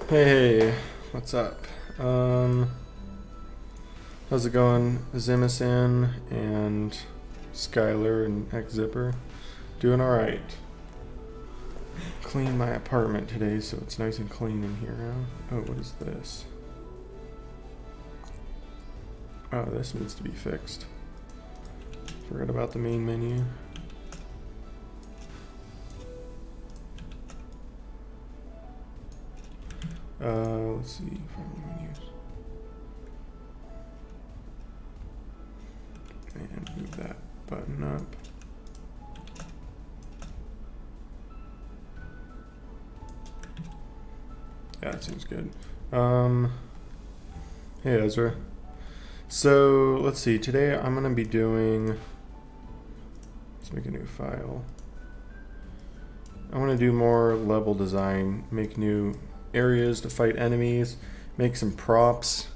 Hey, what's up? How's it going, Zimison and Skylar and XZipper? Doing alright. Cleaned my apartment today, so it's nice and clean in here now. Oh, what is this? Oh, this needs to be fixed. Forgot about the main menu. Let's see, find the menus. And move that button up. Yeah, that seems good. Hey Ezra. So let's see, today I'm gonna be doing, let's make a new file. I want to do more level design, make new areas to fight enemies, make some props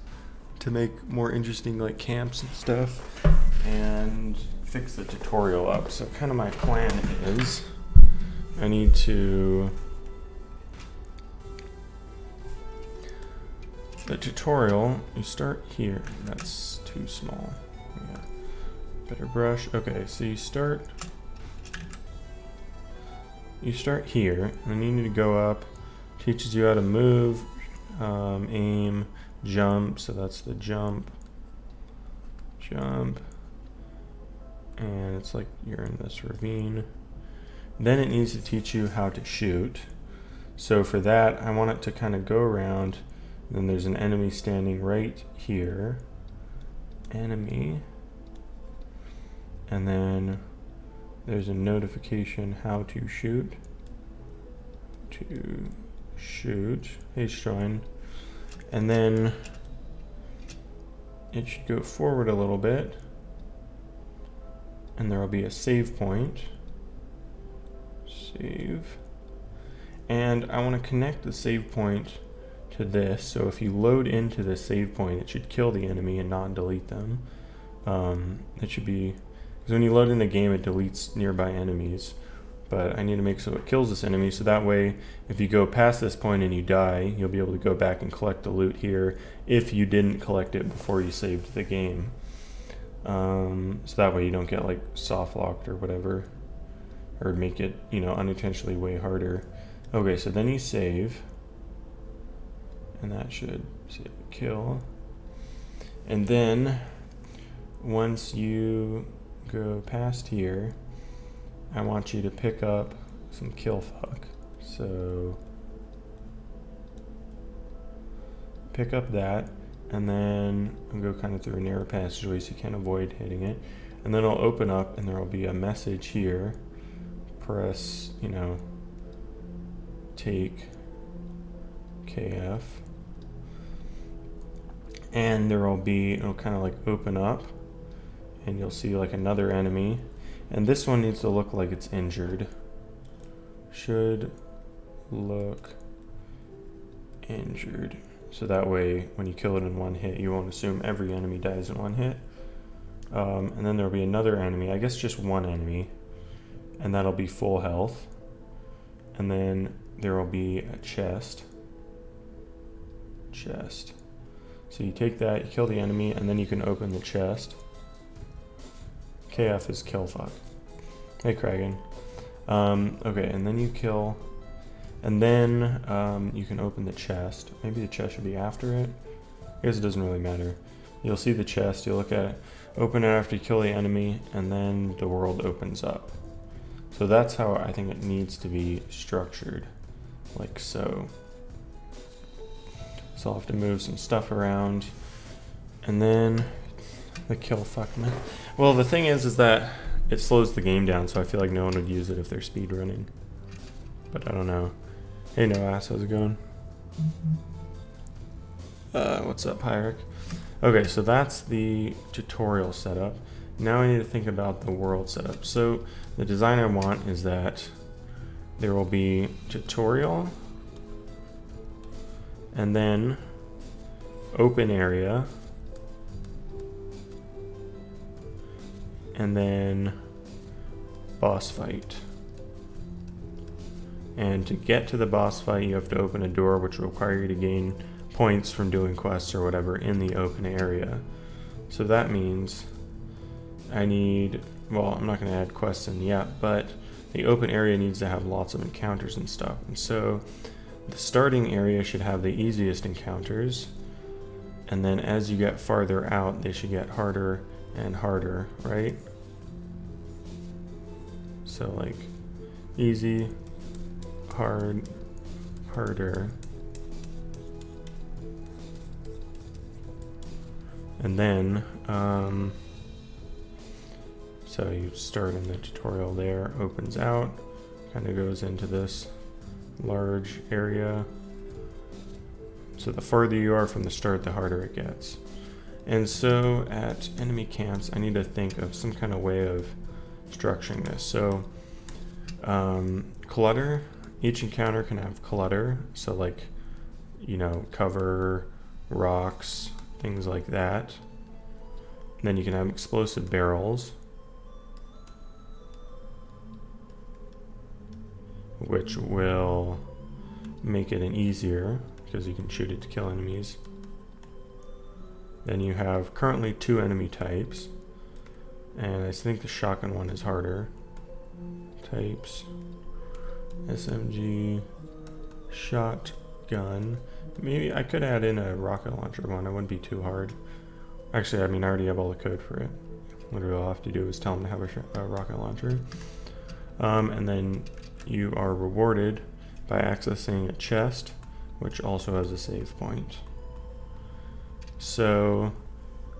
to make more interesting like camps and stuff, and fix the tutorial up. So kind of my plan is I need to, the tutorial, you start here. That's too small. Yeah. Better brush. Okay, so you start here, and then you need to go up. Teaches you how to move, aim, jump. So that's the jump, and it's like you're in this ravine. Then it needs to teach you how to shoot. So for that, I want it to kind of go around. Then there's an enemy standing right here. Enemy. And then there's a notification how to shoot. Hey Shrine. And then it should go forward a little bit. And there will be a save point. Save. And I want to connect the save point to this. So if you load into the save point, it should kill the enemy and not delete them. It should be, because when you load in the game, it deletes nearby enemies. But I need to make so it kills this enemy, so that way if you go past this point and you die, you'll be able to go back and collect the loot here if you didn't collect it before you saved the game. So that way you don't get like soft locked or whatever, or make it, you know, unintentionally way harder. Okay, so then you save, and that should say kill. And then once you go past here, I want you to pick up some kill fuck. So pick up that, and then I'll go kind of through a narrow passageway so you can't avoid hitting it. And then I'll open up and there will be a message here. Press, you know, take KF. And there will be, it'll kind of like open up and you'll see like another enemy. And this one needs to look like it's injured. Should look injured. So that way, when you kill it in one hit, you won't assume every enemy dies in one hit. And then there'll be another enemy, I guess just one enemy. And that'll be full health. And then there will be a chest. So you take that, you kill the enemy, and then you can open the chest. KF is kill fuck. Hey Kragan. Okay, and then you kill, and then you can open the chest. Maybe the chest should be after it. I guess it doesn't really matter. You'll see the chest, you look at it, open it after you kill the enemy, and then the world opens up. So that's how I think it needs to be structured, like so. So I'll have to move some stuff around, and then the kill fuck man. Well, the thing is that it slows the game down, so I feel like no one would use it if they're speedrunning. But I don't know. Hey, no ass, how's it going? What's up, Pyric? Okay, so that's the tutorial setup. Now I need to think about the world setup. So the design I want is that there will be tutorial, and then open area, and then boss fight. And to get to the boss fight, you have to open a door, which will require you to gain points from doing quests or whatever in the open area. So that means I need, well, I'm not going to add quests in yet, but the open area needs to have lots of encounters and stuff. And so the starting area should have the easiest encounters, and then as you get farther out, they should get harder and harder, right? So like easy, hard, harder. And then, so you start in the tutorial there, opens out, kind of goes into this large area. So the farther you are from the start, the harder it gets. And so at enemy camps, I need to think of some kind of way of structuring this. So clutter, each encounter can have clutter. So like, you know, cover, rocks, things like that. And then you can have explosive barrels, which will make it an easier because you can shoot it to kill enemies. Then you have currently 2 enemy types, and I think the shotgun one is harder. Types, SMG, shotgun. Maybe I could add in a rocket launcher one, it wouldn't be too hard. Actually, I mean, I already have all the code for it. Literally all I have to do is tell them to have a rocket launcher. And then you are rewarded by accessing a chest, which also has a save point. So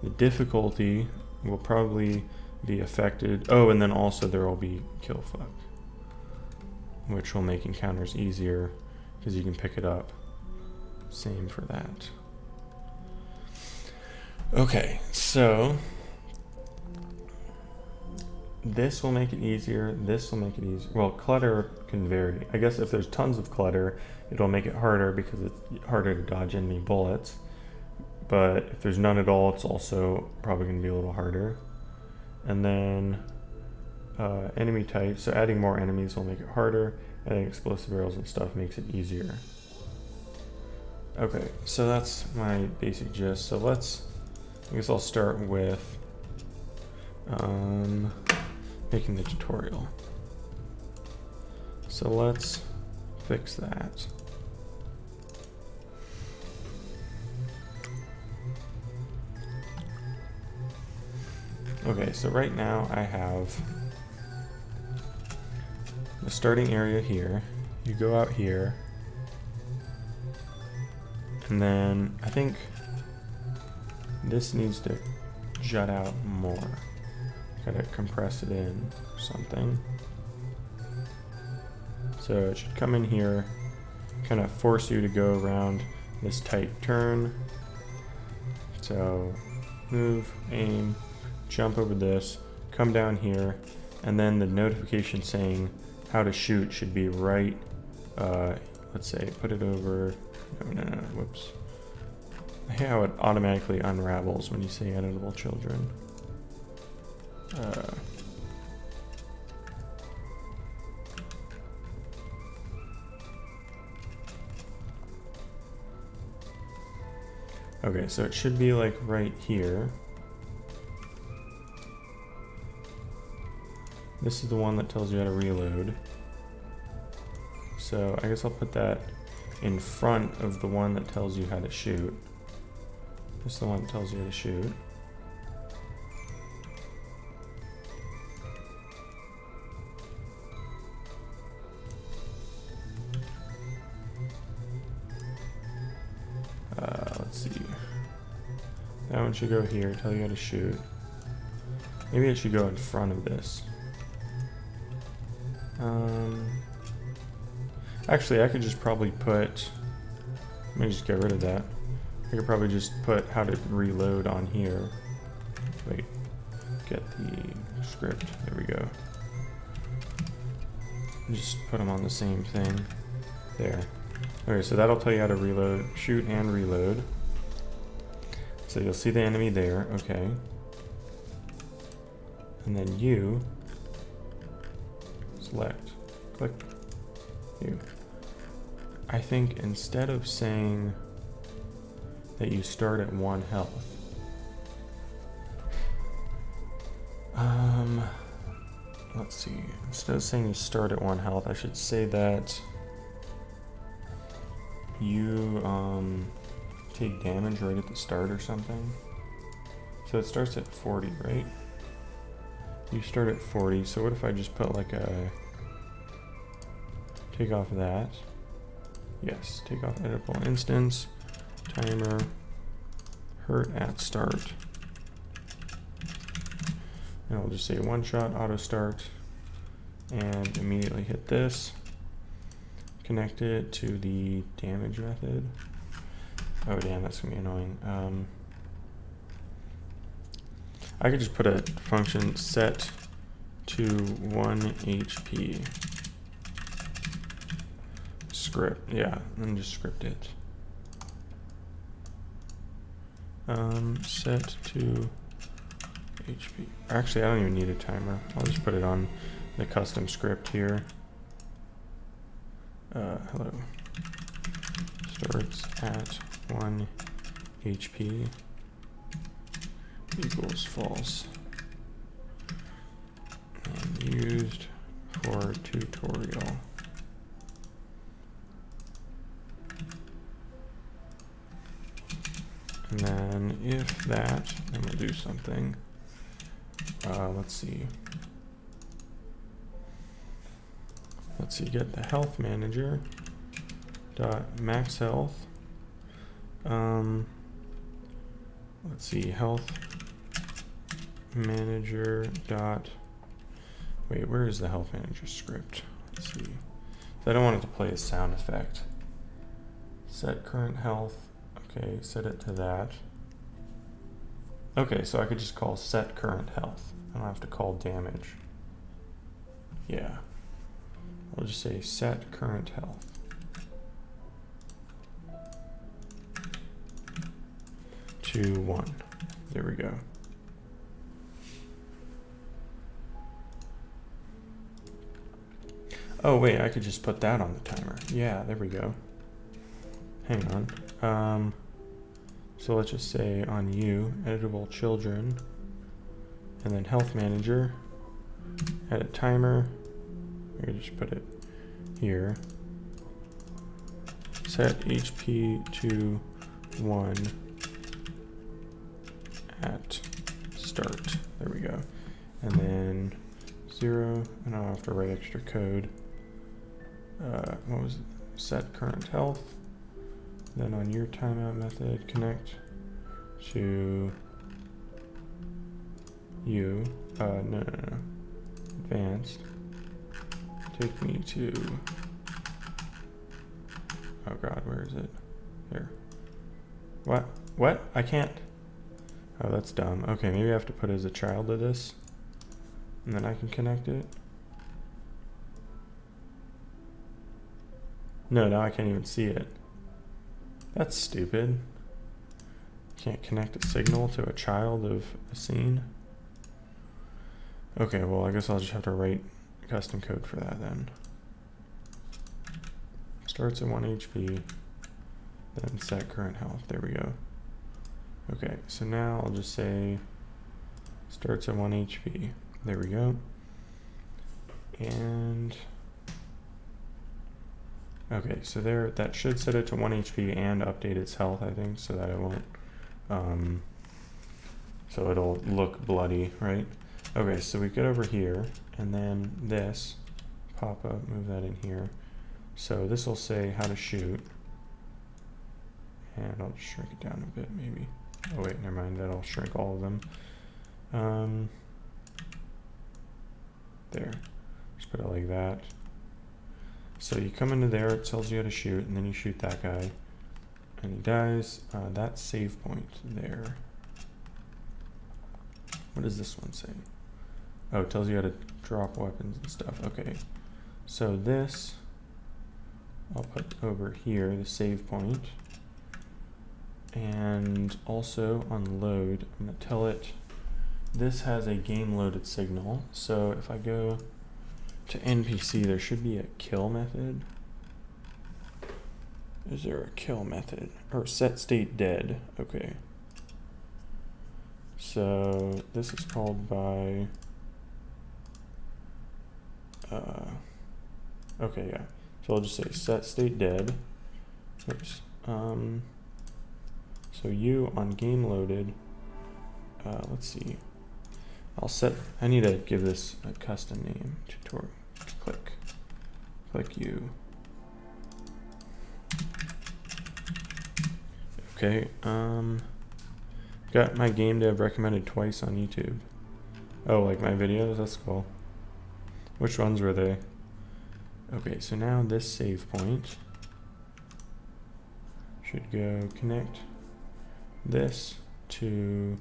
the difficulty will probably be affected. Oh, and then also there will be kill fuck, which will make encounters easier because you can pick it up. Same for that. Okay, so this will make it easier, this will make it easier. Well, clutter can vary. I guess if there's tons of clutter, it'll make it harder because it's harder to dodge enemy bullets. But if there's none at all, it's also probably going to be a little harder. And then enemy type, so adding more enemies will make it harder. Adding explosive barrels and stuff makes it easier. Okay, so that's my basic gist. So I guess I'll start with making the tutorial. So let's fix that. Okay, so right now I have the starting area here. You go out here, and then I think this needs to jut out more. Gotta compress it in or something. So it should come in here, kind of force you to go around this tight turn. So move, aim, jump over this, come down here, and then the notification saying how to shoot should be right, let's say, put it over, no, whoops. I hate how it automatically unravels when you say editable children. Okay, so it should be like right here. This is the one that tells you how to reload. So I guess I'll put that in front of the one that tells you how to shoot. This is the one that tells you how to shoot. Let's see. That one should go here, tell you how to shoot. Maybe it should go in front of this. Actually, I could just probably put, let me just get rid of that. I could probably just put how to reload on here. Wait, get the script, there we go. Just put them on the same thing, there. Okay, so that'll tell you how to reload, shoot and reload. So you'll see the enemy there, okay. And then you select, click you. I think instead of saying that you start at 1 health, let's see, instead of saying you start at 1 health, I should say that you take damage right at the start or something. So it starts at 40, right? You start at 40, so what if I just put like a, take off that. Yes, take off editable instance, timer, hurt at start. And I'll just say 1 shot, auto start, and immediately hit this. Connect it to the damage method. Oh damn, that's gonna be annoying. I could just put a function set to 1 HP. Script, yeah, and just script it. Set to HP. Actually, I don't even need a timer. I'll just put it on the custom script here. Hello. Starts at 1 HP equals false. And used for tutorial. And then if that, I'm gonna do something. Let's see. Get the health manager dot max health. Let's see, health manager dot, wait, where is the health manager script? Let's see. So I don't want it to play a sound effect. Set current health. Okay, set it to that. Okay, so I could just call set current health. I don't have to call damage. Yeah. I'll just say set current health. To 1. There we go. Oh wait, I could just put that on the timer. Yeah, there we go. Hang on. So let's just say on you, editable children, and then health manager, edit timer. We can just put it here. Set HP to 1 at start. There we go. And then 0, and I'll have to write extra code. What was it? Set current health. Then on your timeout method, connect to you. No. Advanced. Take me to. Oh God, where is it? Here. What? What? I can't. Oh, that's dumb. Okay, maybe I have to put it as a child of this, and then I can connect it. No, now I can't even see it. That's stupid. Can't connect a signal to a child of a scene. Okay, well, I guess I'll just have to write custom code for that then. Starts at 1 HP, then set current health. There we go. Okay, so now I'll just say starts at 1 HP. There we go. And okay, so there, that should set it to 1 HP and update its health, I think, so that it won't, so it'll look bloody, right? Okay, so we get over here, and then this, pop up, move that in here. So this will say how to shoot, and I'll just shrink it down a bit, maybe. Oh wait, never mind, that'll shrink all of them. There, just put it like that. So you come into there, it tells you how to shoot, and then you shoot that guy, and he dies. That save point there. What does this one say? Oh, it tells you how to drop weapons and stuff. Okay, so this I'll put over here, the save point. And also on load, I'm going to tell it this has a game loaded signal. So if I go to NPC, there should be a kill method. Is there a kill method? Or set state dead. Okay. So this is called by okay, yeah. So I'll just say set state dead. Oops. So you on game loaded, let's see. I need to give this a custom name, tutorial, click you. Okay, got my game dev recommended twice on YouTube. Oh, like my videos, that's cool. Which ones were they? Okay, so now this save point should go connect this to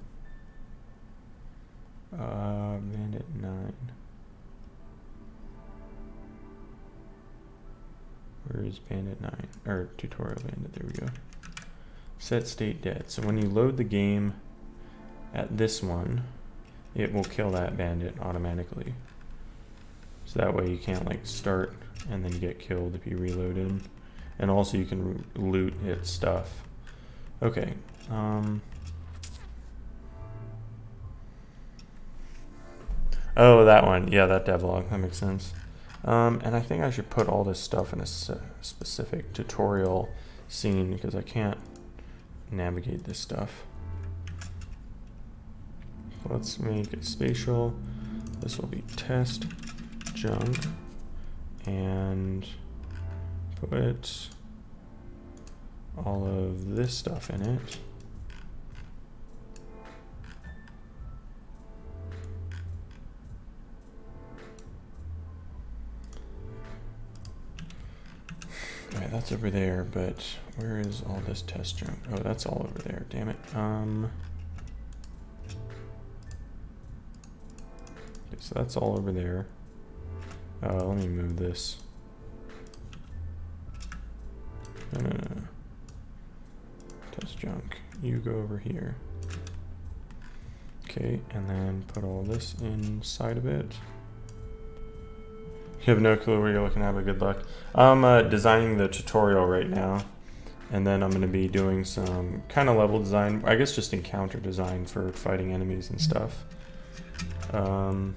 Bandit 9. Where is Bandit 9? Or Tutorial Bandit, there we go. Set state dead. So when you load the game at this one, it will kill that bandit automatically. So that way you can't like start and then get killed if you reload in. And also you can loot its stuff. Okay. Oh, that one. Yeah, that devlog. That makes sense. And I think I should put all this stuff in a specific tutorial scene because I can't navigate this stuff. Let's make it spatial. This will be test junk and put all of this stuff in it. Alright, that's over there, but where is all this test junk? Oh, that's all over there, damn it. Okay, so that's all over there. Let me move this. No. Test junk. You go over here. Okay, and then put all this inside of it. You have no clue where you're looking at, but good luck. I'm designing the tutorial right now, and then I'm going to be doing some kind of level design, I guess just encounter design for fighting enemies and stuff. Could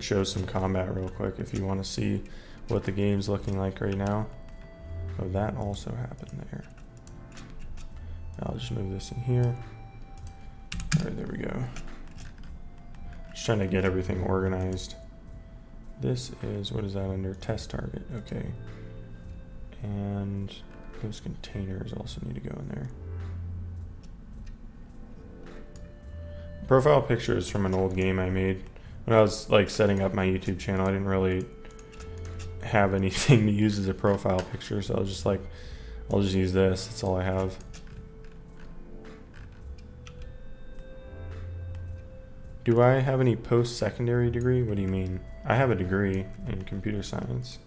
show some combat real quick if you want to see what the game's looking like right now. Oh, that also happened there. I'll just move this in here. All right, there we go. Just trying to get everything organized. This is, what is that under? Test target, okay. And those containers also need to go in there. Profile picture is from an old game I made. When I was like setting up my YouTube channel, I didn't really have anything to use as a profile picture, so I was just like, I'll just use this, that's all I have. Do I have any post-secondary degree? What do you mean? I have a degree in computer science.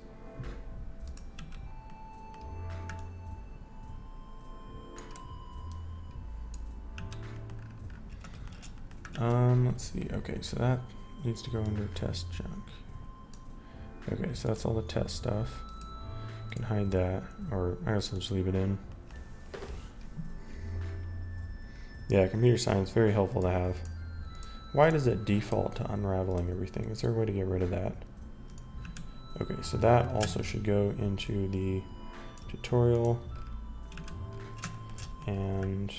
Let's see. Okay, so that needs to go under test junk. Okay, so that's all the test stuff. Can hide that, or I guess I'll just leave it in. Yeah, computer science, very helpful to have. Why does it default to unraveling everything? Is there a way to get rid of that? Okay, so that also should go into the tutorial. And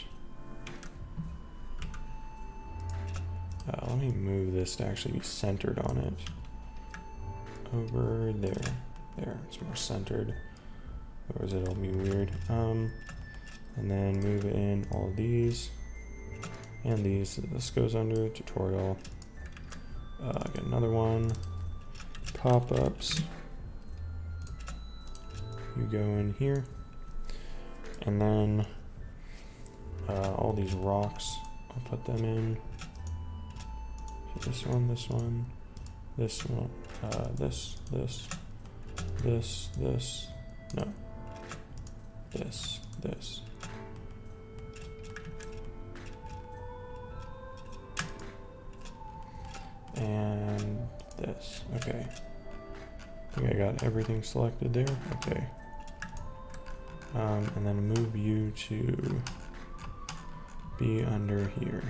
let me move this to actually be centered on it. Over there. There, it's more centered. Otherwise it'll be weird. And then move in all of these. And these. This goes under tutorial. Get another one. Pop-ups. You go in here. And then all these rocks, I'll put them in. So this one, this one, this one, this, no, this. And this, okay. I think I got everything selected there, okay. And then move you to be under here.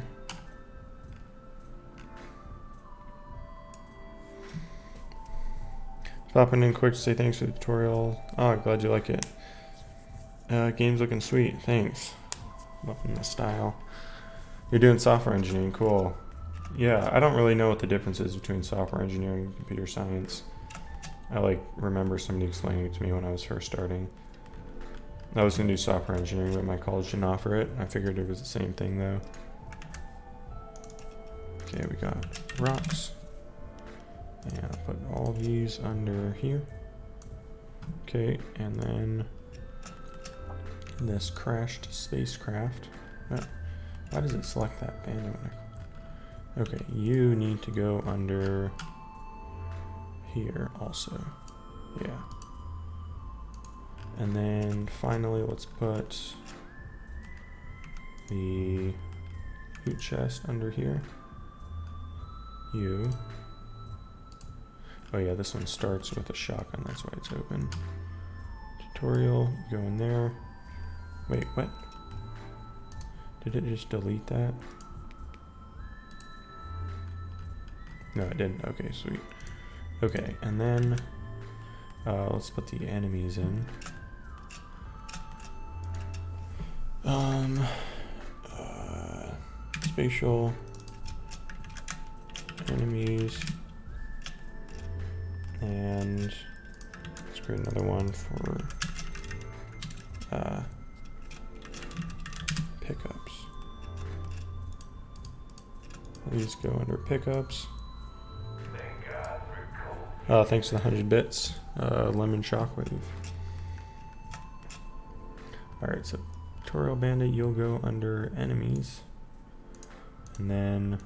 Popping in quick to say thanks for the tutorial. Oh, glad you like it. Game's looking sweet, thanks. Loving the style. You're doing software engineering, cool. Yeah, I don't really know what the difference is between software engineering and computer science. I remember somebody explaining it to me when I was first starting. I was gonna do software engineering, but my college didn't offer it. I figured it was the same thing though. Okay, we got rocks. And I'll put all these under here. Okay, and then this crashed spacecraft. Why does it select that bandit? Okay, you need to go under here also. Yeah. And then finally, let's put the loot chest under here. You. Oh yeah, this one starts with a shotgun, that's why it's open. Tutorial, go in there. Wait, what? Did it just delete that? No, it didn't. Okay, sweet. Okay, and then let's put the enemies in. Spatial enemies, and let's create another one for pickups. These go under pickups. Thanks for the 100 bits. Lemon Shockwave. Alright, so Tutorial Bandit, you'll go under enemies. And then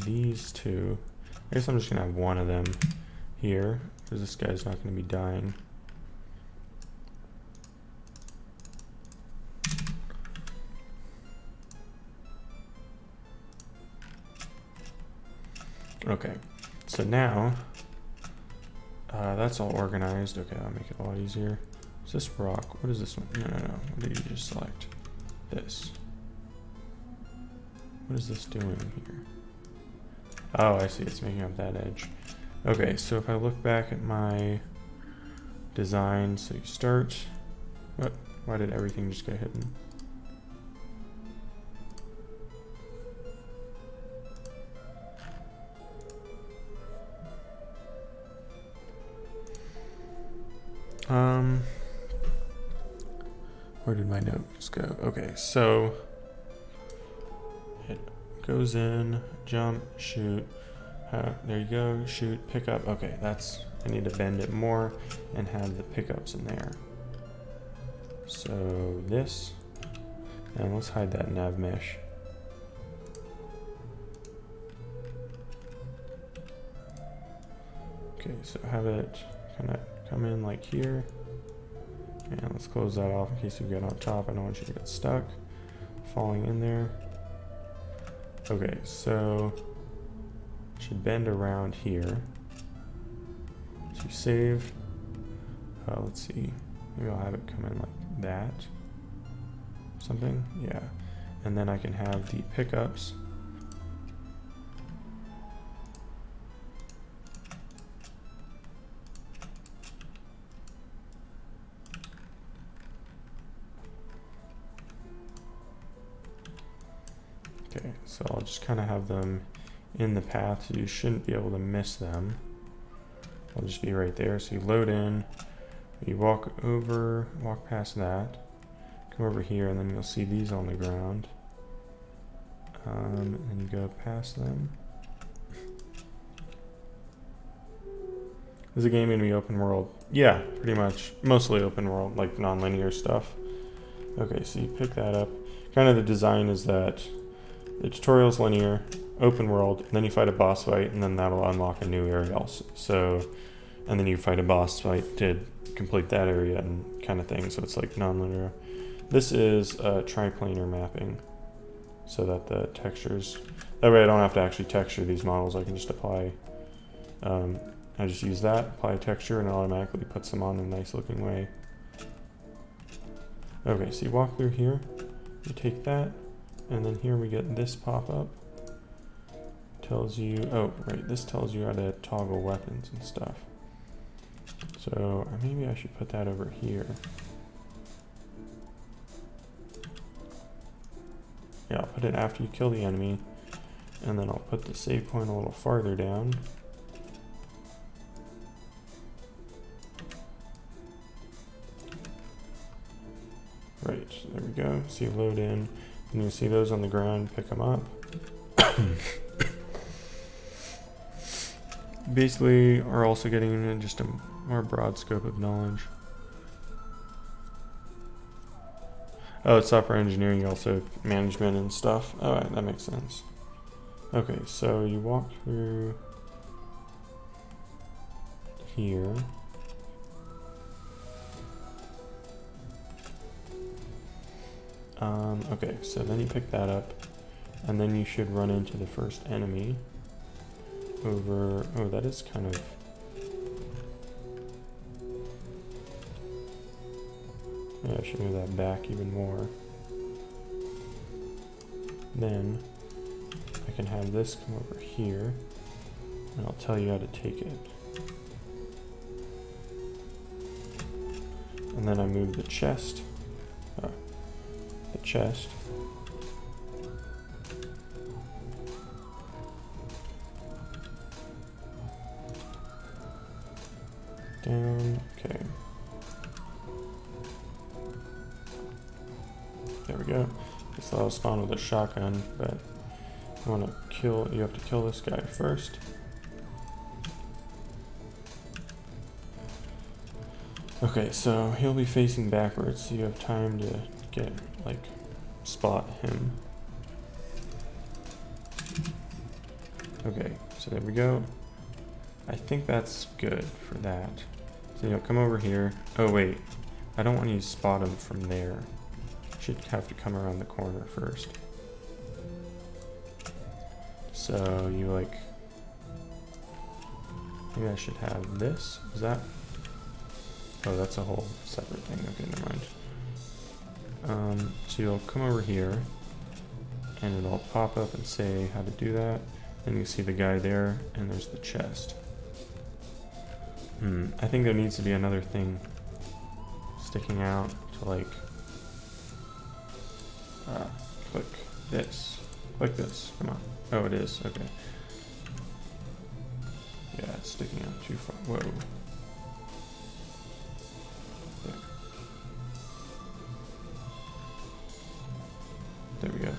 these two. I guess I'm just gonna have one of them here because this guy's not gonna be dying. Okay, so now that's all organized. Okay, I'll make it a lot easier. Is this rock? What is this one? No. What did you just select? This. What is this doing here? Oh, I see. It's making up that edge. Okay, so if I look back at my design, so you start. What? Why did everything just get hidden? Where did my notes go? Okay, so it goes in, jump, shoot. There you go, shoot, pick up. Okay, I need to bend it more and have the pickups in there. So this, and let's hide that nav mesh. Okay, so have it kind of come in like here. And let's close that off in case you get on top. I don't want you to get stuck falling in there. Okay, so it should bend around here. So you save. Let's see. Maybe I'll have it come in like that. Something? Yeah. And then I can have the pickups. Okay, so I'll just kind of have them in the path, so you shouldn't be able to miss them. They'll just be right there. So you load in, you walk past that, come over here, and then you'll see these on the ground. And you go past them. Is the game going to be open world? Yeah, pretty much. Mostly open world, like non-linear stuff. Okay, so you pick that up. Kind of the design is that the tutorial's linear, open world, and then you fight a boss fight, and then that'll unlock a new area also. So, and then you fight a boss fight to complete that area and kind of thing. So it's like non-linear. This is triplanar mapping, so that the textures, that way I don't have to actually texture these models. I can just apply, I just use that, apply a texture, and it automatically puts them on in a nice looking way. Okay, so you walk through here, you take that, and then here we get this pop-up. Tells you, oh, right, this tells you how to toggle weapons and stuff. So maybe I should put that over here. Yeah, I'll put it after you kill the enemy, and then I'll put the save point a little farther down. Right, so there we go. So you load in, and you see those on the ground, pick them up. Basically, are also getting into just a more broad scope of knowledge. Oh, it's software engineering, also management and stuff. All right, that makes sense. Okay, so you walk through here. Okay, so then you pick that up, and then you should run into the first enemy over, oh, that is kind of, yeah, I should move that back even more. Then I can have this come over here, and I'll tell you how to take it. And then I move the chest. Chest. Down, okay. There we go. This will spawn with a shotgun, but you have to kill this guy first. Okay, so he'll be facing backwards, so you have time to get, like, spot him. Okay, so there we go. I think that's good for that. So you'll come over here. Oh wait, I don't want you to spot him from there. Should have to come around the corner first. So you like, maybe I should have this. Is that? Oh, that's a whole separate thing. Okay, never mind. So you'll come over here, and it'll pop up and say how to do that. Then you see the guy there, and there's the chest. I think there needs to be another thing sticking out to like click this. Click this. Come on. Oh, it is. Okay. Yeah, it's sticking out too far. Whoa. There we go.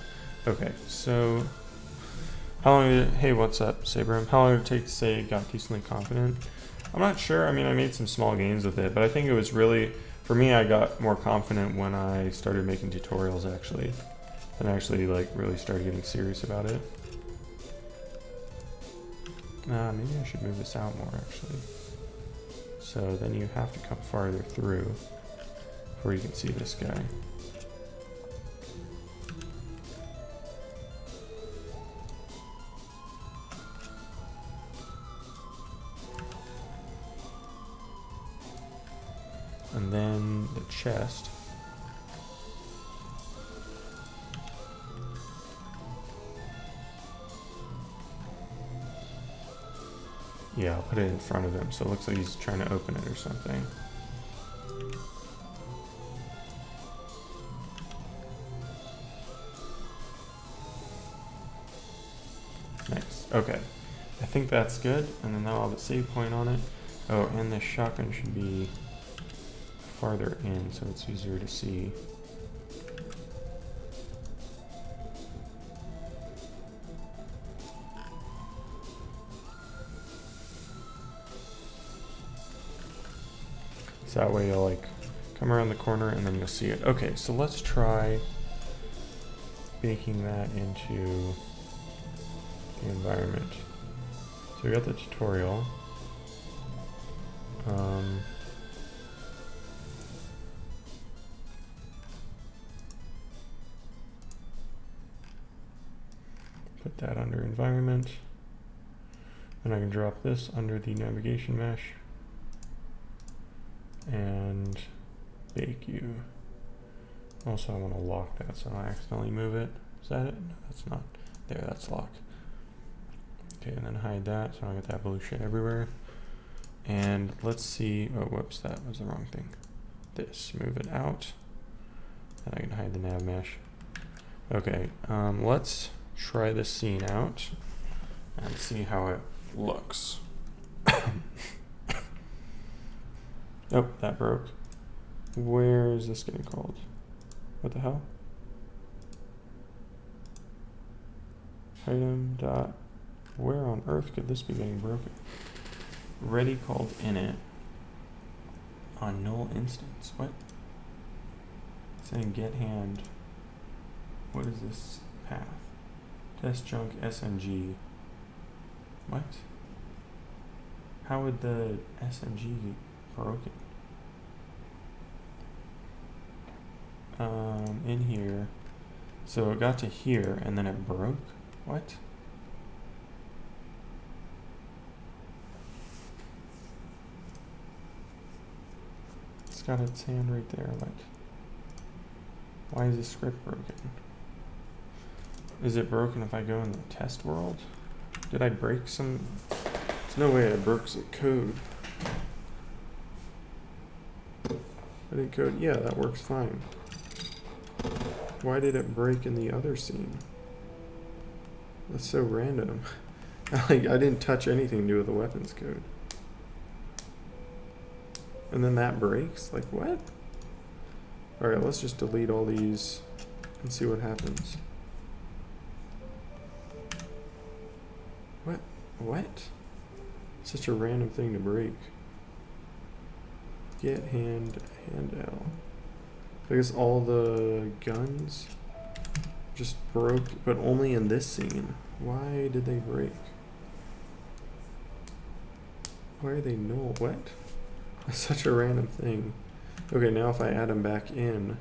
Okay, so how long did it, hey, what's up, Sabrim? How long did it take to say it got decently confident? I'm not sure. I mean, I made some small gains with it, but I think it was really, for me, I got more confident when I started making tutorials, actually. And actually, like, really started getting serious about it. Maybe I should move this out more, actually. So then you have to come farther through before you can see this guy. And then the chest. Yeah, I'll put it in front of him, so it looks like he's trying to open it or something. Nice. Okay. I think that's good, and then that'll have a save point on it. Oh, and the shotgun should be farther in, so it's easier to see. So that way you'll like come around the corner and then you'll see it. Okay, so let's try baking that into the environment. So we got the tutorial. Put that under environment. And I can drop this under the navigation mesh. And bake you. Also, I want to lock that so I don't accidentally move it. Is that it? No, that's not. There, that's lock. Okay, and then hide that so I don't get that blue shit everywhere. And let's see. Oh, whoops, that was the wrong thing. This, move it out. And I can hide the nav mesh. Okay, let's try this scene out and see how it looks. Oh, that broke. Where is this getting called? What the hell? Item dot. Where on earth could this be getting broken? Ready called init on null instance. What? Saying get hand. What is this path? Test junk SMG. What? How would the SMG get broken? In here. So it got to here and then it broke? What? It's got its hand right there, like. Why is the script broken? Is it broken if I go in the test world? Did I break some? There's no way I broke some code. I did code, yeah, that works fine. Why did it break in the other scene? That's so random. Like, I didn't touch anything to do with the weapons code. And then that breaks? Like, what? Alright, let's just delete all these and see what happens. What? What? Such a random thing to break. Get hand L. I guess all the guns just broke, but only in this scene. Why did they break? Why are they null? What? That's such a random thing. Okay, now if I add them back in,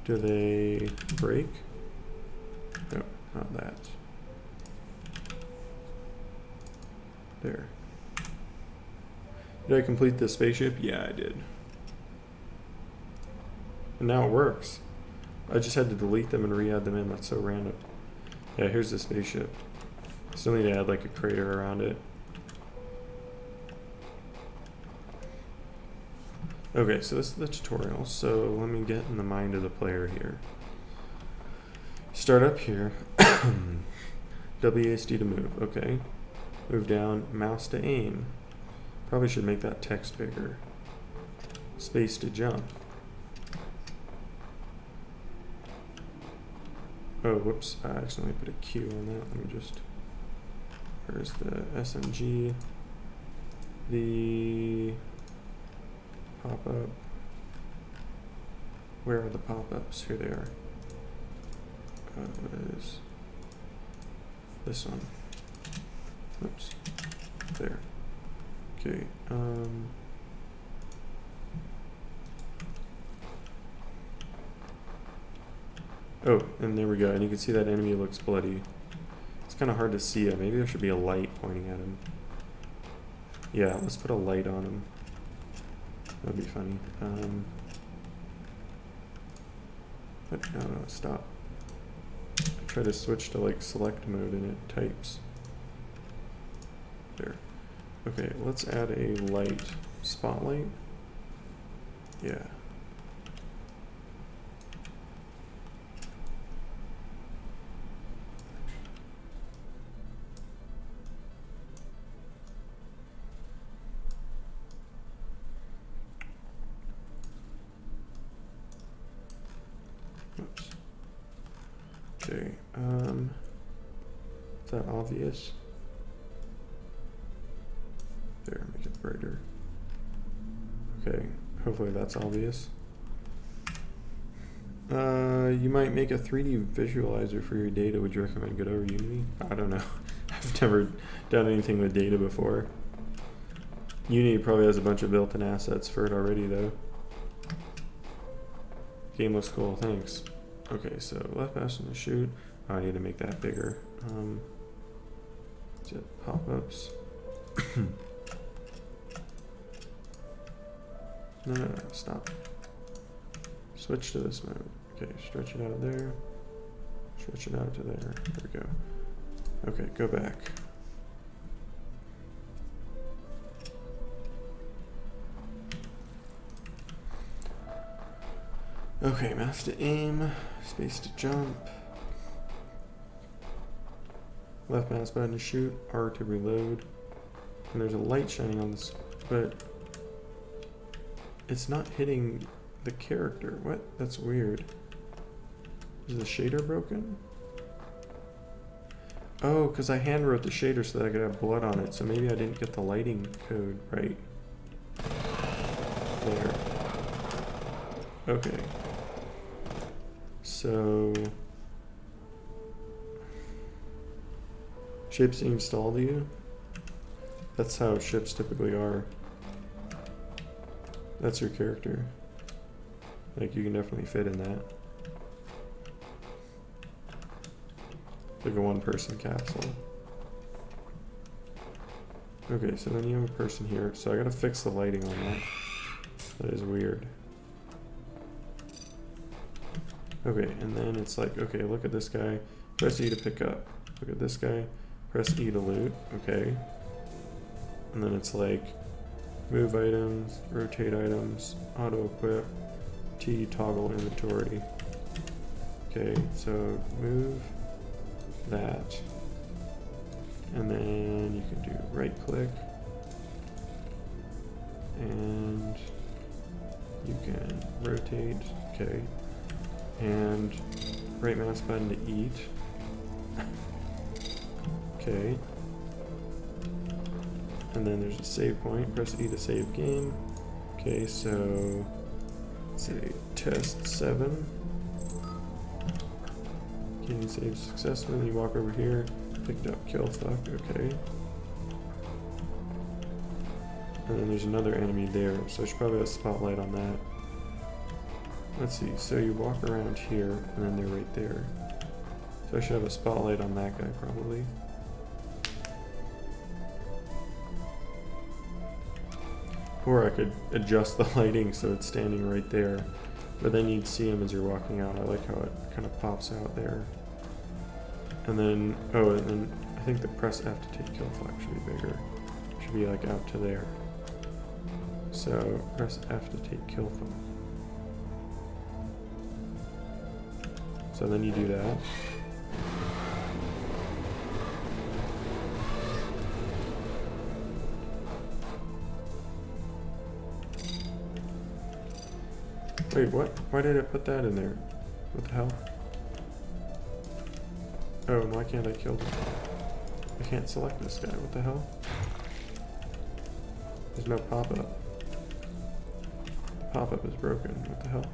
do they break? No, not that. There. Did I complete the spaceship? Yeah, I did. And now it works. I just had to delete them and re-add them in. That's so random. Yeah, here's the spaceship. Still need to add like a crater around it. Okay, so this is the tutorial. So let me get in the mind of the player here. Start up here. WASD to move. Okay. Move down. Mouse to aim. Probably should make that text bigger. Space to jump. Oh, whoops. I accidentally put a Q on that. Let me just... Where's the SMG? The... pop-up. Where are the pop-ups? Here they are. What is this one? Oops. There. Okay. Oh, and there we go. And you can see that enemy looks bloody. It's kind of hard to see it. Maybe there should be a light pointing at him. Yeah, let's put a light on him. That'd be funny. But no, stop. I try to switch to like select mode and it types. There. Okay, let's add a light. Spotlight? Yeah. Oops. Okay, is that obvious? There, make it brighter. Okay, hopefully that's obvious. You might make a 3D visualizer for your data. Would you recommend Godot or Unity? I don't know. I've never done anything with data before. Unity probably has a bunch of built-in assets for it already, though. Game looks cool, thanks. Okay, so left mouse and shoot. Oh, I need to make that bigger. Is it pop-ups? No, stop. Switch to this mode. Okay, stretch it out there. Stretch it out to there. There we go. Okay, go back. Okay, mouse to aim, space to jump, left mouse button to shoot, R to reload, and there's a light shining on this, but it's not hitting the character. What? That's weird. Is the shader broken? Oh, because I hand wrote the shader so that I could have blood on it, so maybe I didn't get the lighting code right. There. Okay. So... Shapes installed to you? That's how ships typically are. That's your character. Like, you can definitely fit in that. Like a one-person capsule. Okay, so then you have a person here. So I gotta fix the lighting on that. That is weird. Okay, and then it's like, okay, look at this guy. Press E to pick up. Look at this guy. Press E to loot. Okay. And then it's like, move items, rotate items, auto equip, T toggle inventory. Okay, so move that. And then you can do right click. And you can rotate. Okay. And right mouse button to eat. Okay. And then there's a save point. Press E to save game. Okay, so let's say test 7. Can you save successfully? You walk over here, picked up kill fuck, okay. And then there's another enemy there, so I should probably have a spotlight on that. Let's see, so you walk around here, and then they're right there. So I should have a spotlight on that guy, probably. Or I could adjust the lighting so it's standing right there. But then you'd see him as you're walking out. I like how it kind of pops out there. And then, oh, and then I think the press F to take kill flag should be bigger. Should be like out to there. So press F to take kill flag. So then you do that. Wait, what? Why did it put that in there? What the hell? Oh, and why can't I kill him? I can't select this guy. What the hell? There's no pop-up. Pop-up is broken. What the hell?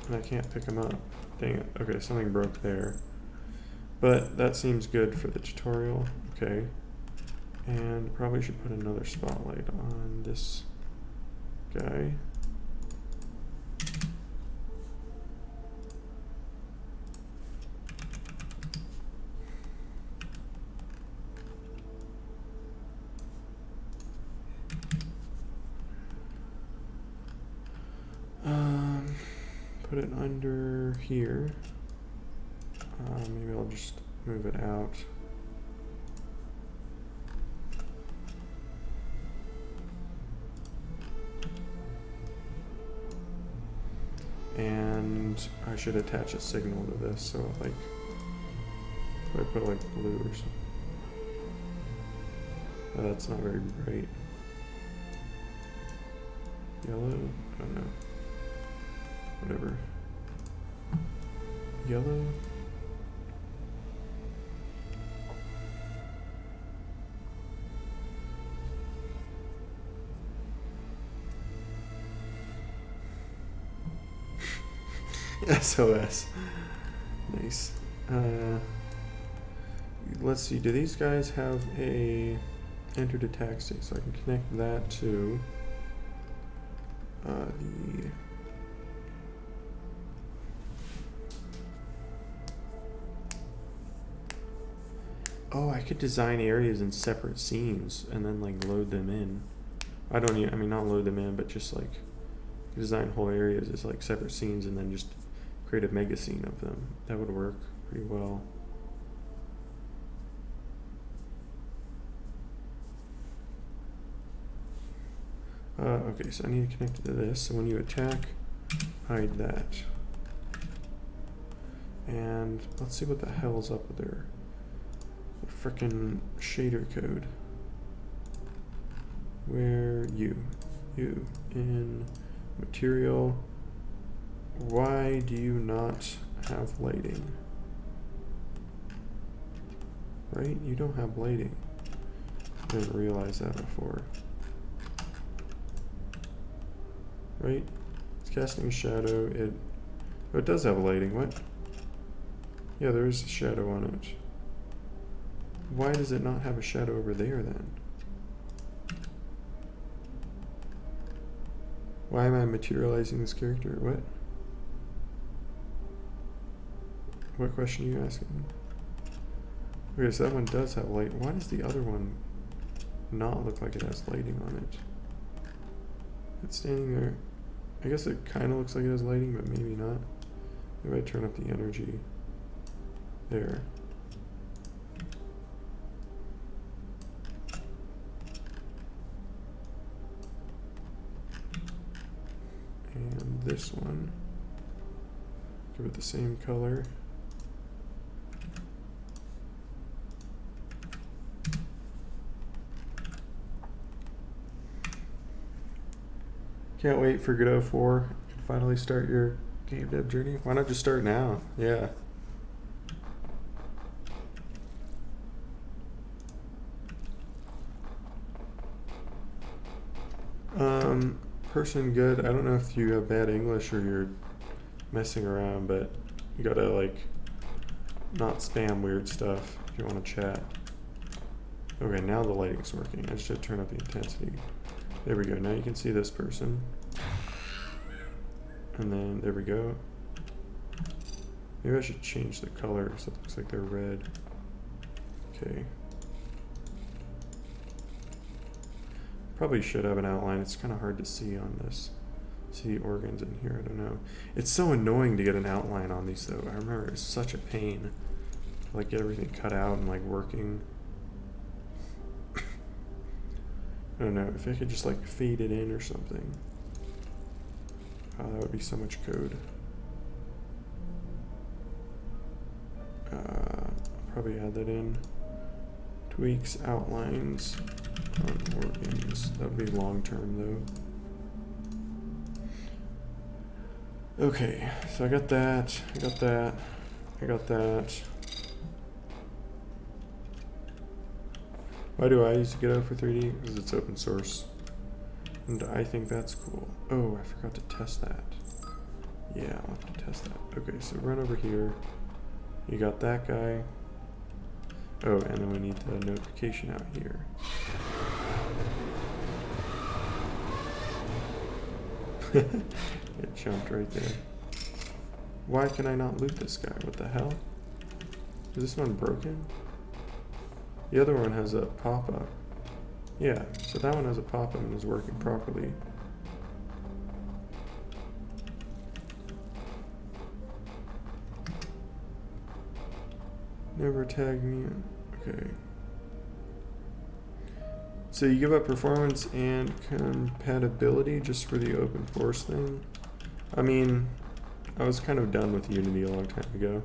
And I can't pick him up. Dang it. Okay, something broke there. But that seems good for the tutorial. Okay. And probably should put another spotlight on this guy. Put it under here. Maybe I'll just move it out. And I should attach a signal to this, so like, if I put like blue or something. Oh, that's not very bright. Yellow? I don't know. Whatever. Yellow? SOS. Nice. Let's see, do these guys have a entered attack state? So I can connect that to the oh, I could design areas in separate scenes and then like load them in. I mean not load them in, but just like design whole areas as like separate scenes and then just create a mega scene of them. That would work pretty well. Okay, so I need to connect it to this. So when you attack, hide that. And let's see what the hell's up with their frickin' shader code. Where you in material. Why do you not have lighting? Right? You don't have lighting. I didn't realize that before. Right? It's casting a shadow. It does have lighting. What? Yeah, there is a shadow on it. Why does it not have a shadow over there then? Why am I materializing this character? What? What question are you asking? Okay, so that one does have light. Why does the other one not look like it has lighting on it? It's standing there. I guess it kind of looks like it has lighting, but maybe not. Maybe I turn up the energy there. And this one, give it the same color. Can't wait for Godot 4 to finally start your game dev journey. Why not just start now? Yeah. Person good. I don't know if you have bad English or you're messing around, but you gotta like not spam weird stuff if you want to chat. Okay, now the lighting's working. I just had to turn up the intensity. There we go. Now you can see this person. And then there we go. Maybe I should change the color so it looks like they're red. Okay. Probably should have an outline. It's kind of hard to see on this. See the organs in here. I don't know. It's so annoying to get an outline on these though. I remember it was such a pain. Like get everything cut out and like working. I don't know, if I could just like fade it in or something. Oh, that would be so much code. I'll probably add that in. Tweaks, outlines on organs. That would be long term though. Okay, so I got that, I got that, I got that. Why do I use Gitto for 3D? Because it's open source. And I think that's cool. Oh, I forgot to test that. Yeah, I'll have to test that. Okay, so run over here. You got that guy. Oh, and then we need the notification out here. It jumped right there. Why can I not loot this guy? What the hell? Is this one broken? The other one has a pop-up. Yeah, so that one has a pop-up and is working properly. Never tag me. Okay. So you give up performance and compatibility just for the open force thing? I mean, I was kind of done with Unity a long time ago.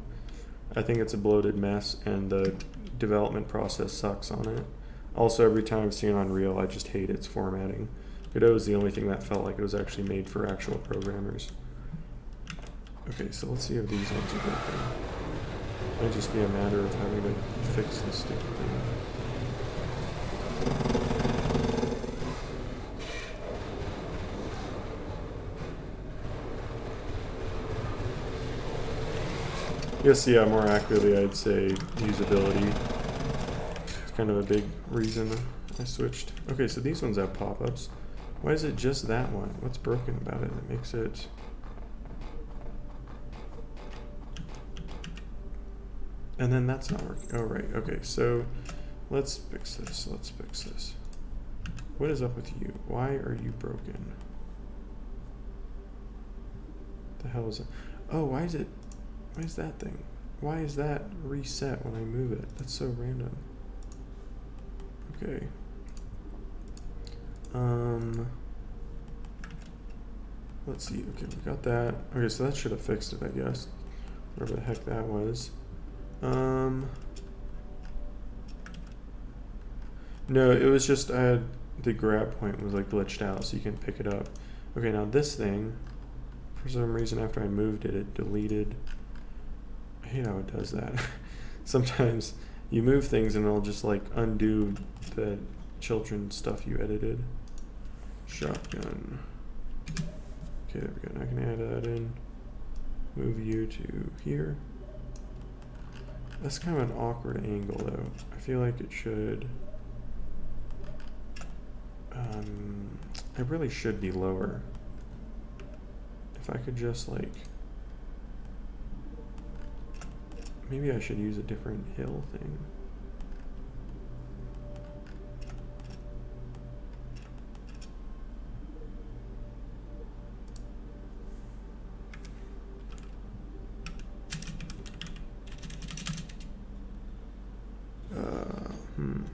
I think it's a bloated mess and the development process sucks on it. Also, every time I've seen Unreal, I just hate its formatting. Godot is the only thing that felt like it was actually made for actual programmers. Okay, so let's see if these ones are broken. It might just be a matter of having to fix this stupid thing. Yes, yeah, more accurately, I'd say usability. It's kind of a big reason I switched. Okay, so these ones have pop-ups. Why is it just that one? What's broken about it that makes it... And then that's not working. Oh, right. Okay, so let's fix this. Let's fix this. What is up with you? Why are you broken? What the hell is it? Oh, why is it... Why is that thing? Why is that reset when I move it? That's so random. Okay. Let's see. Okay, we got that. Okay, so that should have fixed it, I guess. Whatever the heck that was. No, it was just I had the grab point was like glitched out, so you can pick it up. Okay, now this thing, for some reason after I moved it, it deleted. I hate how it does that. Sometimes you move things and it'll just like undo the children stuff you edited. Shotgun. Okay, there we go. Now I can add that in. Move you to here. That's kind of an awkward angle though. I feel like it should... it really should be lower. If I could just like... Maybe I should use a different hill thing.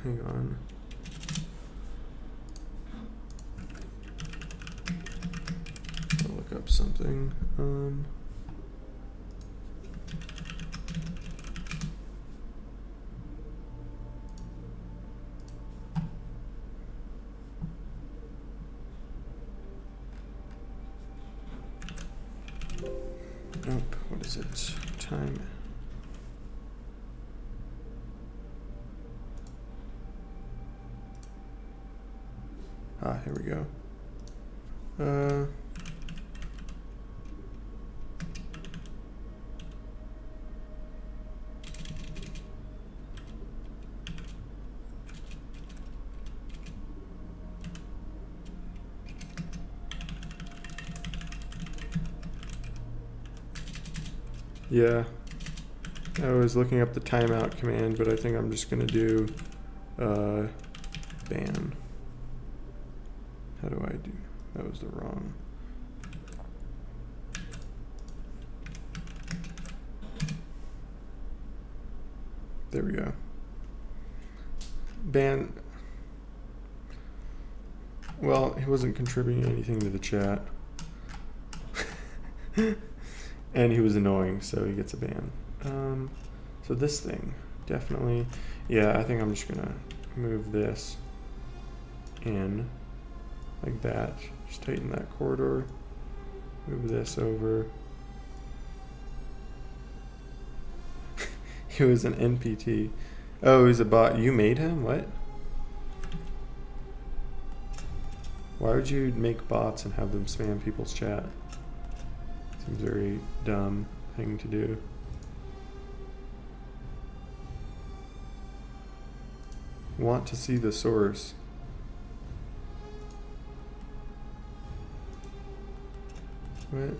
Hang on. I'll look up something. Nope, what is it? Time. Ah, here we go. Yeah. I was looking up the timeout command, but I think I'm just gonna do ban. How do I do? That was the wrong. There we go. Ban. Well, he wasn't contributing anything to the chat. And he was annoying, so he gets a ban. So this thing, definitely, yeah, I think I'm just gonna move this in like that. Just tighten that corridor, move this over. He was an NPT. Oh, he's a bot. You made him? What? Why would you make bots and have them spam people's chat? Seems very dumb thing to do. Want to see the source. What?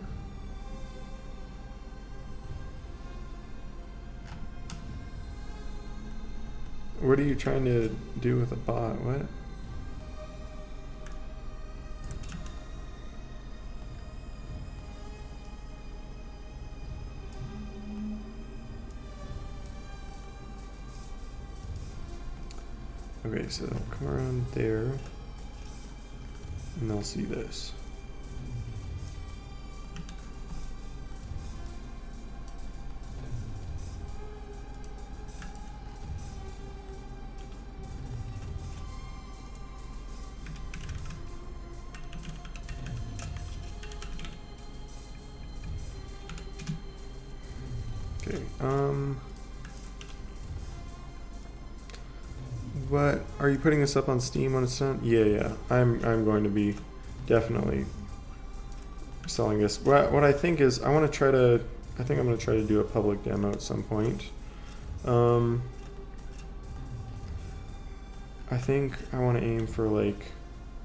What are you trying to do with a bot? What? Okay, so they'll come around there and they'll see this. Okay, what are you putting this up on Steam when it's done? Yeah. I'm going to be definitely selling this. What I think is I think I'm going to try to do a public demo at some point. I think I want to aim for like,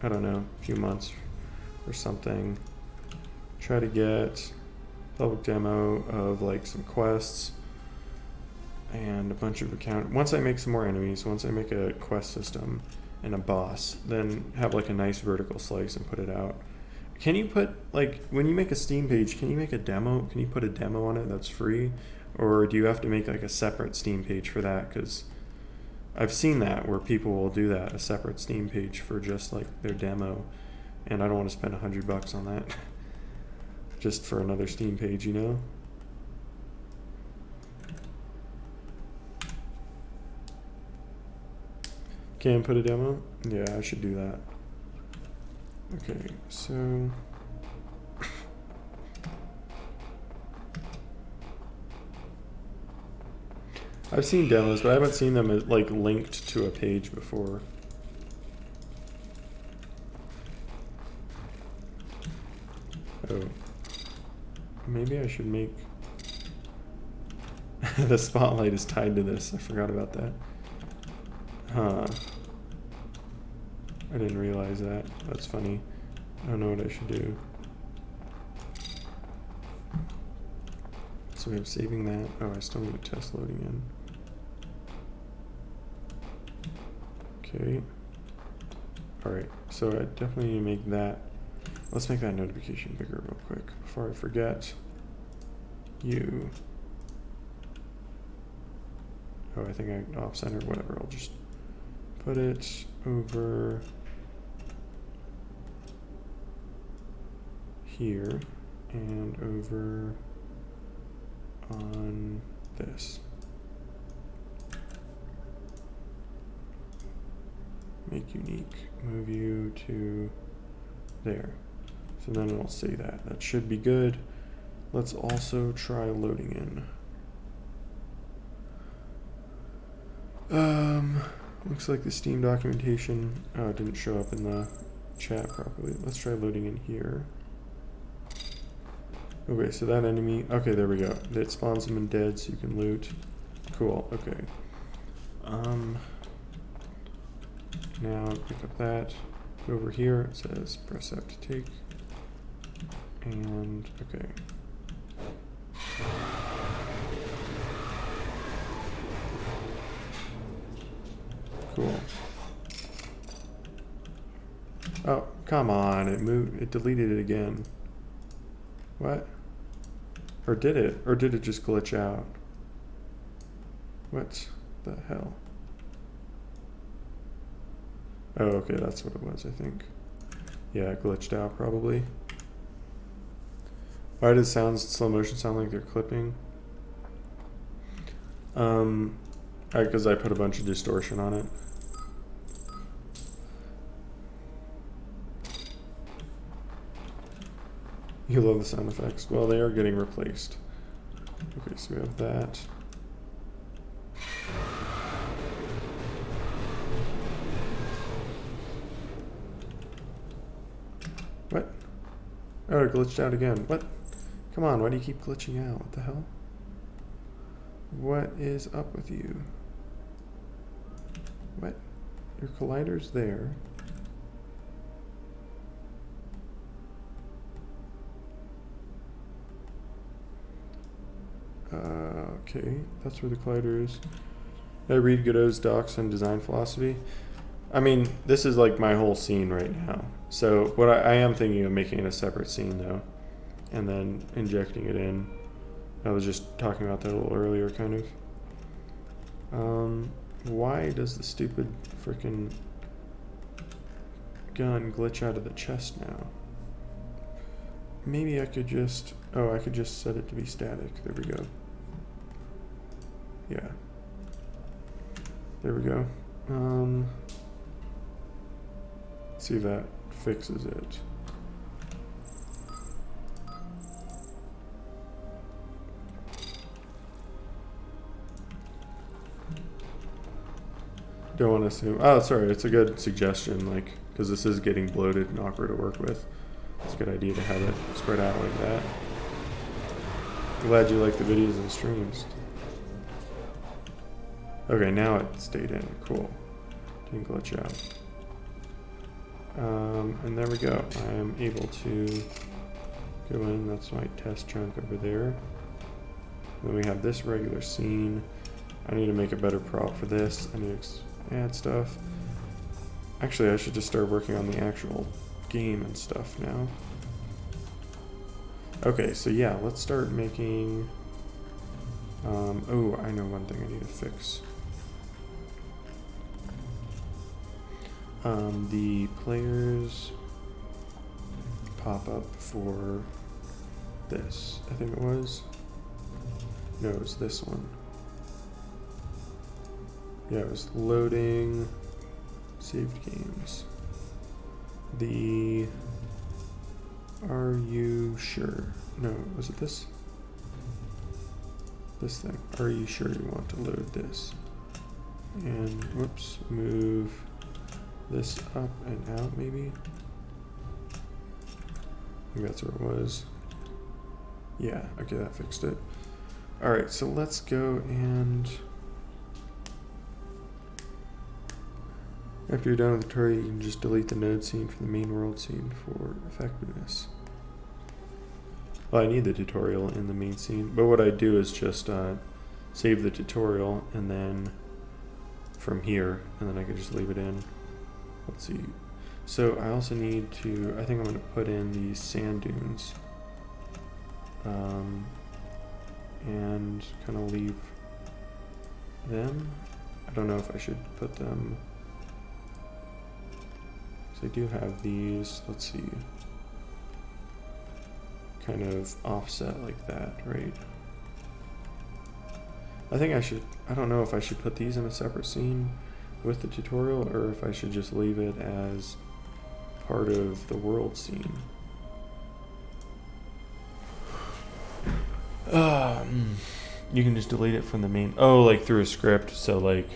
I don't know, a few months or something. Try to get public demo of like some quests and a bunch of once I make some more enemies, once I make a quest system and a boss, then have like a nice vertical slice and put it out. Can you put, like, when you make a Steam page, can you make a demo? Can you put a demo on it that's free? Or do you have to make like a separate Steam page for that? Because I've seen that where people will do that, a separate Steam page for just like their demo, and I don't want to spend $100 on that just for another Steam page, you know? Can put a demo? Yeah, I should do that. Okay, so I've seen demos, but I haven't seen them like linked to a page before. Oh, maybe I should make the spotlight is tied to this. I forgot about that. Huh. I didn't realize that. That's funny. I don't know what I should do. So we have saving that. Oh, I still need a test loading in. Okay. Alright, so I definitely need to make that. Let's make that notification bigger real quick before I forget. You. Oh, I think I off center, whatever. I'll just put it over here and over on this. Make unique, move you to there. So then it'll say that. That should be good. Let's also try loading in. Looks like the Steam documentation didn't show up in the chat properly. Let's try loading in here. Okay, so that enemy, okay, there we go. It spawns them in dead so you can loot. Cool, okay. Now pick up that. Go over here, it says press F to take. And, okay. Cool. Oh, come on, it deleted it again. What? Or did it? Or did it just glitch out? What the hell? Oh, okay, that's what it was, I think. Yeah, it glitched out probably. Why does slow motion sound like they're clipping? Because I put a bunch of distortion on it. You love the sound effects. Well, they are getting replaced. Okay, so we have that. What? Oh, it glitched out again. What? Come on, why do you keep glitching out? What the hell? What is up with you? What? Your collider's there. Okay, that's where the collider is. I read Godot's docs on design philosophy. I mean, this is like my whole scene right now. So what I am thinking of making it a separate scene though, and then injecting it in. I was just talking about that a little earlier, kind of. Why does the stupid freaking gun glitch out of the chest now? Maybe I could just, I could just set it to be static. There we go. Yeah. There we go. See if that fixes it. Don't want to assume. Oh, sorry. It's a good suggestion, like, because this is getting bloated and awkward to work with. It's a good idea to have it spread out like that. Glad you like the videos and streams. Okay, now it stayed in. Cool. Didn't glitch out. And there we go. I am able to go in. That's my test chunk over there. Then we have this regular scene. I need to make a better prop for this. I need to add stuff. Actually, I should just start working on the actual game and stuff now. Okay, so yeah, let's start making... oh, I know one thing I need to fix. The players pop-up for this, I think it was. No, it was this one. Yeah, it was loading saved games. The are you sure? No, was it this? This thing. Are you sure you want to load this? And whoops, move this up and out maybe. I think that's where it was. Yeah, okay, that fixed it. Alright, so let's go and after you're done with the tutorial, you can just delete the node scene from the main world scene for effectiveness. Well, I need the tutorial in the main scene, but what I do is just save the tutorial and then from here, and then I can just leave it in. Let's see. So I also need to, I think I'm going to put in these sand dunes and kind of leave them. I don't know if I should put them, because I do have these, let's see, kind of offset like that, right? I think I should, I don't know if I should put these in a separate scene with the tutorial or if I should just leave it as part of the world scene. You can just delete it from the main, oh, like through a script, so like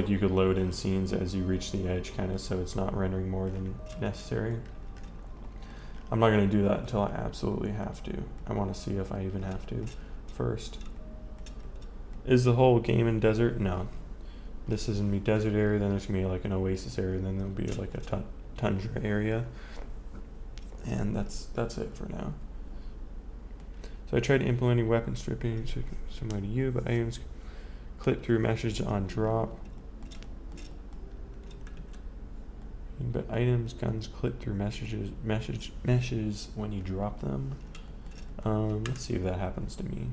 you could load in scenes as you reach the edge, kind of, so it's not rendering more than necessary. I'm not going to do that until I absolutely have to. I want to see if I even have to first. Is the whole game in desert? No. This is going to be desert area, then there's going to be like an oasis area, then there'll be like a tundra area. And that's it for now. So So I tried implementing weapon stripping similar to you, but items clip through message on drop. But items, guns clip through meshes when you drop them. Let's see if that happens to me.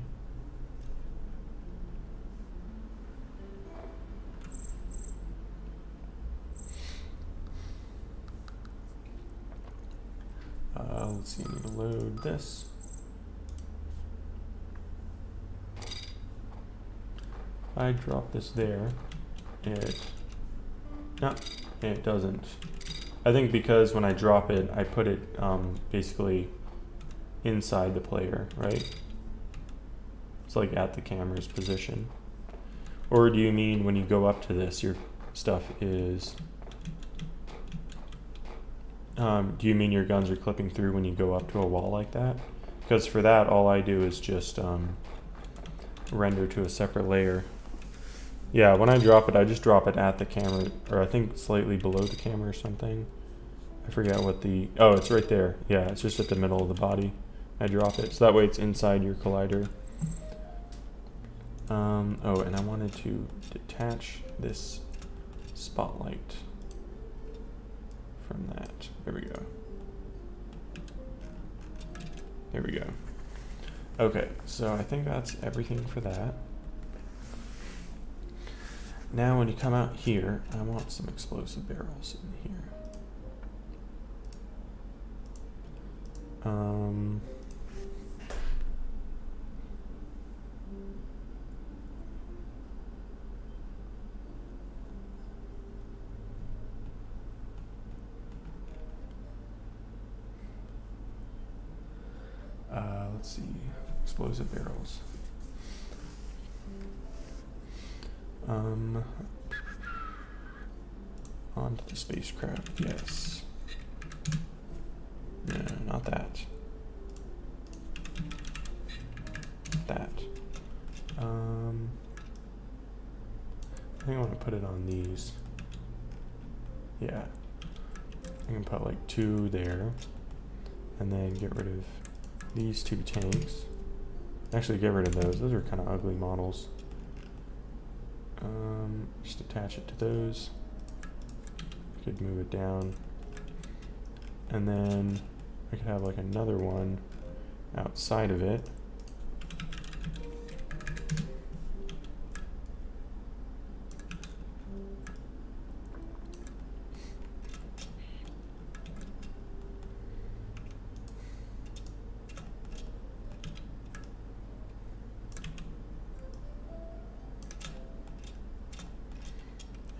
Let's see, I need to load this. If I drop this there, it doesn't. I think because when I drop it, I put it basically inside the player, right? It's like at the camera's position. Or do you mean when you go up to this, your stuff is... do you mean your guns are clipping through when you go up to a wall like that? Because for that, all I do is just render to a separate layer. Yeah, when I drop it, I just drop it at the camera, or I think slightly below the camera or something. I forget what the... Oh, it's right there. Yeah, it's just at the middle of the body. I drop it, so that way it's inside your collider. Oh, and I wanted to detach this spotlight from that. There we go. There we go. Okay, so I think that's everything for that. Now when you come out here, I want some explosive barrels in here. Let's see, explosive barrels. Onto the spacecraft, yes. No, not that. That. I think I want to put it on these. Yeah. I can put like 2 there. And then get rid of these 2 tanks. Actually, get rid of those. Those are kind of ugly models. Just attach it to those. Could move it down. And then I could have like another one outside of it.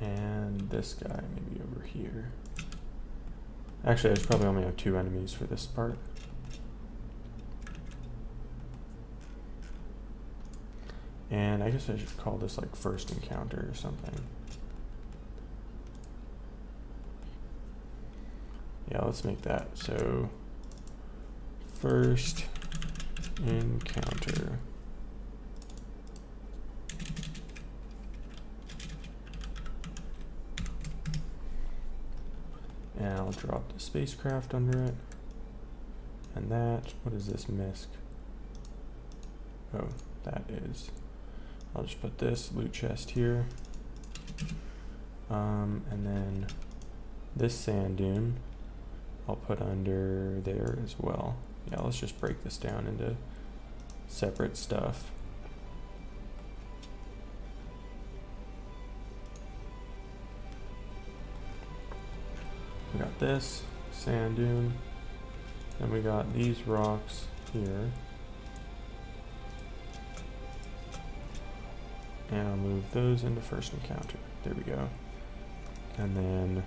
And this guy maybe over here. Actually, I should probably only have 2 enemies for this part. And I guess I should call this like first encounter or something. Yeah, let's make that. So, first encounter. And I'll drop the spacecraft under it. And that, what is this misc? Oh, that is. I'll just put this loot chest here. And then this sand dune, I'll put under there as well. Yeah, let's just break this down into separate stuff. We got this sand dune, and we got these rocks here. And I'll move those into first encounter. There we go. And then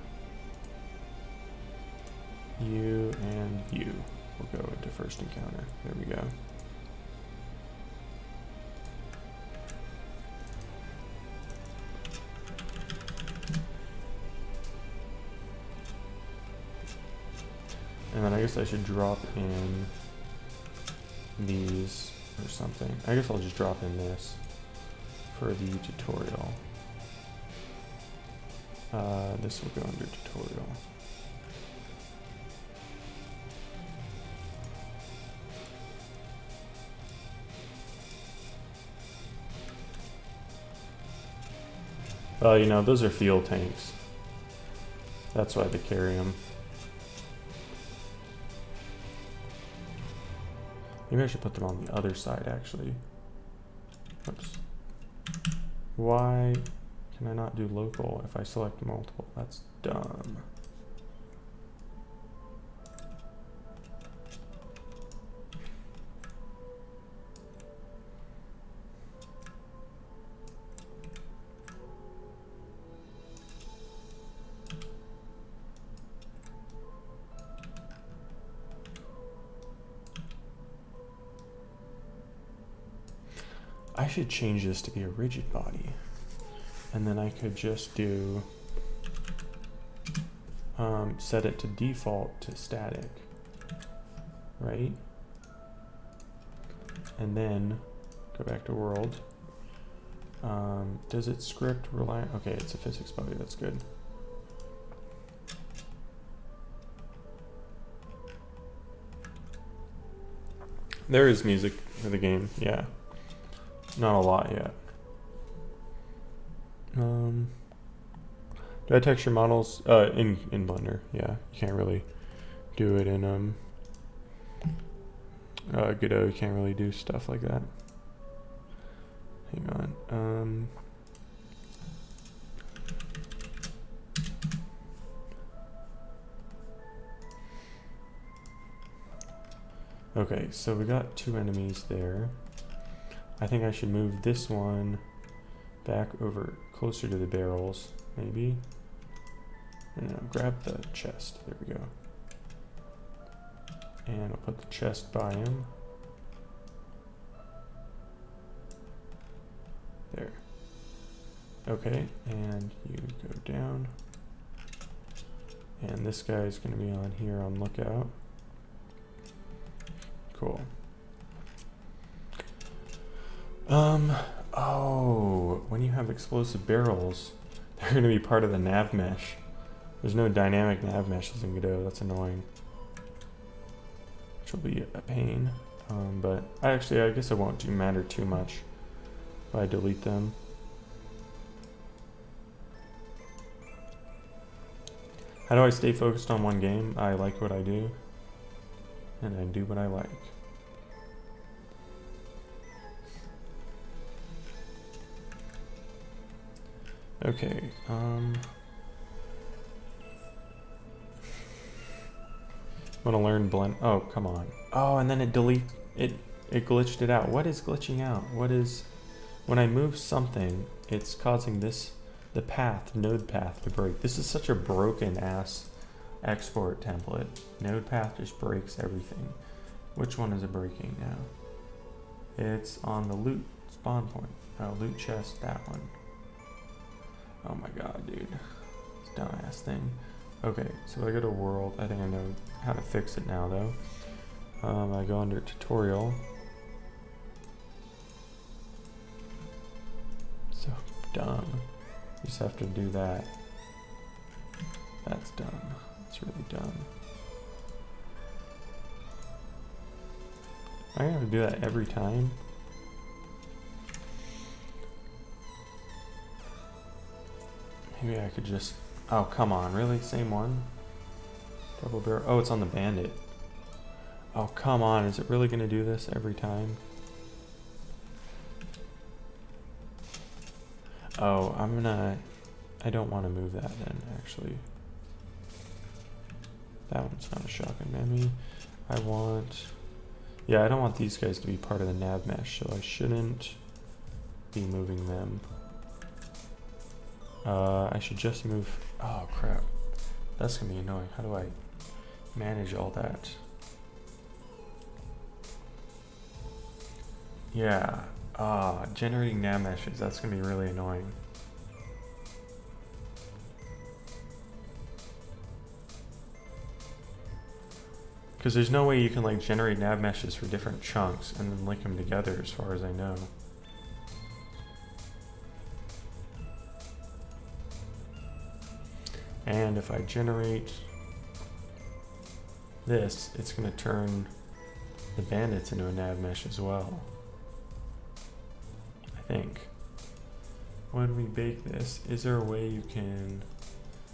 you and you will go into first encounter. There we go. And then I guess I should drop in these or something. I guess I'll just drop in this for the tutorial. This will go under tutorial. You know, those are fuel tanks. That's why they carry them. Maybe I should put them on the other side, actually. Oops. Why can I not do local if I select multiple? That's dumb. I should change this to be a rigid body, and then I could just do set it to default to static, right? And then go back to world. Does it script rely? Okay, it's a physics body. That's good. There is music for the game, yeah. Not a lot yet. Do I texture models? In Blender, yeah. You can't really do it in Godot. You can't really do stuff like that. Hang on. Okay, so we got 2 enemies there. I think I should move this one back over closer to the barrels, maybe. No, grab the chest. There we go. And I'll put the chest by him. There. Okay, and you go down. And this guy's going to be on here on lookout. Cool. Oh, when you have explosive barrels, they're going to be part of the nav mesh. There's no dynamic nav meshes in Godot. That's annoying. Which will be a pain. But I guess it won't matter too much if I delete them. How do I stay focused on one game? I like what I do, and I do what I like. Okay, I'm gonna learn blend. Oh, come on. Oh, and then it glitched it out. What is glitching out? What is, when I move something, it's causing this, the node path to break. This is such a broken ass export template. Node path just breaks everything. Which one is it breaking now? It's on the loot spawn point. Oh, loot chest, that one. Oh my god, dude. This dumbass thing. Okay, so I go to world. I think I know how to fix it now, though. I go under tutorial. So dumb. You just have to do that. That's dumb. That's really dumb. I have to do that every time. Maybe I could just... Oh, come on. Really? Same one? Double barrel. Oh, it's on the bandit. Oh, come on. Is it really going to do this every time? Oh, I'm gonna... I don't want to move that then, actually. That one's not a shotgun mammy. I want... Yeah, I don't want these guys to be part of the nav mesh, so I shouldn't be moving them. I should just move... Oh, crap. That's going to be annoying. How do I manage all that? Yeah. Generating nav meshes. That's going to be really annoying. Because there's no way you can like generate nav meshes for different chunks and then link them together as far as I know. And if I generate this, it's going to turn the bandits into a nav mesh as well. I think. when we bake this, is there a way you can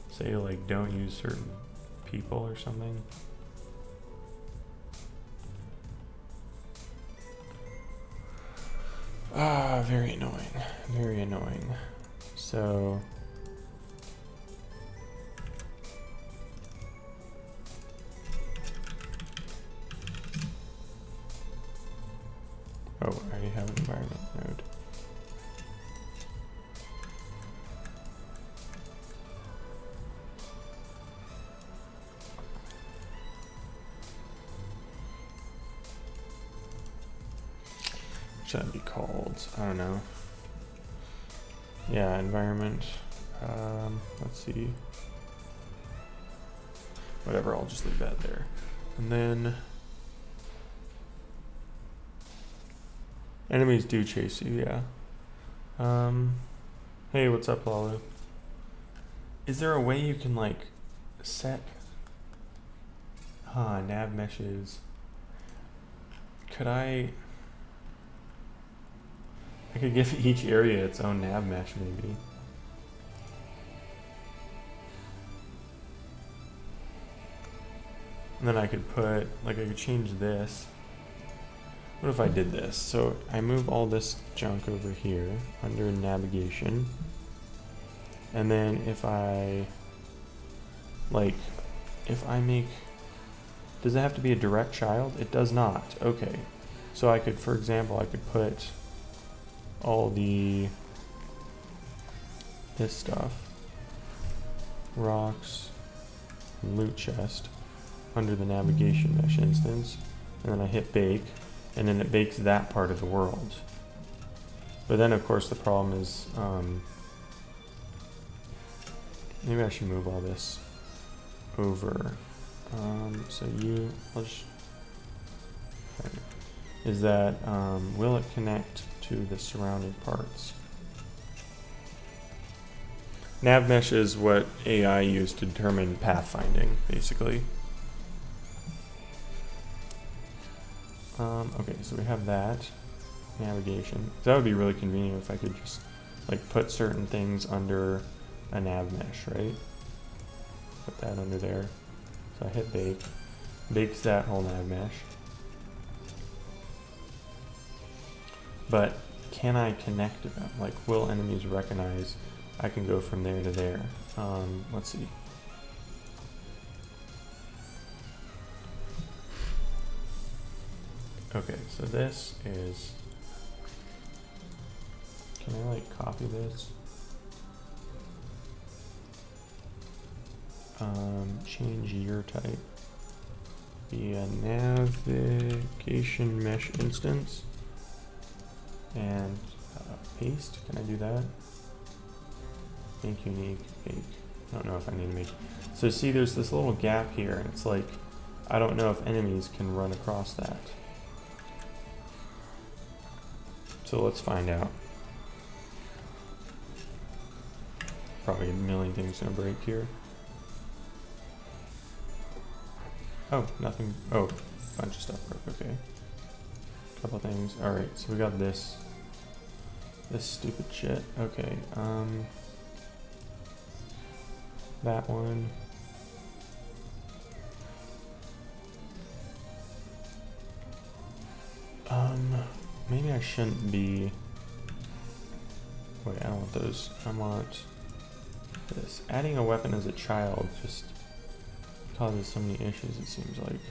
say like don't use certain people or something? Ah, very annoying. Very annoying. So oh, I already have an environment node. Should that be called? I don't know. Yeah, environment. Let's see. Whatever, I'll just leave that there. And then enemies do chase you, yeah. Hey, what's up, Lalu? Is there a way you can like set nav meshes? Could I could give each area its own nav mesh maybe. And then I could put, like I could change this. What if I did this? So I move all this junk over here under navigation. And then if I, like, if I make, does it have to be a direct child? It does not. Okay. So I could, for example, I could put all this stuff, rocks, and loot chest under the navigation mesh instance, and then I hit bake, and then it bakes that part of the world. But then of course the problem is, maybe I should move all this over. So is that, will it connect to the surrounding parts? Nav mesh is what AI used to determine pathfinding, basically. Okay, so we have that navigation. That would be really convenient if I could just like put certain things under a nav mesh, right? Put that under there. So I hit bake, bakes that whole nav mesh. But can I connect to them? Like, will enemies recognize I can go from there to there? Let's see. Okay, so this is, can I like copy this? Change year type. Be a navigation mesh instance. And paste, can I do that? Make unique, bake. I don't know if I need to make. So see, there's this little gap here, and it's like, I don't know if enemies can run across that. So let's find out. Probably a million things gonna break here. Oh, nothing. Oh, bunch of stuff broke. Okay. Couple things. All right. So we got this stupid shit. Okay. That one. Maybe I shouldn't be. Wait, I don't want those. I want this. Adding a weapon as a child just causes so many issues, it seems like.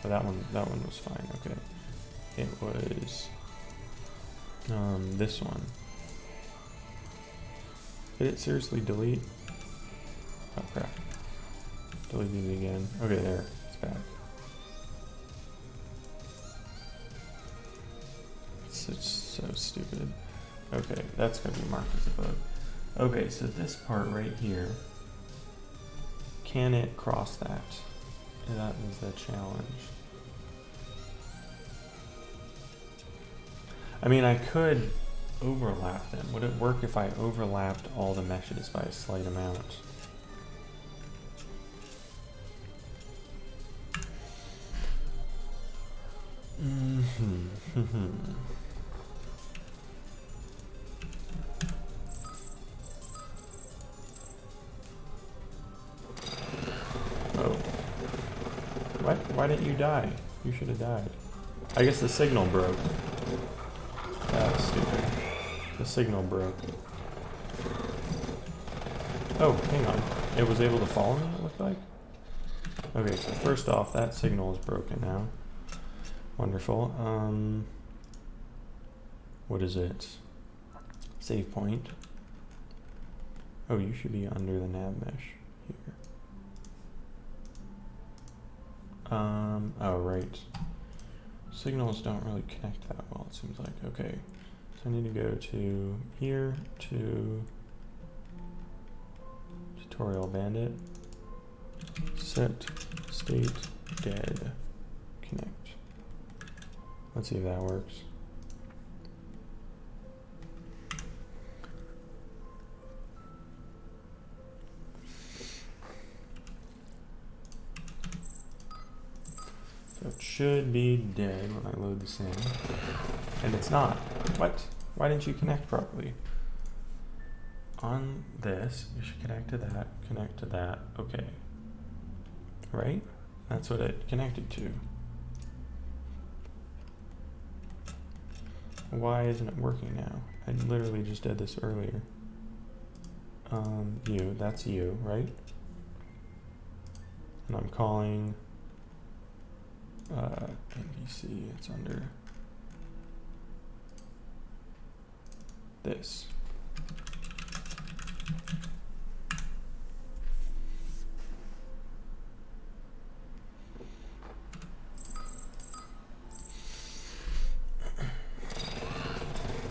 Oh, that one was fine. Okay. It was this one. Did it seriously delete? Oh crap. Deleted it again. Okay, there. It's back. It's so stupid. Okay, that's gonna be marked as a bug. Okay, so this part right here, can it cross that? That is the challenge. I mean, I could overlap them. Would it work if I overlapped all the meshes by a slight amount? Why didn't you die? You should have died. I guess the signal broke. That's stupid. The signal broke. Oh, hang on. It was able to follow me, it looked like? Okay, so first off, that signal is broken now. Wonderful. What is it? Save point. Oh, you should be under the nav mesh here. Oh, right. Signals don't really connect that well, it seems like. Okay, so I need to go to here, to Tutorial Bandit, set state dead, connect. Let's see if that works. So it should be dead when I load this in. And it's not. What? Why didn't you connect properly? On this, you should connect to that, connect to that. Okay. Right? That's what it connected to. Why isn't it working now? I literally just did this earlier. You, that's you, right? And I'm calling NPC, it's under this.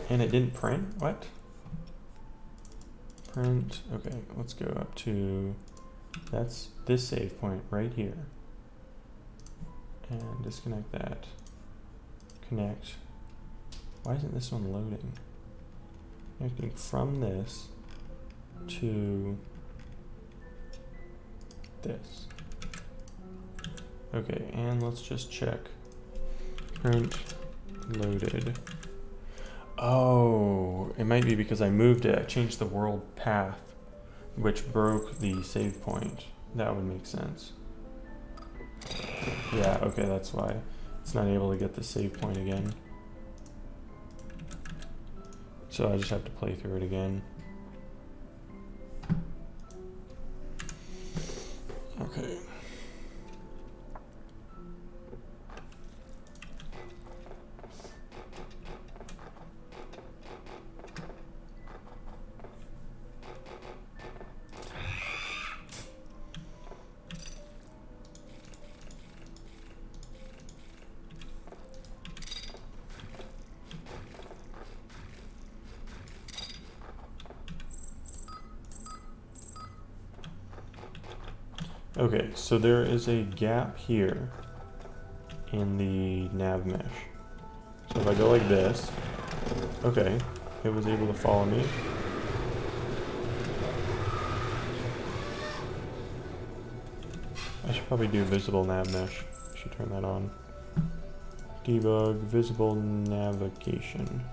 And it didn't print? What? Print, okay, let's go up to, that's this save point right here. And disconnect that. Connect. Why isn't this one loading? Connecting from this to this. Okay, and let's just check. Print loaded. Oh, it might be because I moved it. I changed the world path, which broke the save point. That would make sense. Yeah, okay, that's why it's not able to get the save point again. So I just have to play through it again. Okay. Okay, so there is a gap here in the nav mesh. So if I go like this, okay, it was able to follow me. I should probably do visible nav mesh. I should turn that on. Debug visible navigation.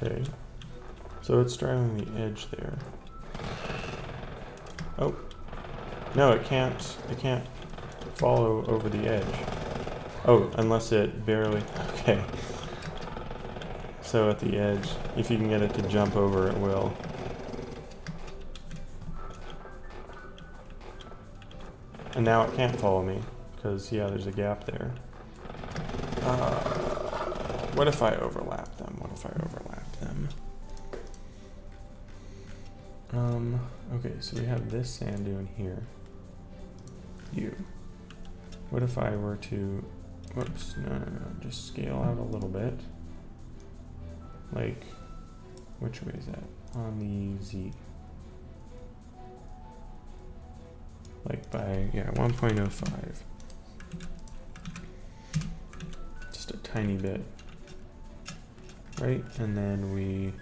Okay, so it's straddling the edge there. Oh, no, it can't follow over the edge. Oh, unless it barely, okay. So at the edge, if you can get it to jump over, it will. And now it can't follow me, because, yeah, there's a gap there. What if I overlap them? What if I overlap them? Okay, so we have this sand dune here. You. What if I were to, whoops, no, just scale out a little bit. Like, which way is that? On the Z. Like by, yeah, 1.05. Just a tiny bit. Right, and then we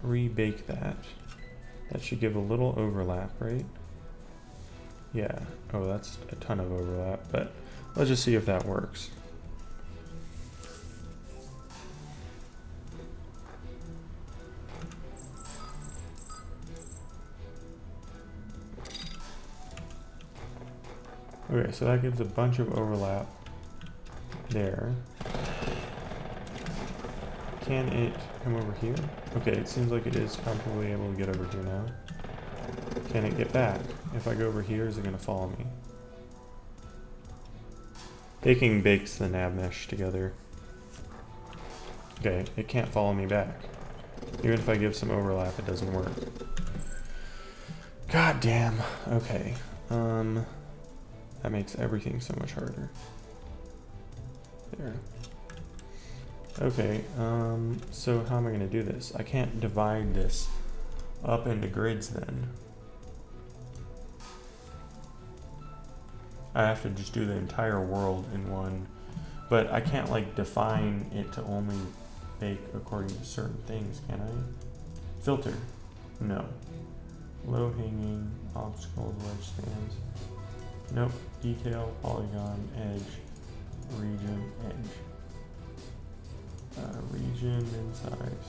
rebake that. That should give a little overlap, right? Yeah. Oh, that's a ton of overlap, but let's just see if that works. Okay, so that gives a bunch of overlap there. Can it come over here? Okay, it seems like it is comfortably able to get over here now. Can it get back? If I go over here, is it going to follow me? Baking bakes the nav mesh together. Okay, it can't follow me back. Even if I give some overlap, it doesn't work. God damn. Okay. That makes everything so much harder. There. Okay, so how am I going to do this? I can't divide this up into grids then. I have to just do the entire world in one, but I can't like define it to only bake according to certain things, can I? Filter, no. Low hanging, obstacles, wedge stands. Nope, detail, polygon, edge, region, edge. Region and size.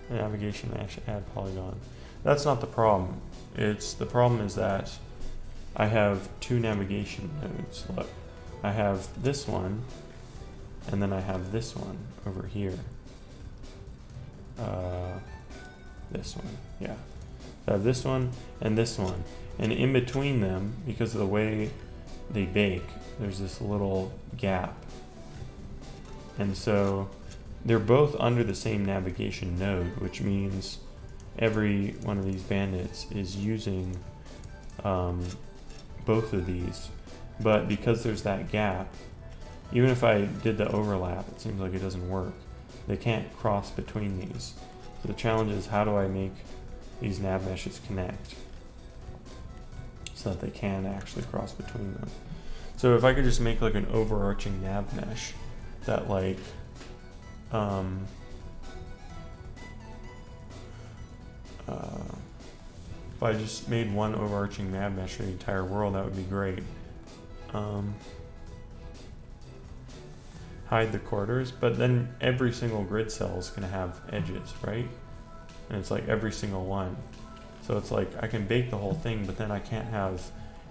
Navigation mesh, add polygon. That's not the problem. The problem is that I have two navigation nodes. Look, I have this one, and then I have this one over here. This one, yeah. So I have this one and this one, and in between them, because of the way they bake, there's this little gap. And so they're both under the same navigation node, which means every one of these bandits is using both of these. But because there's that gap, even if I did the overlap, it seems like it doesn't work. They can't cross between these. So the challenge is, how do I make these nav meshes connect so that they can actually cross between them? So if I could just make like an overarching nav mesh that like if I just made one overarching nav mesh for the entire world, that would be great. Hide the corridors, but then every single grid cell is going to have edges, right? And it's like every single one. So it's like I can bake the whole thing, but then I can't have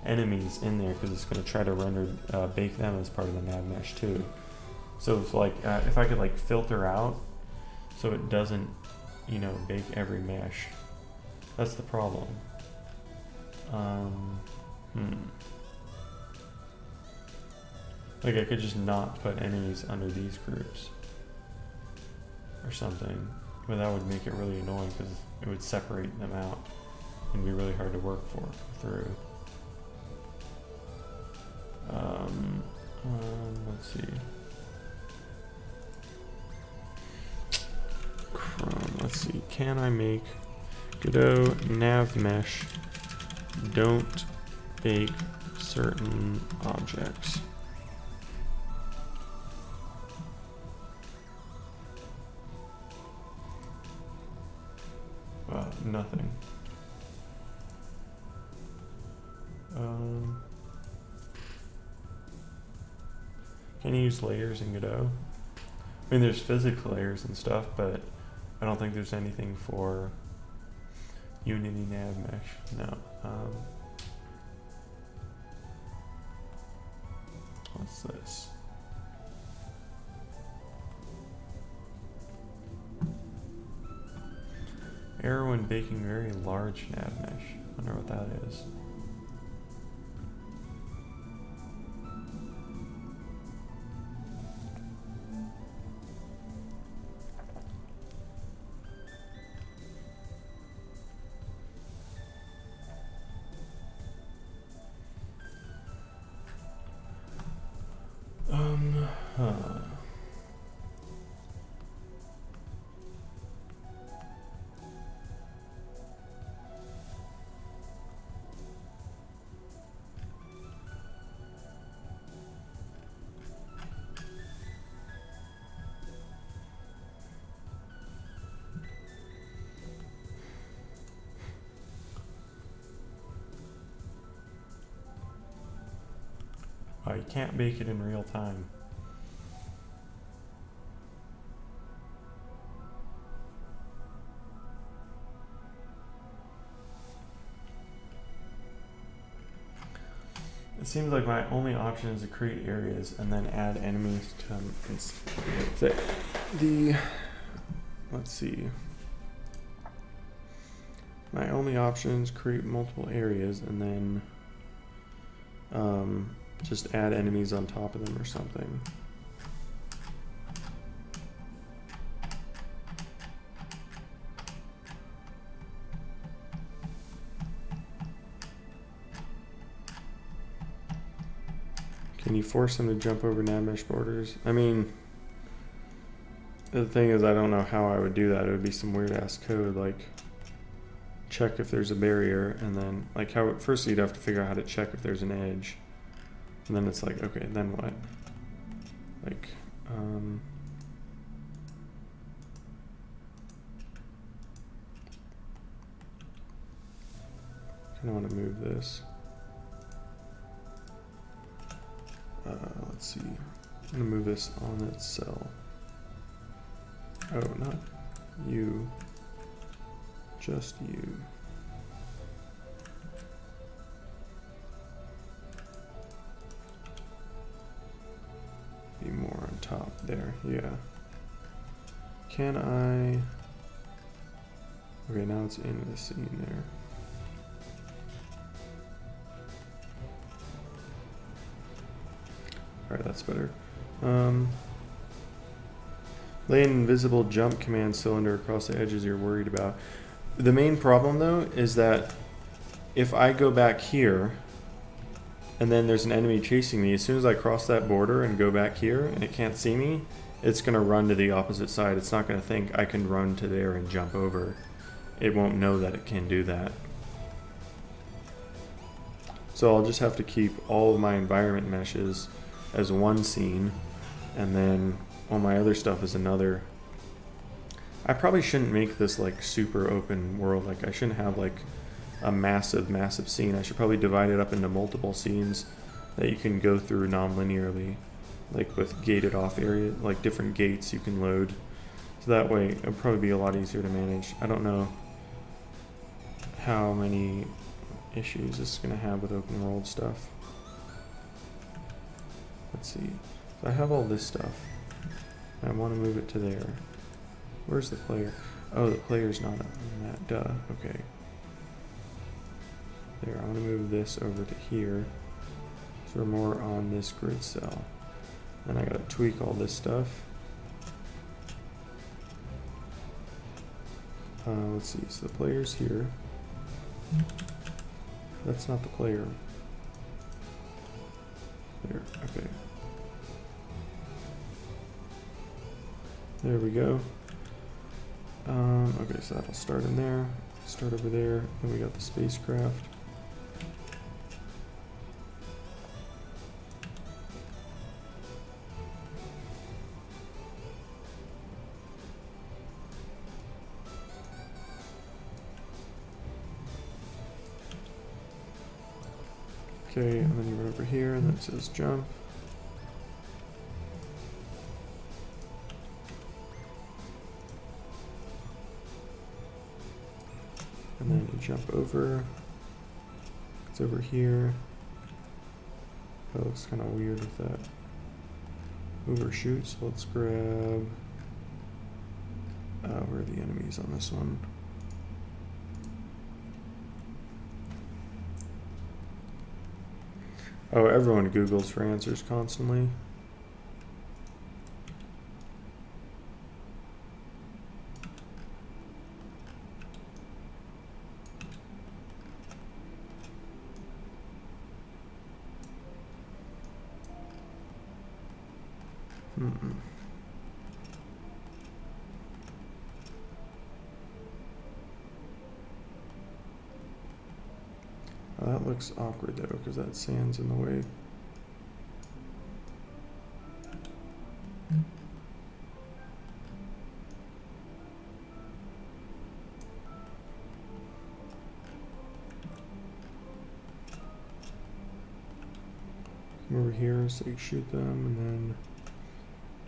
enemies in there because it's going to try to render bake them as part of the nav mesh too. So it's like if I could like filter out so it doesn't, you know, bake every mesh. That's the problem. Like I could just not put enemies under these groups or something, but that would make it really annoying because it would separate them out and be really hard to work through. Let's see. Chrome, let's see. Can I make Godot nav mesh don't bake certain objects? Nothing. Can you use layers in Godot? I mean, there's physics layers and stuff, but I don't think there's anything for Unity nav mesh. No. What's this? Error when baking very large nav mesh. Wonder what that is. Oh, you can't bake it in real time. It seems like my only option is to create areas and then add enemies to them. Let's see. My only option is create multiple areas and then just add enemies on top of them or something. Can you force them to jump over NavMesh borders? I mean, the thing is, I don't know how I would do that. It would be some weird ass code, like check if there's a barrier, and then like how first you'd have to figure out how to check if there's an edge, and then it's like, okay, then what? Like, kind of want to move this. Let's see. I'm gonna move this on its cell. Oh, not you. Just you. Be more on top there. Yeah. Can I? Okay, now it's in the scene there. Alright, that's better. Lay an invisible jump command cylinder across the edges you're worried about. The main problem though is that if I go back here and then there's an enemy chasing me, as soon as I cross that border and go back here and it can't see me, it's going to run to the opposite side. It's not going to think I can run to there and jump over. It won't know that it can do that. So I'll just have to keep all of my environment meshes as one scene, and then all my other stuff is another. I probably shouldn't make this like super open world. Like I shouldn't have like a massive scene. I should probably divide it up into multiple scenes that you can go through non-linearly, like with gated off area, like different gates you can load. So that way it'll probably be a lot easier to manage. I don't know how many issues this is going to have with open world stuff. Let's see. So I have all this stuff. I want to move it to there. Where's the player? Oh, the player's not on that. Duh. Okay. There. I want to move this over to here. So we're more on this grid cell. Then I gotta tweak all this stuff. Let's see. So the player's here. That's not the player. There. Okay. There we go. Okay, so that'll start in there. Start over there. Then we got the spacecraft. Okay, and then you run over here, and that says jump. And then you jump over. It's over here. That looks kind of weird with that overshoot, so let's grab... where are the enemies on this one? Oh, everyone Googles for answers constantly. That looks awkward though, because that sand's in the way. Come over here so you shoot them, and then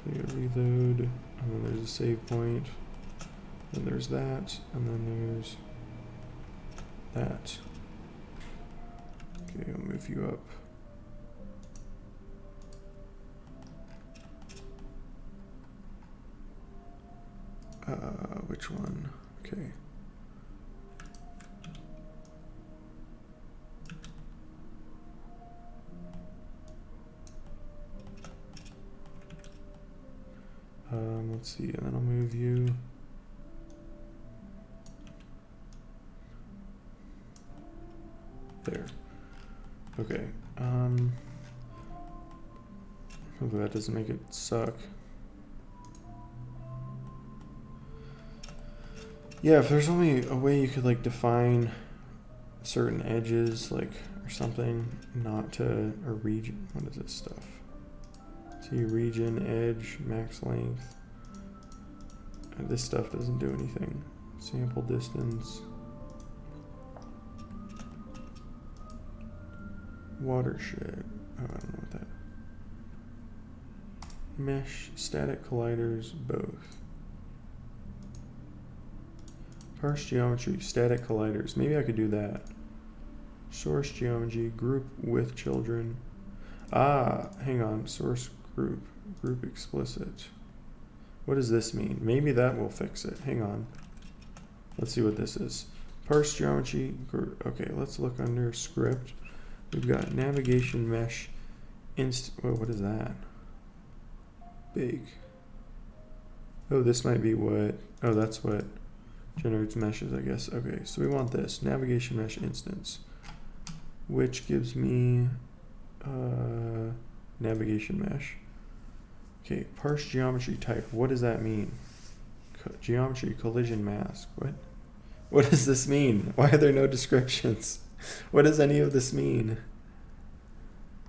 play a reload, and then there's a save point, then there's that, and then there's that. Okay, I'll move you up. Which one? Okay. Let's see, and then I'll move you. There. Okay. Hopefully that doesn't make it suck. Yeah, if there's only a way you could like define certain edges, like, or something, not to a region. What is this stuff? See, region, edge, max length. This stuff doesn't do anything. Sample distance. Watershed. Oh, I don't know what that. Mesh, static colliders, both. Parse geometry, static colliders. Maybe I could do that. Source geometry, group with children. Ah, hang on. Source group, group explicit. What does this mean? Maybe that will fix it. Hang on. Let's see what this is. Parse geometry. Okay, let's look under script. We've got navigation mesh. Whoa, what is that? Big. Oh, this might be what. Oh, that's what generates meshes, I guess. Okay, so we want this navigation mesh instance, which gives me navigation mesh. Okay, parse geometry type. What does that mean? Geometry collision mask. What? What does this mean? Why are there no descriptions? What does any of this mean?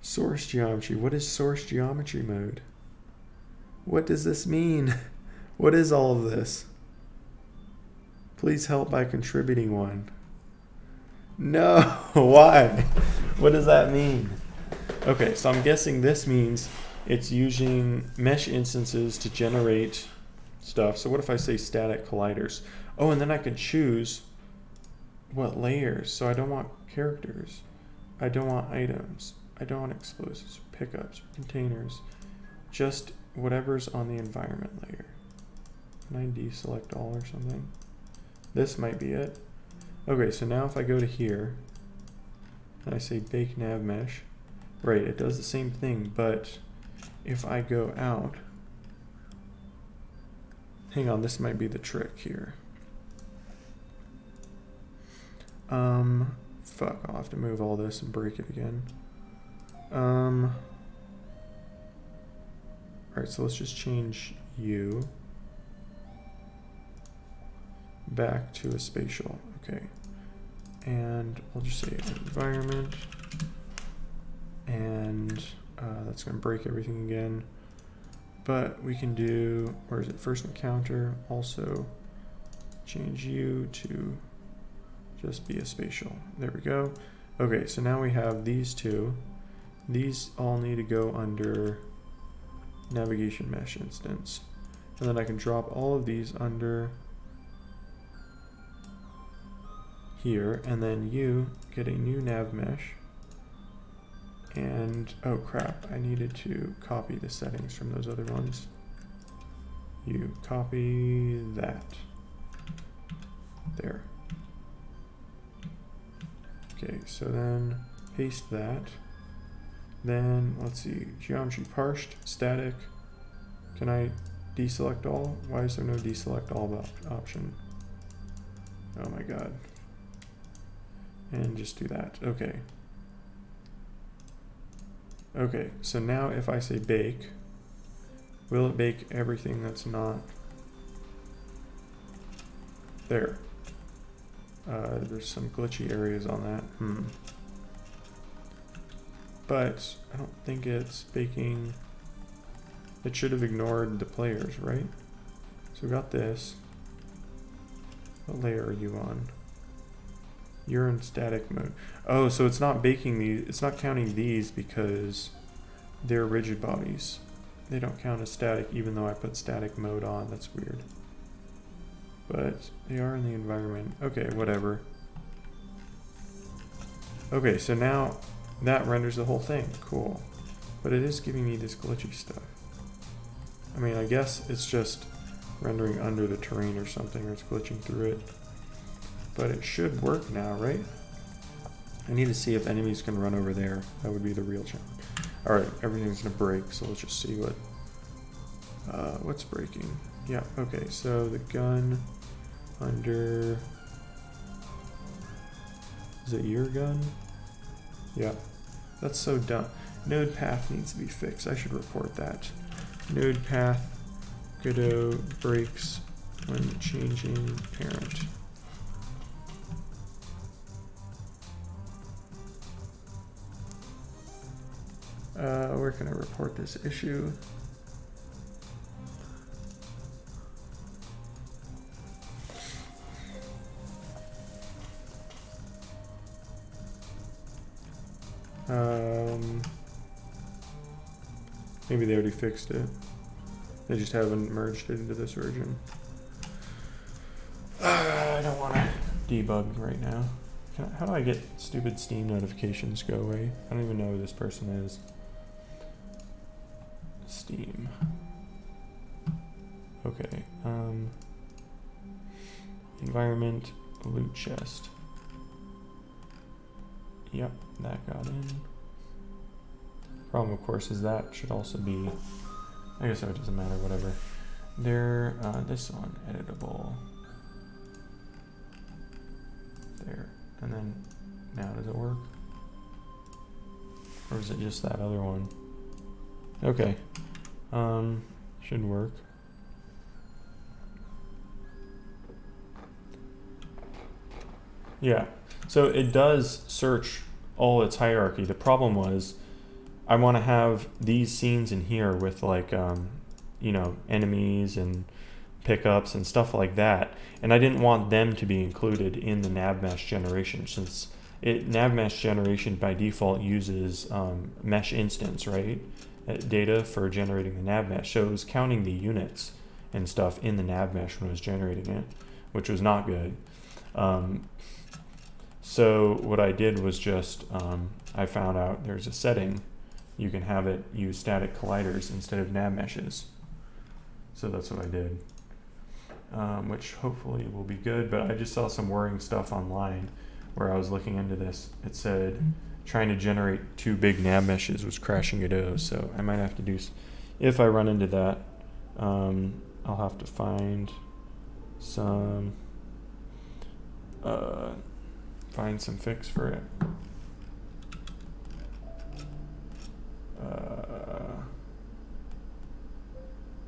Source geometry. What is source geometry mode? What does this mean? What is all of this? Please help by contributing one. No, why? What does that mean? Okay, so I'm guessing this means it's using mesh instances to generate stuff. So what if I say static colliders? Oh, and then I can choose what layers. So I don't want characters. I don't want items. I don't want explosives, pickups, containers. Just whatever's on the environment layer. Can I deselect all or something? This might be it. Okay, so now if I go to here and I say bake nav mesh, right, it does the same thing, but if I go out, hang on, this might be the trick here. Fuck, I'll have to move all this and break it again. Alright, so let's just change you back to a spatial. Okay, and I'll just say environment, and that's going to break everything again. But we can do, where is it, first encounter, also change you to just be a spatial. There we go. Okay, so now we have these two. These all need to go under navigation mesh instance. And then I can drop all of these under here, and then you get a new nav mesh. And oh crap, I needed to copy the settings from those other ones. You copy that. There. Okay, so then paste that. Then let's see, geometry parsed, static. Can I deselect all? Why is there no deselect all option? Oh my god. And just do that. Okay. Okay, so now if I say bake, will it bake everything that's not there? There's some glitchy areas on that. But I don't think it's baking. It should have ignored the players, right? So we got this. What layer are you on? You're in static mode. Oh, so it's not baking these, it's not counting these because they're rigid bodies. They don't count as static, even though I put static mode on. That's weird. But they are in the environment. Okay, whatever. Okay, so now that renders the whole thing. Cool. But it is giving me this glitchy stuff. I mean, I guess it's just rendering under the terrain or something, or it's glitching through it. But it should work now, right? I need to see if enemies can run over there. That would be the real challenge. Alright, everything's gonna break, so let's just see what's breaking. Yeah, okay, so the gun under... Is it your gun? Yeah. That's so dumb. Node path needs to be fixed. I should report that. Node path Godot breaks when changing parent. Where can I report this issue? Maybe they already fixed it. They just haven't merged it into this version. I don't want to debug right now. How do I get stupid Steam notifications go away? I don't even know who this person is. Steam. Okay. Environment, loot chest. Yep, that got in. Problem, of course, is that should also be... I guess it doesn't matter, whatever. There, this one, editable. There. And then, now does it work? Or is it just that other one? Okay. Should work. Yeah. So it does search all its hierarchy. The problem was, I want to have these scenes in here with like, you know, enemies and pickups and stuff like that. And I didn't want them to be included in the nav mesh generation, since nav mesh generation by default uses mesh instance, right? Data for generating the nav mesh. So it was counting the units and stuff in the nav mesh when it was generating it, which was not good. So what I did was just, I found out there's a setting you can have it use static colliders instead of nav meshes. So that's what I did, which hopefully will be good. But I just saw some worrying stuff online where I was looking into this. It said trying to generate 2 big nav meshes was crashing Godot. So I might have to do, if I run into that, I'll have to find some fix for it.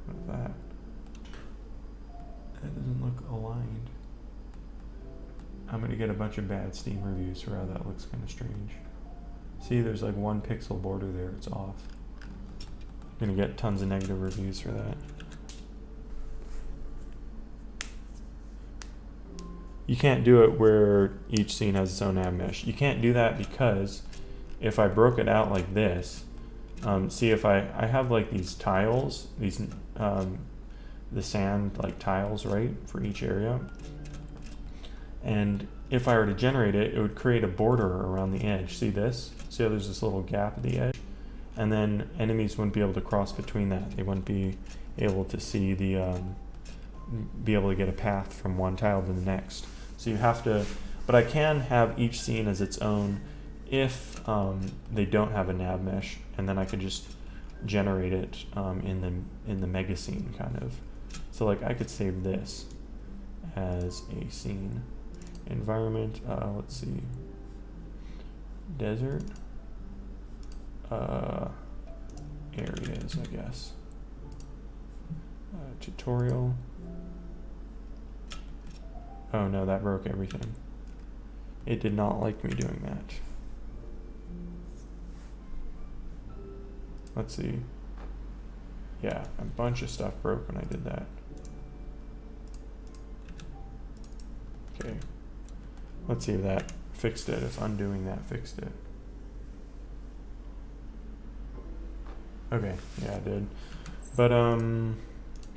What is that? That doesn't look aligned. I'm gonna get a bunch of bad Steam reviews for how that looks kind of strange. See, there's like 1 pixel border there, it's off. I'm gonna get tons of negative reviews for that. You can't do it where each scene has its own nav mesh. You can't do that because if I broke it out like this, see if I have like these tiles, these the sand like tiles, right, for each area. And if I were to generate it, it would create a border around the edge. See this? See how there's this little gap at the edge? And then enemies wouldn't be able to cross between that. They wouldn't be able to see the, be able to get a path from one tile to the next. So you have to, but I can have each scene as its own if they don't have a nav mesh, and then I could just generate it in the mega scene kind of. So like I could save this as a scene. Environment, let's see, desert, areas, I guess, tutorial. Oh no, that broke everything. It did not like me doing that. Let's see. Yeah, a bunch of stuff broke when I did that. Okay. Let's see if that fixed it, if undoing that fixed it. Okay, yeah, I did. But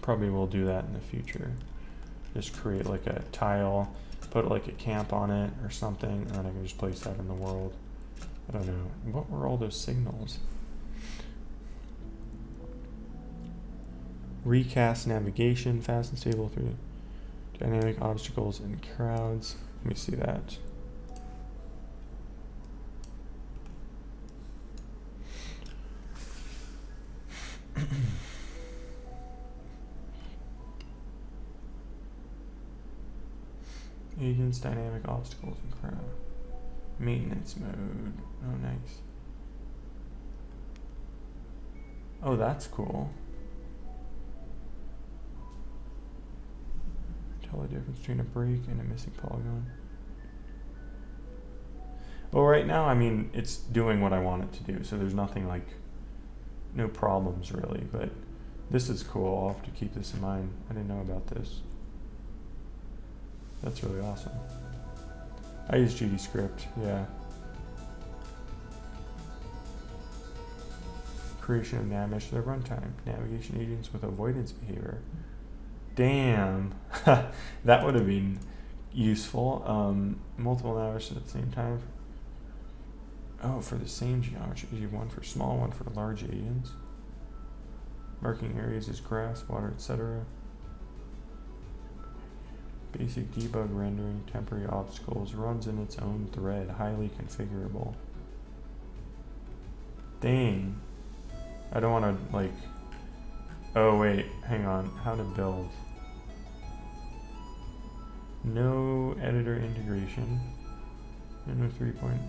probably will do that in the future. Just create like a tile, put like a camp on it or something, and then I can just place that in the world. I don't know. What were all those signals? Recast navigation, fast and stable through dynamic obstacles and crowds. Let me see that. Agents, dynamic obstacles and crowd. Maintenance mode. Oh, nice. Oh, that's cool. Tell the difference between a break and a missing polygon. Well, right now, I mean, it's doing what I want it to do, so there's nothing like, no problems really, but this is cool. I'll have to keep this in mind. I didn't know about this. That's really awesome. I use GDScript, yeah. Creation of nav mesh to the runtime. Navigation agents with avoidance behavior. Damn, that would have been useful. Multiple nav meshes at the same time. Oh, for the same geometry. You have one for small, one for large agents. Marking areas as grass, water, etc. Basic debug rendering, temporary obstacles, runs in its own thread, highly configurable. Dang. I don't want to, like... Oh, wait, hang on. How to build. No editor integration. No 3 point...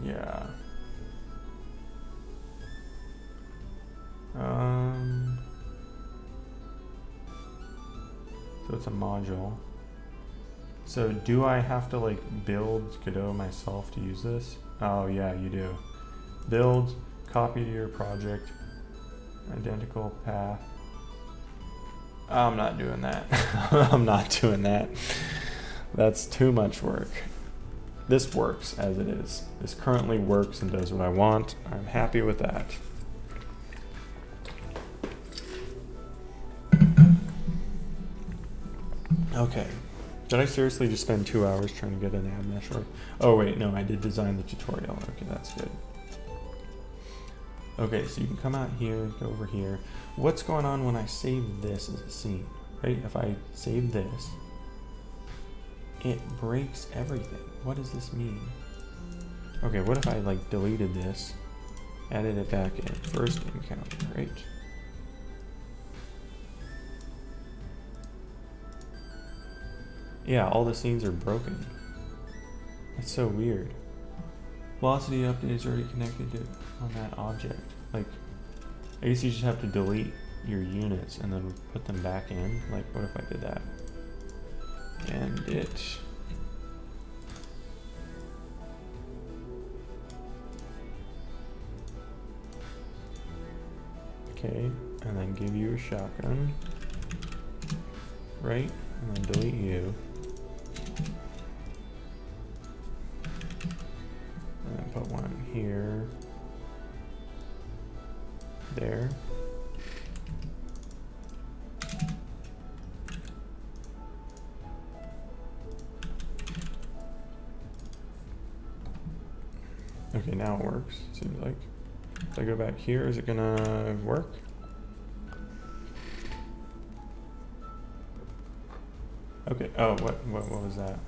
Yeah. So it's a module. So do I have to like build Godot myself to use this? Oh yeah, you do. Build, copy to your project, identical path. I'm not doing that. I'm not doing that. That's too much work. This works as it is. This currently works and does what I want. I'm happy with that. Okay. Did I seriously just spend 2 hours trying to get an ad mesh work? Oh wait, no, I did design the tutorial. Okay, that's good. Okay, so you can come out here, go over here. What's going on when I save this as a scene, right? If I save this, it breaks everything. What does this mean? Okay, what if I like deleted this, added it back in, first encounter, right? Yeah, all the scenes are broken. That's so weird. Velocity update is already connected to on that object. Like, I guess you just have to delete your units and then put them back in. Like, what if I did that? And it. Okay, and then give you a shotgun. Right? And then delete you. And then put one here. There. Okay, now it works, seems like. If I go back here, is it gonna work? Okay, oh, what was that?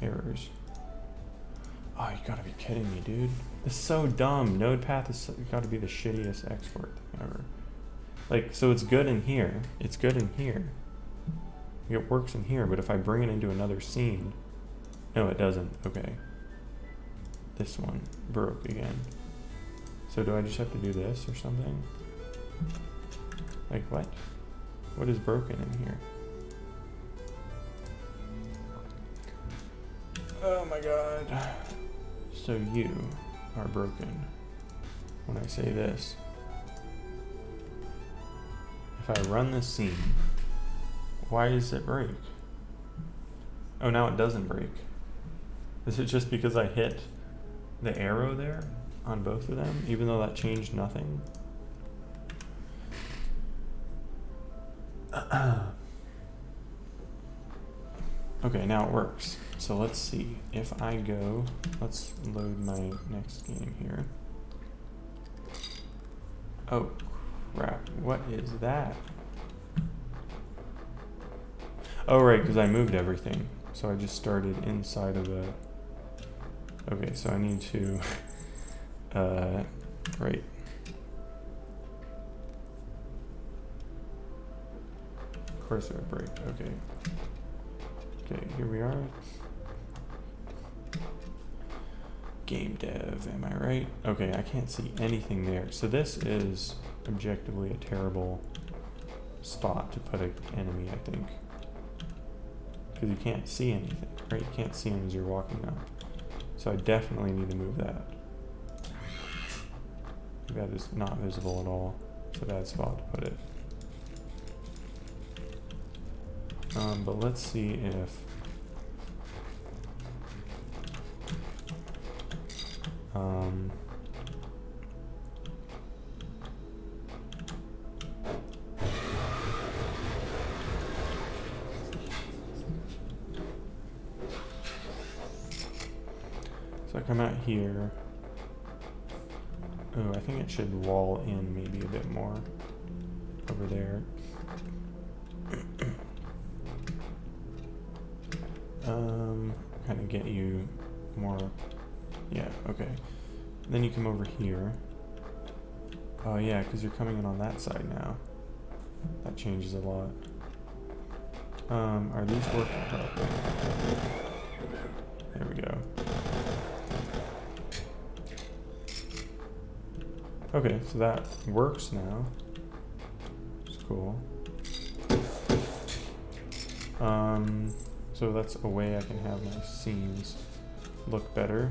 Errors. Oh, you gotta be kidding me, dude. It's so dumb. NodePath has gotta be the shittiest export thing ever. Like, so it's good in here. It's good in here. It works in here, but if I bring it into another scene... No, it doesn't. Okay. This one broke again. So do I just have to do this or something? Like, what? What is broken in here? Oh my god. So you are broken when I say this. If I run this scene, why does it break? Oh, now it doesn't break. Is it just because I hit the arrow there on both of them, even though that changed nothing? Okay, now it works. So let's see. If I go, let's load my next game here. Oh, crap. What is that? Oh, right, because I moved everything. So I just started inside of a... Okay, so I need to... right. Of course it would break. Okay. Okay, here we are. Game dev, am I right? Okay, I can't see anything there. So this is objectively a terrible spot to put an enemy, I think. Because you can't see anything, right? You can't see them as you're walking up. So I definitely need to move that. That is not visible at all. It's a bad spot to put it. But let's see if... so I come out here. Oh, I think it should wall in maybe a bit more over there. Kind of get you more, yeah, okay. Then you come over here. Oh yeah, because you're coming in on that side now. That changes a lot. Are these working properly? There we go. Okay, so that works now. It's cool. So that's a way I can have my scenes look better.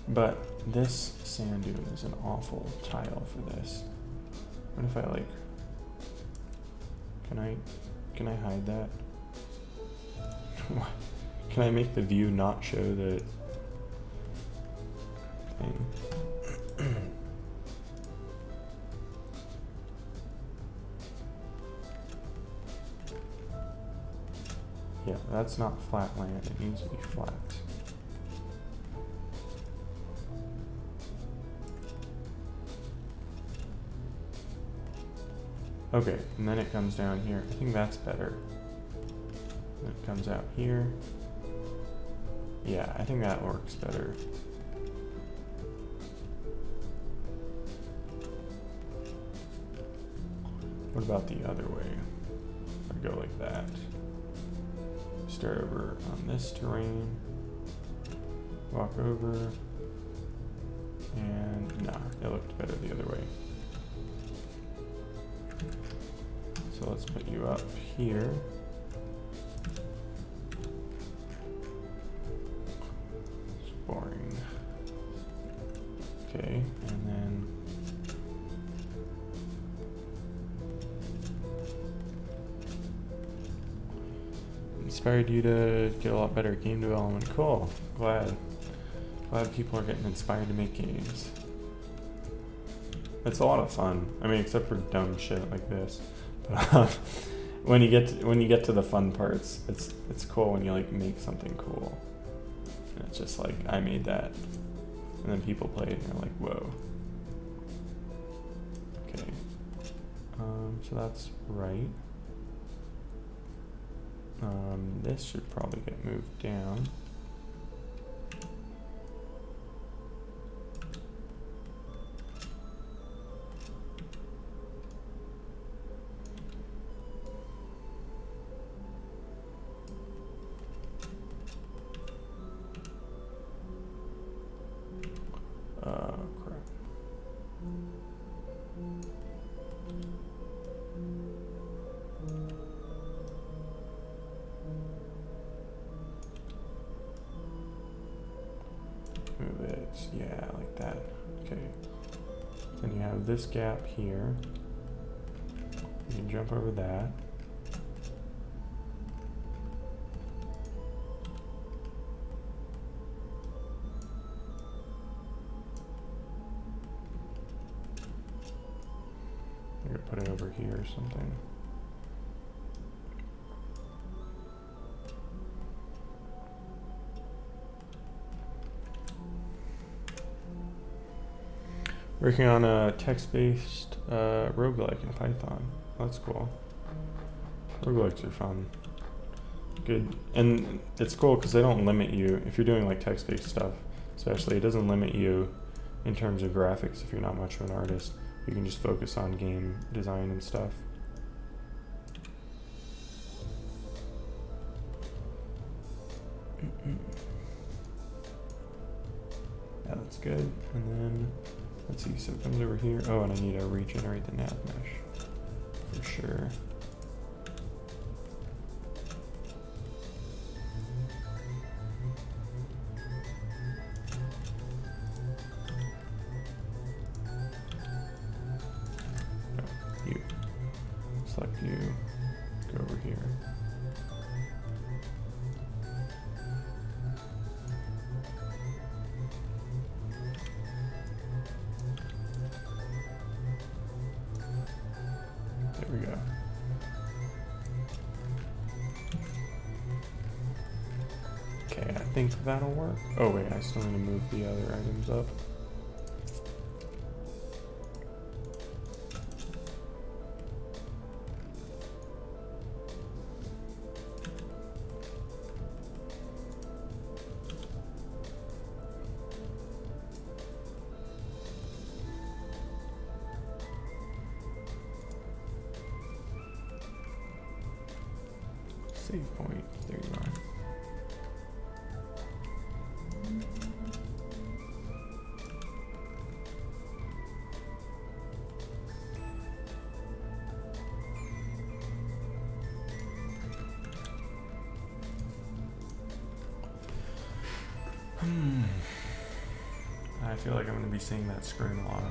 But this sand dune is an awful tile for this. What if I like, can I hide that? Can I make the view not show the thing? Yeah, that's not flat land, it needs to be flat. Okay, and then it comes down here. I think that's better. And it comes out here. Yeah, I think that works better. What about the other way? I go like that. Start over on this terrain. Walk over. And nah, it looked better the other way. So let's put you up here. It's boring. Okay, and then inspired you to get a lot better at game development. Cool. Glad people are getting inspired to make games. It's a lot of fun. I mean, except for dumb shit like this. But when you get to the fun parts, it's cool when you like make something cool. And it's just like, I made that, and then people play it and they're like, whoa. Okay. So that's right. This should probably get moved down. Crap. Okay. Then you have this gap here. You can jump over that. I'm gonna put it over here or something. Working on a text-based roguelike in Python. That's cool. Roguelikes are fun. Good. And it's cool because they don't limit you. If you're doing like text-based stuff, especially, it doesn't limit you in terms of graphics if you're not much of an artist. You can just focus on game design and stuff. Yeah, that's good. And then, let's see, so it comes over here. Oh, and I need to regenerate the nav mesh for sure. Oh, you. Select you. Go over here. There we go. Okay, I think that'll work. Oh wait, I still need to move the other items up. Save point, there you are. I feel like I'm going to be seeing that screen a lot.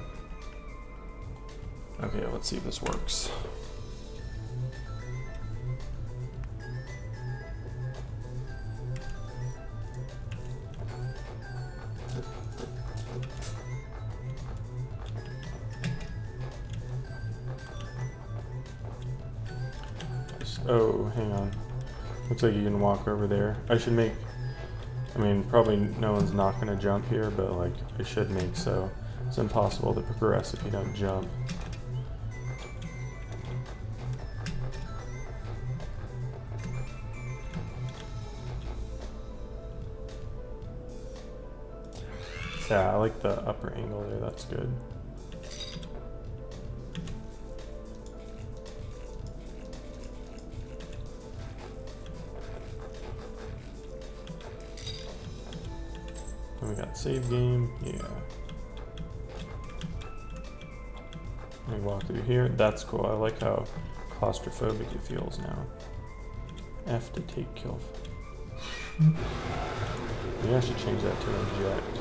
Okay, let's see if this works. Oh, hang on. Looks like you can walk over there. I should make, I mean, probably no one's not going to jump here, but like I should make so it's impossible to progress if you don't jump. Yeah, I like the upper angle there, that's good. And we got save game, yeah. Let me walk through here, that's cool. I like how claustrophobic it feels now. F to take kill. Maybe I should change that to inject.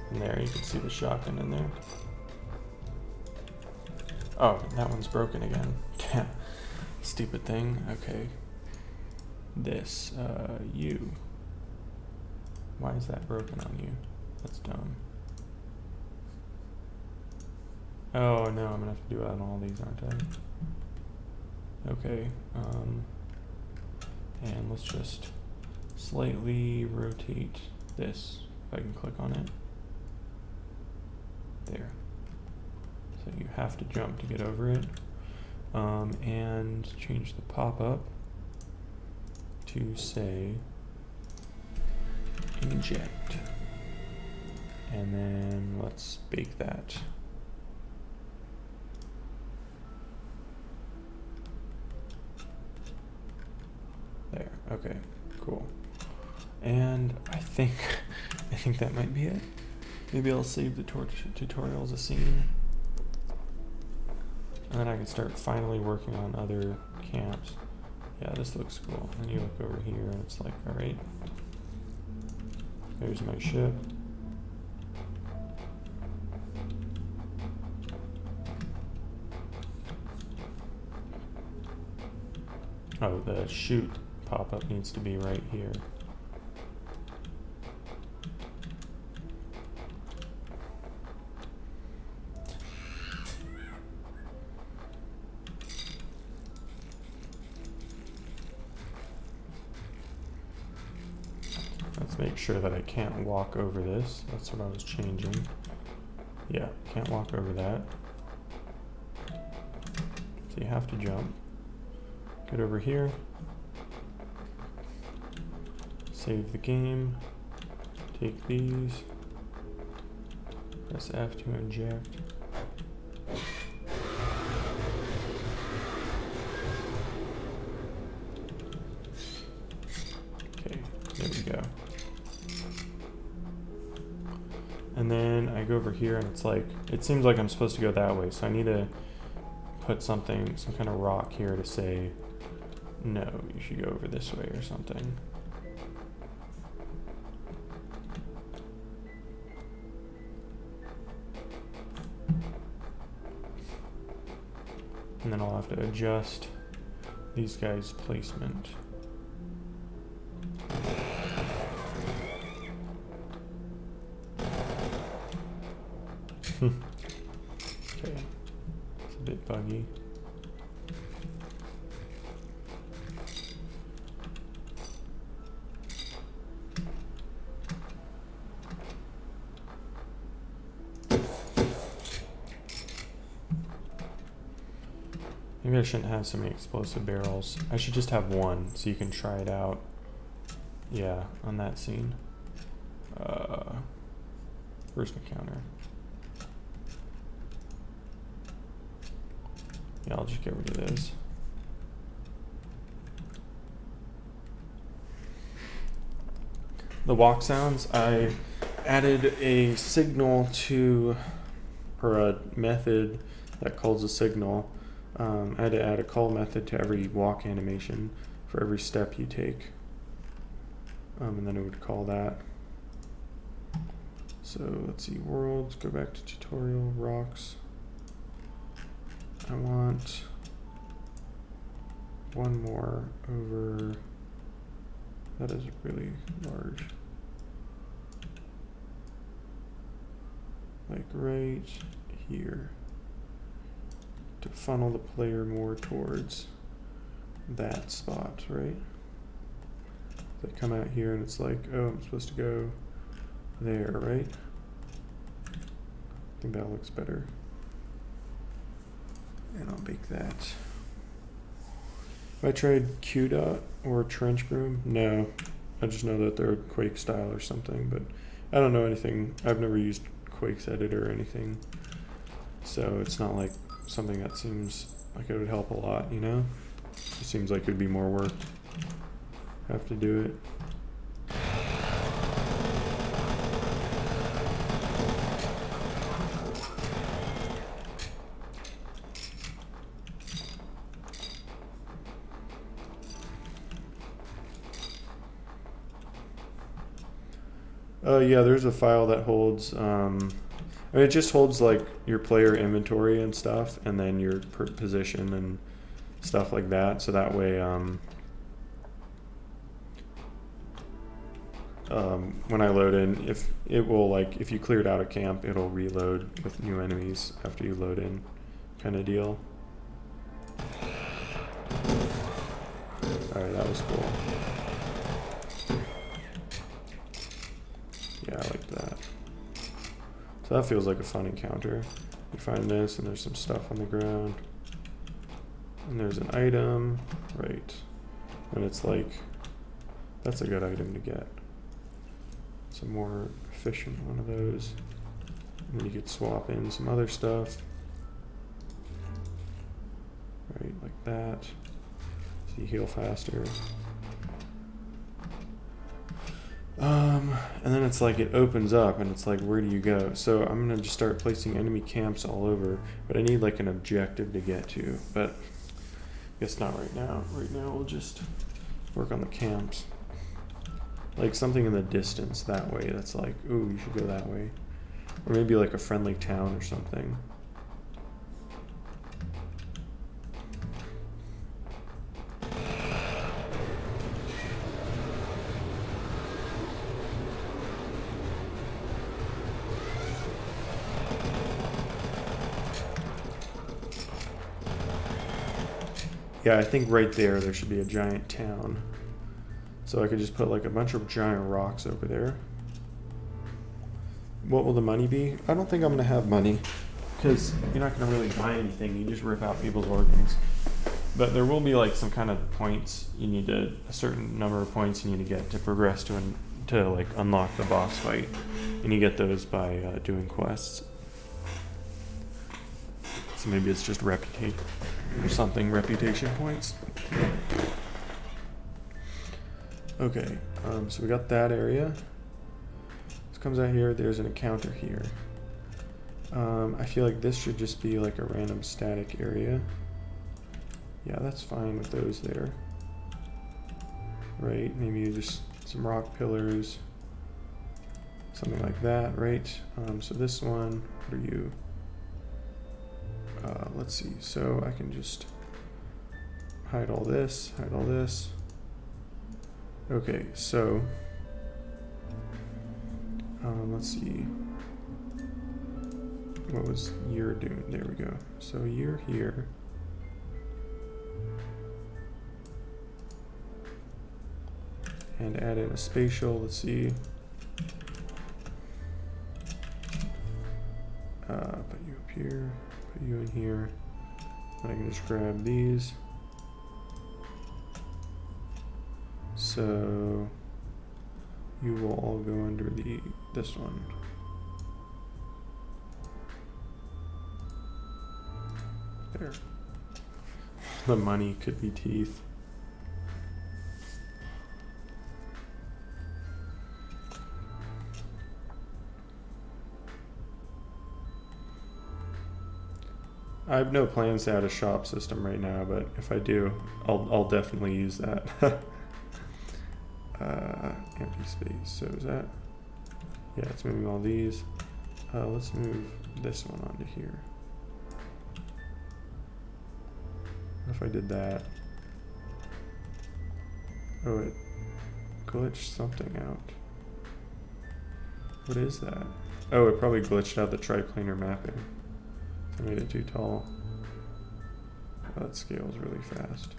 And there, you can see the shotgun in there. Oh, that one's broken again. Yeah, stupid thing. Okay. This, you. Why is that broken on you? That's dumb. Oh no, I'm gonna have to do it on all these, aren't I? Okay, and let's just slightly rotate this, if I can click on it. There. So you have to jump to get over it. And change the pop-up to say inject. And then let's bake that. There, okay, cool. And I think that might be it. Maybe I'll save the tutorial as a scene. And then I can start finally working on other camps. Yeah, this looks cool. And you look over here and it's like, all right, There's my ship. Oh, the shoot pop-up needs to be right here. Let's make sure that I can't walk over this. That's what I was changing. Yeah, can't walk over that. So you have to jump. Get over here. Save the game. Take these. Press F to inject. Okay, there we go. And then I go over here and it's like, it seems like I'm supposed to go that way. So I need to put something, some kind of rock here to say, no, you should go over this way or something. And then I'll have to adjust these guys' placement. Okay, it's a bit buggy. Maybe I shouldn't have so many explosive barrels. I should just have one so you can try it out. Yeah, on that scene. Where's my counter? Yeah, I'll just get rid of this. The walk sounds, I added a signal to, or a method that calls a signal. I had to add a call method to every walk animation for every step you take. And then it would call that. So let's see, worlds, go back to tutorial, rocks. I want one more over, that is really large. Like right here. To funnel the player more towards that spot, right? They come out here and it's like, oh, I'm supposed to go there, right? I think that looks better. And I'll bake that. Have I tried QDOT or Trench Broom? No. I just know that they're Quake style or something, but I don't know anything. I've never used Quake's editor or anything. So it's not like something that seems like it would help a lot, you know? It seems like it'd be more work. Have to do it. Yeah, there's a file that holds, I mean, it just holds like your player inventory and stuff, and then your position and stuff like that. So that way, when I load in, if it will like, if you cleared out a camp, it'll reload with new enemies after you load in, kind of deal. All right, that was cool. Yeah, I like that. So that feels like a fun encounter. You find this, and there's some stuff on the ground. And there's an item, right. And it's like, that's a good item to get. Some more efficient one of those. And then you could swap in some other stuff. Right, like that. So you heal faster. And then it's like it opens up and it's like, where do you go? So I'm gonna just start placing enemy camps all over, but I need like an objective to get to, but I guess not right now. Right now we'll just work on the camps. Like something in the distance that way that's like, ooh, you should go that way. Or maybe like a friendly town or something. Yeah, I think right there should be a giant town. So I could just put like a bunch of giant rocks over there. What will the money be? I don't think I'm gonna have money because you're not gonna really buy anything. You just rip out people's organs. But there will be like some kind of points you need to, a certain number of points you need to get to progress to like unlock the boss fight, and you get those by doing quests. So maybe it's just reputation or something, reputation points. Okay, so we got that area. This comes out here, there's an encounter here. I feel like this should just be like a random static area. Yeah, that's fine with those there. Right, maybe just some rock pillars. Something like that, right? So this one, what are you? Let's see, so I can just hide all this, hide all this. Okay, so let's see. What was you're doing? There we go. So you're here. And add in a spatial, let's see. Put you up here, put you in here. And I can just grab these. So you will all go under this one. There. The money could be teeth. I have no plans to add a shop system right now, but if I do, I'll definitely use that. Empty space. So is that? Yeah, it's moving all these. Let's move this one onto here. What if I did that? Oh, it glitched something out. What is that? Oh, it probably glitched out the triplanar mapping. I made it too tall. Oh, that scales really fast.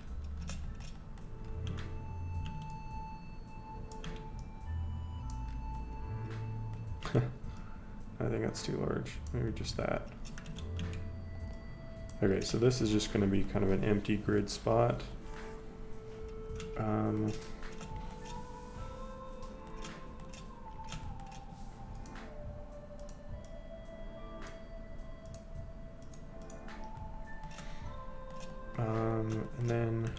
I think that's too large. Maybe just that. Okay, so this is just going to be kind of an empty grid spot. And then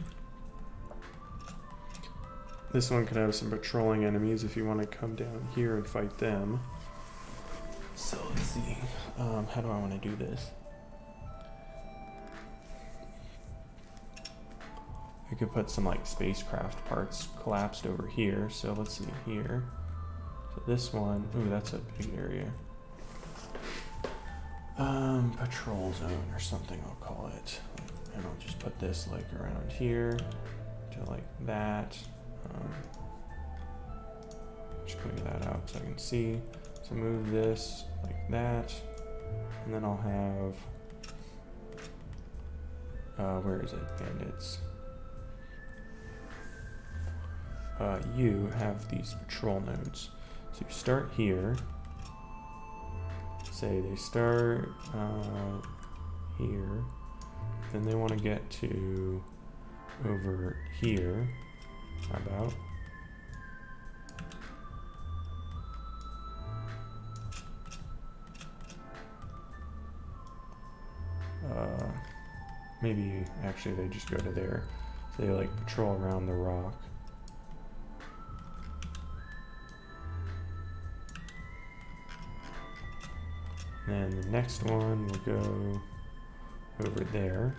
this one could have some patrolling enemies if you want to come down here and fight them. So let's see, how do I want to do this? I could put some like spacecraft parts collapsed over here. So let's see here. So this one, ooh, that's a big area. Patrol zone or something I'll call it. And I'll just put this like around here to like that. Just clear that out so I can see. So move this like that. And then I'll have, where is it? Bandits. You have these patrol nodes. So you start here. Say they start here. Then they want to get to over here. How about? Maybe actually they just go to there. So they like patrol around the rock. And the next one will go over there.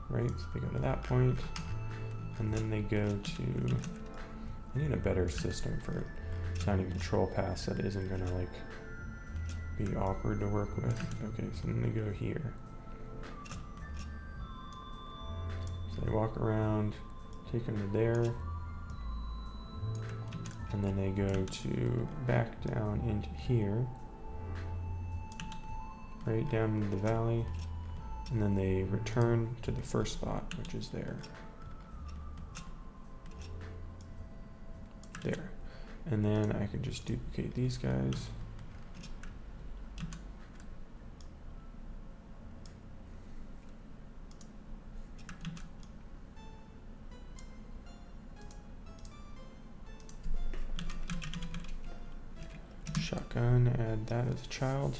Right, so they go to that point. And then they go to, I need a better system for assigning control paths that isn't gonna like be awkward to work with. Okay, so then they go here. So they walk around, take them to there, and then they go to back down into here, right down into the valley, and then they return to the first spot, which is there. There. And then I can just duplicate these guys. Shotgun, add that as a child.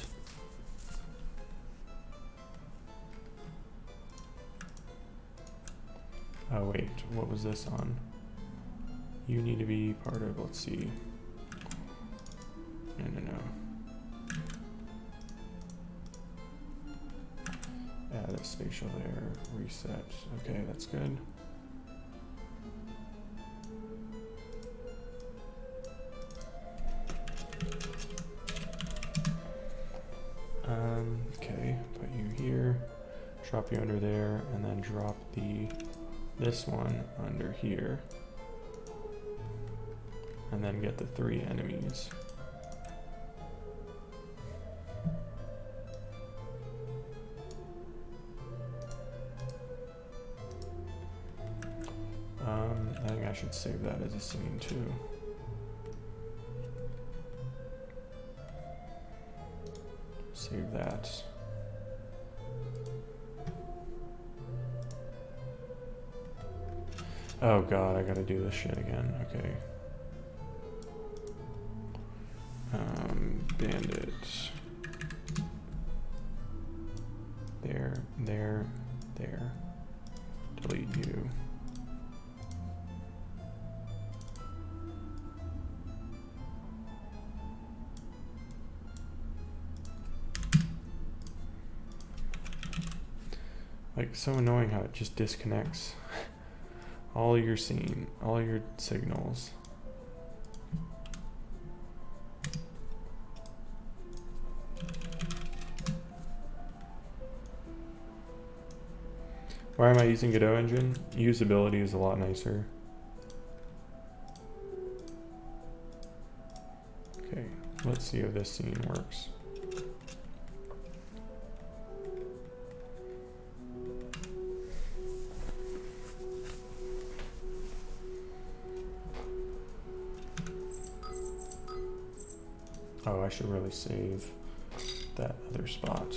Oh wait, what was this on? You need to be part of, let's see. No. Add a spatial layer, reset. Okay, that's good. Okay, put you here, drop you under there, and then drop this one under here. And then get the 3 enemies. I think I should save that as a scene too. Save that. Oh god, I gotta do this shit again. Okay. Bandit. There. Delete you. Like, so annoying how it just disconnects all your scene, all your signals. Why am I using Godot engine? Usability is a lot nicer. Okay, let's see if this scene works. Oh, I should really save that other spot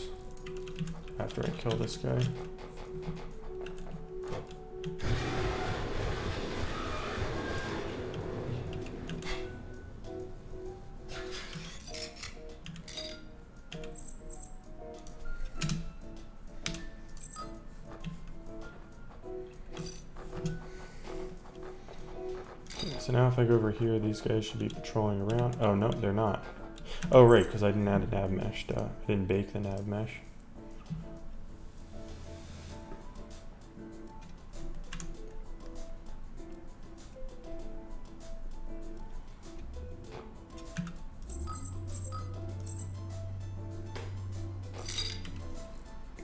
after I kill this guy. So now if I go over here, these guys should be patrolling around. Oh, no, they're not. Oh, right, because I didn't add a nav mesh. Duh. I didn't bake the nav mesh.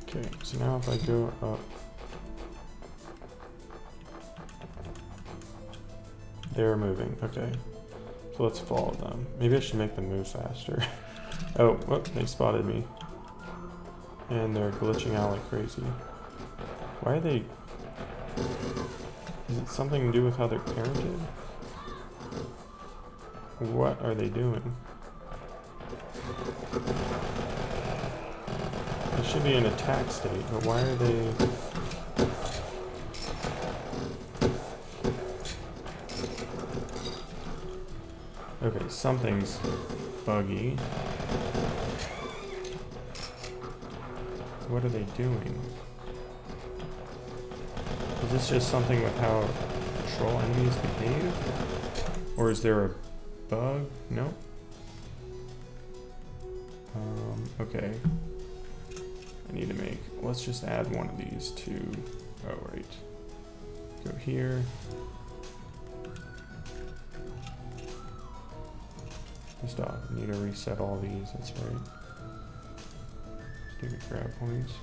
Okay, so now if I go up, they're moving. Okay, so let's follow them. Maybe I should make them move faster. Oh, whoop, they spotted me. And they're glitching out like crazy. Why are they... Is it something to do with how they're parented? What are they doing? They should be in attack state, but why are they... Okay, something's buggy. What are they doing? Is this just something with how patrol enemies behave? Or is there a bug? No. Okay. I need to make... Let's just add one of these to... Oh, right. Go here. Just need to reset all these, that's right. Stupid grab points.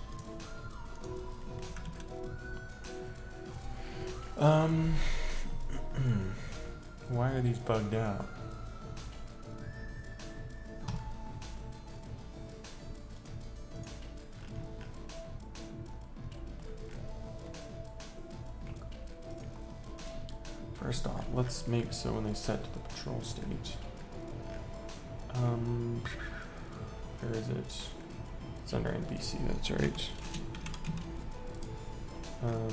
Why are these bugged out? First off, let's make so when they set to the patrol state. Where is it? It's under NPC, that's right.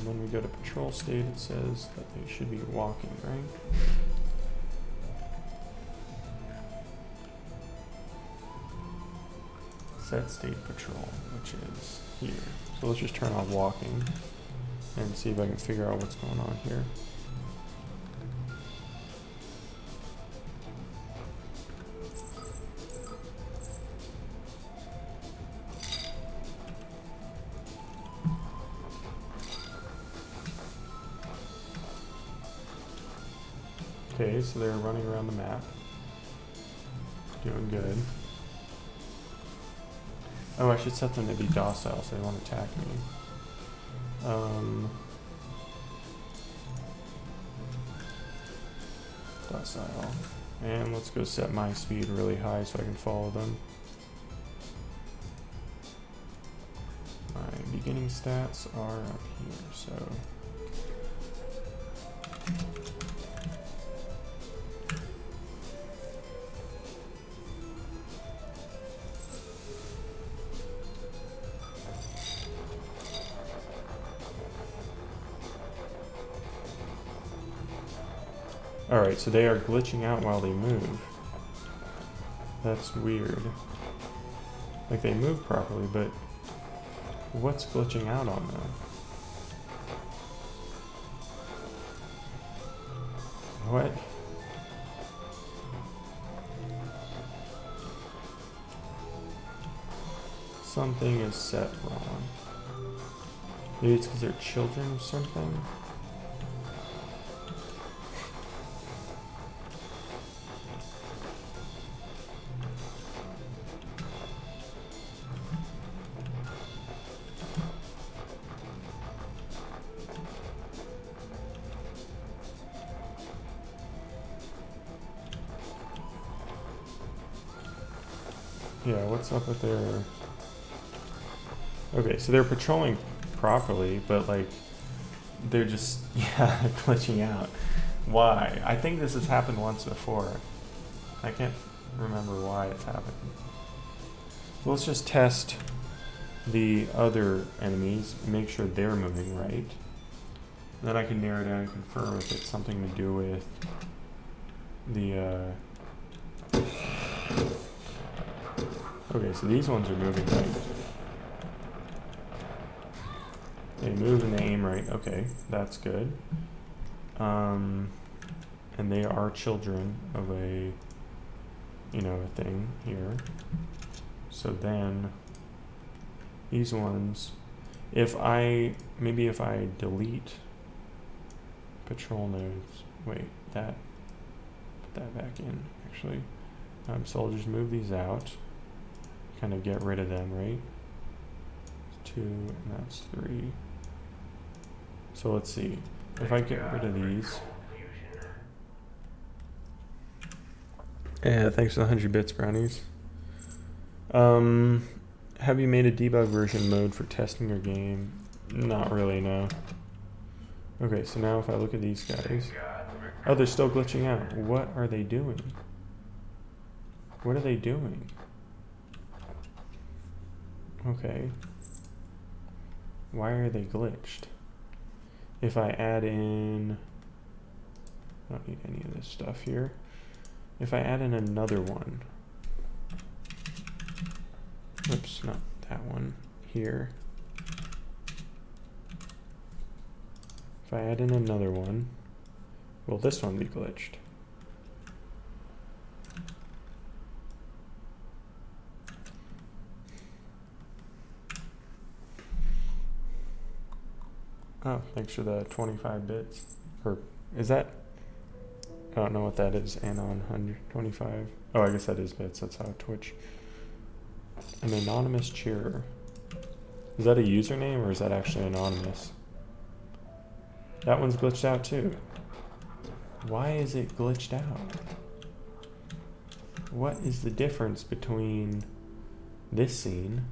When we go to patrol state, it says that they should be walking, right? Set state patrol, which is here. So let's just turn on walking and see if I can figure out what's going on here. Okay, so they're running around the map. Doing good. Oh, I should set them to be docile so they won't attack me. Docile. And let's go set my speed really high so I can follow them. My beginning stats are up here, so... Alright, so they are glitching out while they move. That's weird. Like, they move properly, but what's glitching out on them? What? Something is set wrong. Maybe it's because they're children or something? Yeah, what's up with their... Okay, so they're patrolling properly, but like, they're just, yeah, glitching out. Why? I think this has happened once before. I can't remember why it's happened. Let's just test the other enemies, make sure they're moving right. Then I can narrow down and confirm if it's something to do with the, Okay, so these ones are moving right. They move and they aim right. Okay, that's good. And they are children of a, you know, a thing here. So then, these ones, maybe if I delete patrol nodes, wait, put that back in, actually. So I'll just move these out. Kind of get rid of them, right? 2 and that's 3. So let's see. If I get rid of these. Yeah, thanks for the 100 bits, brownies. Have you made a debug version mode for testing your game? Not really, no. Okay, so now if I look at these guys. Oh, they're still glitching out. What are they doing? What are they doing? Okay. Why are they glitched? If I add in... I don't need any of this stuff here. If I add in another one... Oops, not that one. Here. If I add in another one, will this one be glitched? Oh, thanks for the 25 bits. Or is that? I don't know what that is. Anon 125. Oh, I guess that is bits. That's how Twitch. An anonymous cheerer. Is that a username or is that actually anonymous? That one's glitched out too. Why is it glitched out? What is the difference between this scene,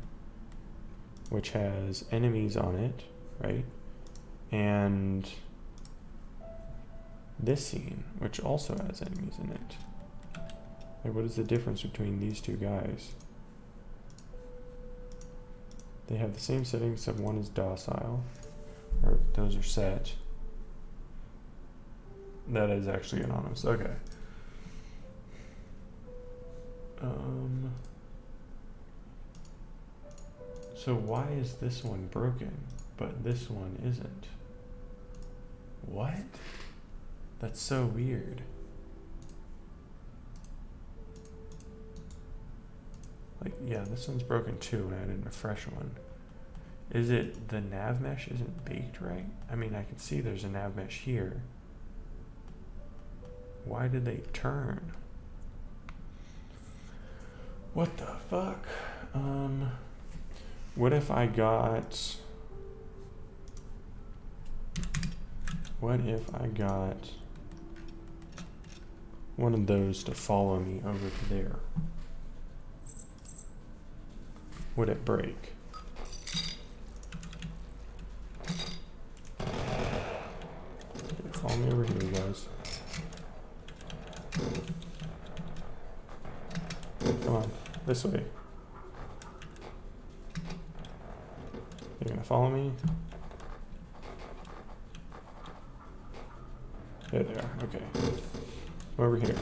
which has enemies on it, right? And this scene, which also has enemies in it. Like, what is the difference between these two guys? They have the same settings, except one is docile, or those are set. That is actually anonymous. Okay. So why is this one broken, but this one isn't? What? That's so weird. Like, yeah, this one's broken too, and I added a fresh one. Is it the nav mesh isn't baked right? I mean, I can see there's a nav mesh here. Why did they turn? What the fuck? What if I got... What if I got one of those to follow me over to there? Would it break? Okay, follow me over here, guys. Come on, this way. You're gonna follow me? There they are, okay. Over here.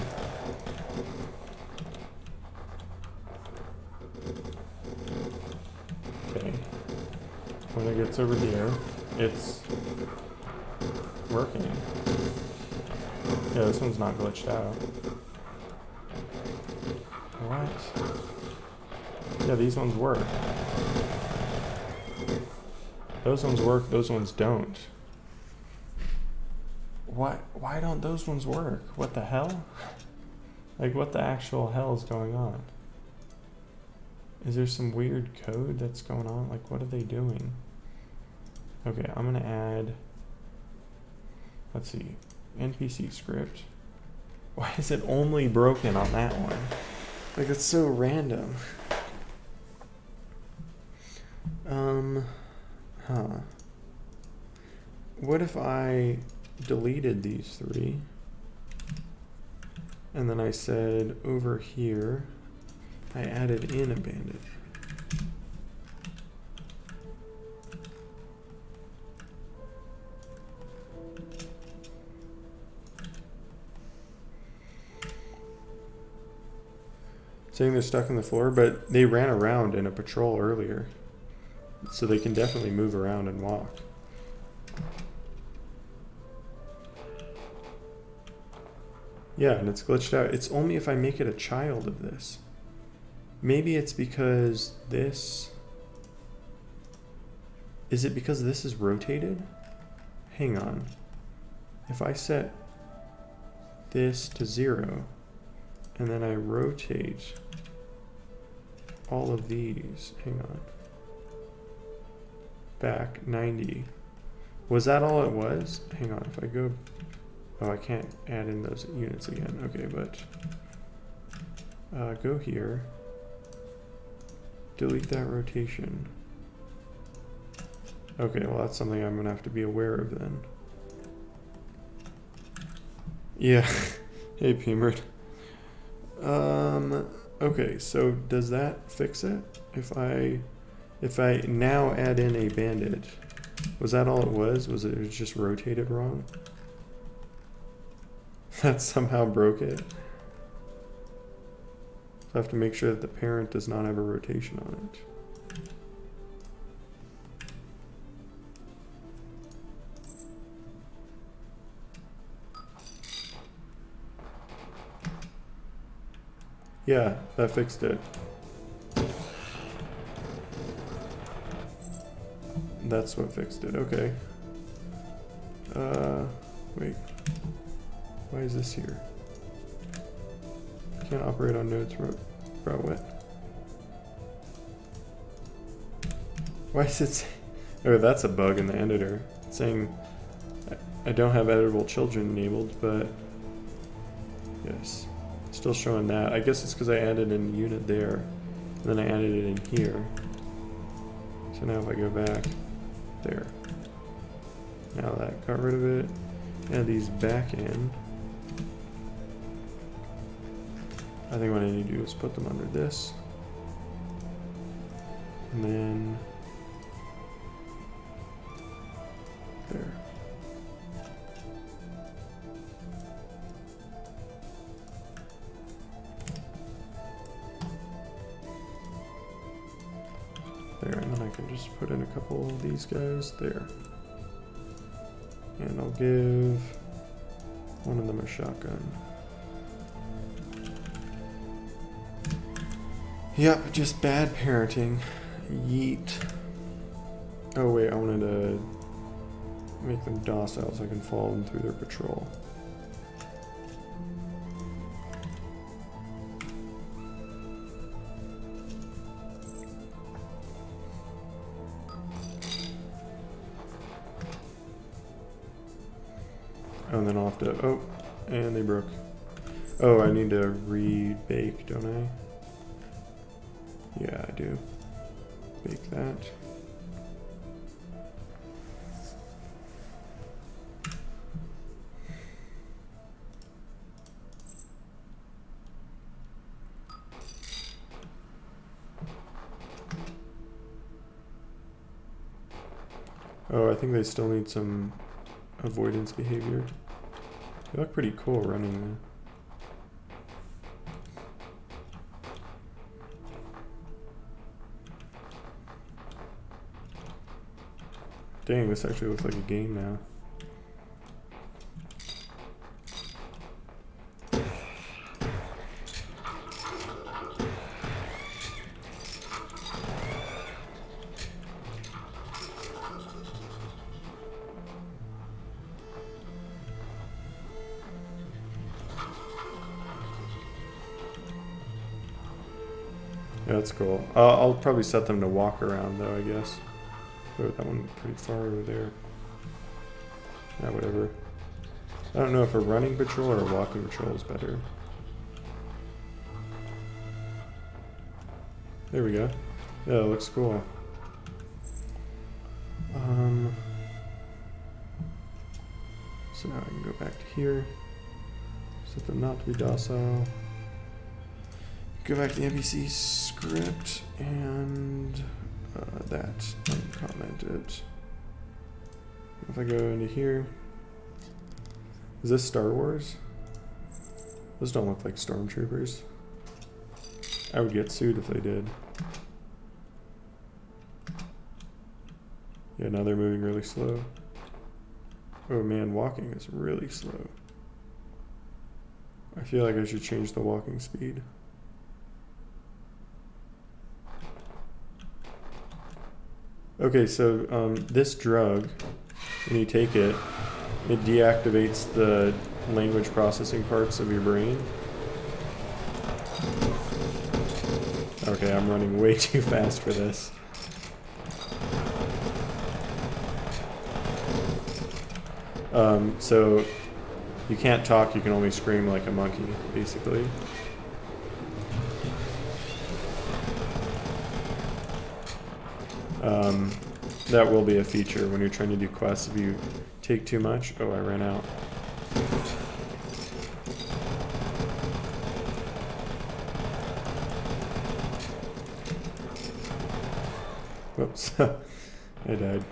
Okay. When it gets over here, it's working. Yeah, this one's not glitched out. What? Yeah, these ones work. Those ones work, those ones don't. What? Why don't those ones work? What the hell? Like, what the actual hell is going on? Is there some weird code that's going on? Like, what are they doing? Okay, I'm gonna add, let's see, NPC script. Why is it only broken on that one? Like, it's so random. What if I deleted these three and then I said over here I added in a bandage? Saying they're stuck on the floor, but they ran around in a patrol earlier, so they can definitely move around and walk. Yeah, and it's glitched out. It's only if I make it a child of this. Maybe it's because this... Is it because this is rotated? Hang on. If I set this to 0, and then I rotate all of these, hang on, back 90. Was that all it was? Hang on, if I go... Oh, I can't add in those units again. Okay, but go here, delete that rotation. Okay, well that's something I'm gonna have to be aware of then. Yeah, hey Peemert. Okay, so does that fix it? If I now add in a bandage, was that all it was? Was it just rotated wrong? That somehow broke it. So I have to make sure that the parent does not have a rotation on it. Yeah, that fixed it. That's what fixed it, okay. Wait. Why is this here? Can't operate on nodes. Bro, what? Why is it say... Oh, that's a bug in the editor. It's saying I don't have editable children enabled, but yes. It's still showing that. I guess it's because I added in unit there, and then I added it in here. So now if I go back, there. Now that got rid of it. Add these back in. I think what I need to do is put them under this. And then there. There, and then I can just put in a couple of these guys there. And I'll give one of them a shotgun. Yep, just bad parenting. Yeet. Oh wait, I wanted to make them docile so I can follow them through their patrol. Oh, and then I'll have to, oh, and they broke. Oh, I need to re-bake, don't I? Yeah, I do. Bake that. Oh, I think they still need some avoidance behavior. They look pretty cool running there. Dang, this actually looks like a game now. Yeah, that's cool. I'll probably set them to walk around though, I guess. Oh, that one pretty far over there. Yeah, whatever. I don't know if a running patrol or a walking patrol is better. There we go. Yeah, it looks cool. So now I can go back to here. Set them not to be docile. Go back to the NPC script and that uncommented. If I go into here, is this Star Wars? Those don't look like stormtroopers. I would get sued if they did. Yeah, now they're moving really slow. Oh man, walking is really slow. I feel like I should change the walking speed. Okay, so this drug, when you take it, it deactivates the language processing parts of your brain. Okay, I'm running way too fast for this. So you can't talk, you can only scream like a monkey, basically. That will be a feature when you're trying to do quests. If you take too much, oh, I ran out. Whoops, I died.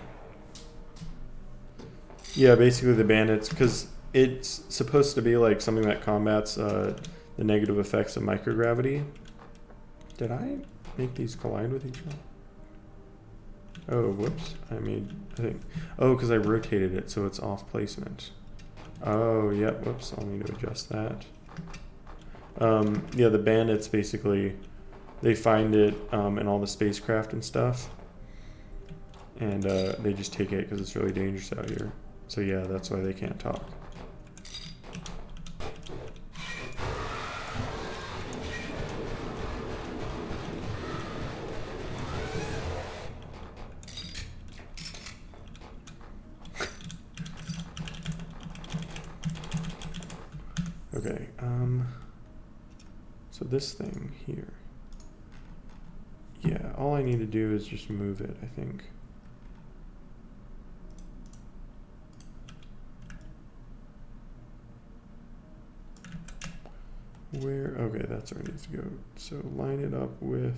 Yeah, basically the bandits, because it's supposed to be like something that combats the negative effects of microgravity. Did I make these collide with each other? Oh, whoops. I think. Oh, because I rotated it, so it's off placement. Oh, yeah, whoops. I'll need to adjust that. Yeah, the bandits basically, they find it in all the spacecraft and stuff. And they just take it because it's really dangerous out here. So yeah, that's why they can't talk. Okay, so this thing here. Yeah, all I need to do is just move it, I think. Where, okay, that's where it needs to go. So line it up with,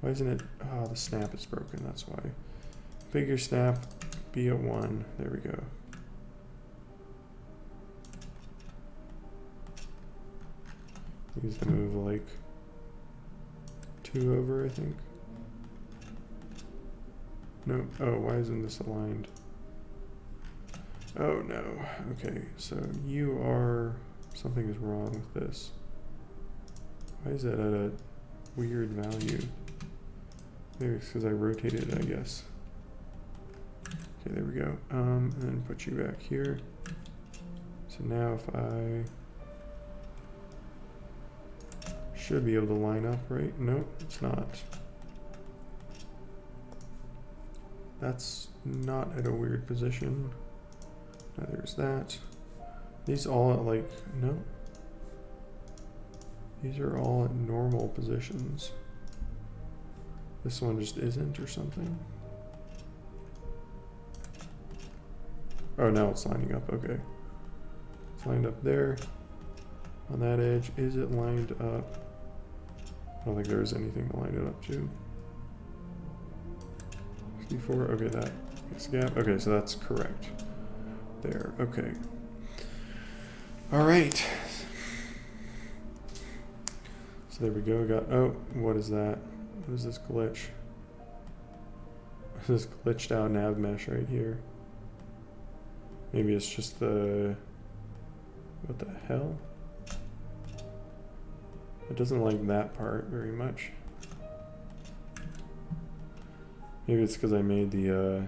why isn't it, oh, the snap is broken, that's why. Figure snap, be at 1, there we go. Needs to move like 2 over, I think. No, oh, why isn't this aligned? Oh no, okay, so you are, something is wrong with this. Why is that at a weird value? Maybe it's because I rotated it, I guess. Okay, there we go. And then put you back here. So now if I should be able to line up, right? Nope, it's not. That's not at a weird position. Now there's that. These all at like, no. These are all at normal positions. This one just isn't or something. Oh, now it's lining up, okay. It's lined up there. On that edge, is it lined up? I don't think there's anything to line it up to. 64, okay, that makes a gap. Okay, so that's correct. There, okay. All right. So there we go, got, oh, what is that? What is this glitch? This glitched out nav mesh right here. Maybe it's just the, what the hell? It doesn't like that part very much. Maybe it's because I made the,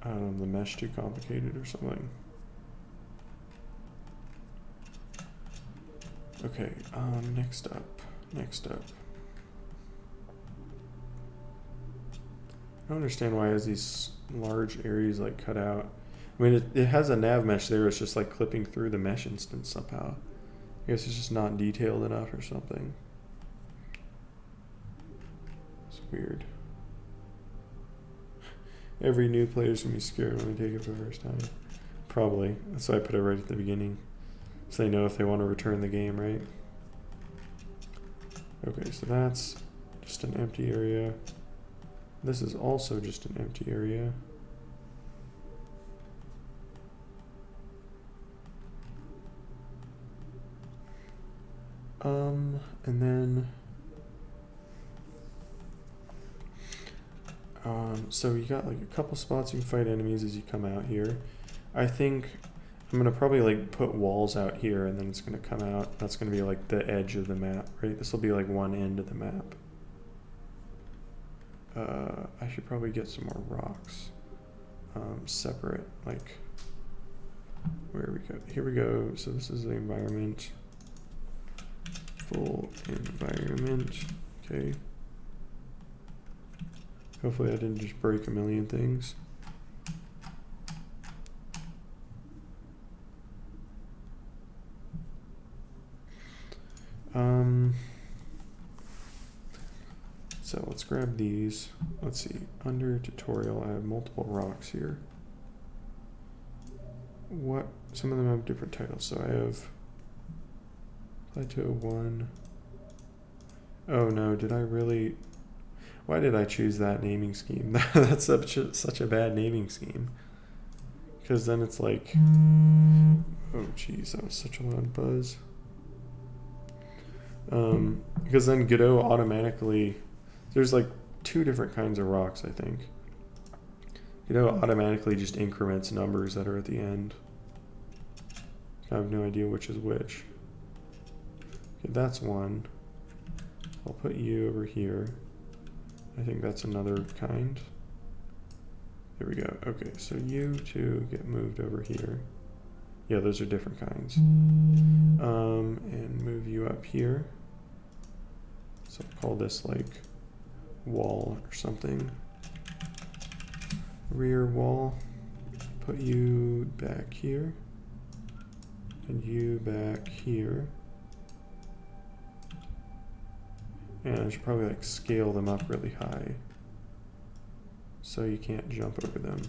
I don't know, the mesh too complicated or something. Okay, next up. I don't understand why it has these large areas like cut out. I mean, it has a nav mesh there, it's just like clipping through the mesh instance somehow. I guess it's just not detailed enough or something. It's weird. Every new player's gonna be scared when they take it for the first time. Probably. That's why I put it right at the beginning. So they know if they want to return the game, right? Okay, so that's just an empty area. This is also just an empty area. And then so you got like a couple spots you can fight enemies as you come out here. I think I'm gonna probably like put walls out here, and then it's gonna come out. That's gonna be like the edge of the map, right? This will be like one end of the map. I should probably get some more rocks. Separate, like, where we go? Here we go. So this is the environment. Full environment. Okay. Hopefully I didn't just break a million things. So let's grab these. Let's see, under tutorial, I have multiple rocks here. What, some of them have different titles. So I have Plateau 1. Oh no, did I really, why did I choose that naming scheme? That's such a bad naming scheme. Because then it's like, oh geez, that was such a loud buzz. Because then Godot automatically, there's like 2 different kinds of rocks, I think. Godot automatically just increments numbers that are at the end. I have no idea which is which. Okay, that's one. I'll put you over here. I think that's another kind. There we go. Okay, so you two get moved over here. Yeah, those are different kinds. And move you up here. So I'll call this like wall or something. Rear wall. Put you back here. And you back here. And I should probably like scale them up really high, so you can't jump over them.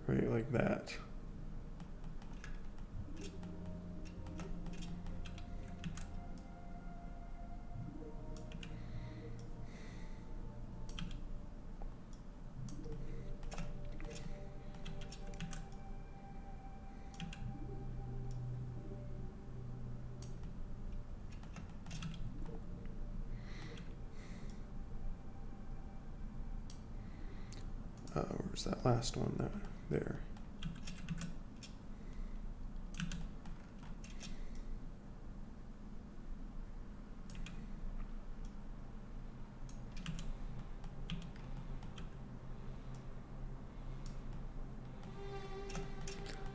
Right, like that. Where's that last one there?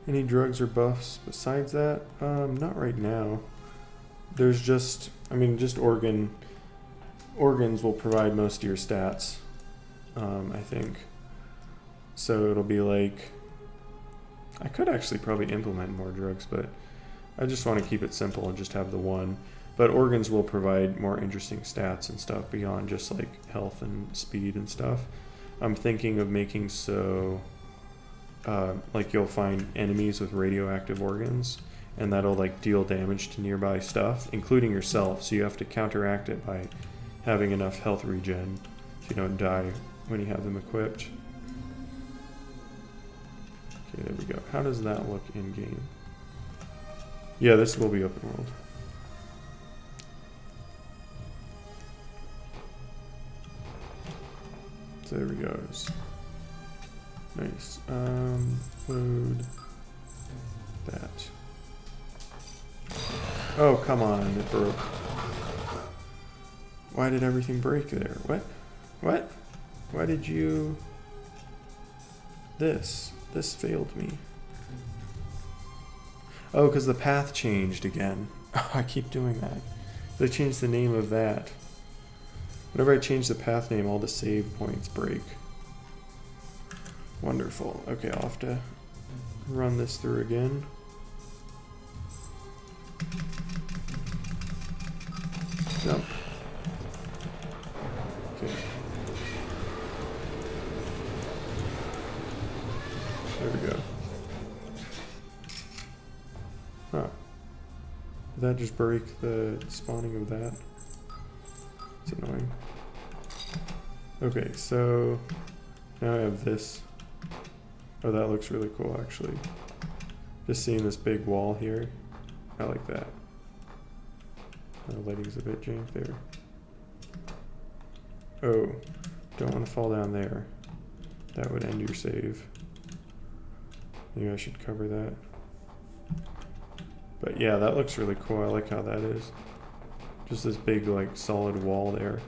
Any drugs or buffs besides that? Not right now. There's just, I mean, just organs will provide most of your stats, I think. So it'll be like, I could actually probably implement more drugs, but I just want to keep it simple and just have the one. But organs will provide more interesting stats and stuff beyond just like health and speed and stuff. I'm thinking of making so, like you'll find enemies with radioactive organs, and that'll like deal damage to nearby stuff, including yourself. So you have to counteract it by having enough health regen so you don't die when you have them equipped. Okay, there we go. How does that look in game? Yeah, this will be open world. So there we go. Nice. Load that. Oh, come on, it broke. Why did everything break there? What? What? Why did you... This failed me. Oh, because the path changed again. Oh, I keep doing that. They changed the name of that. Whenever I change the path name, all the save points break. Wonderful. Okay, I'll have to run this through again. Jump. Okay. There we go. Huh. Did that just break the spawning of that? It's annoying. Okay, so now I have this. Oh, that looks really cool, actually. Just seeing this big wall here. I like that. The lighting's a bit jank there. Oh, don't want to fall down there. That would end your save. Maybe I should cover that. But yeah, that looks really cool. I like how that is. Just this big, like, solid wall there.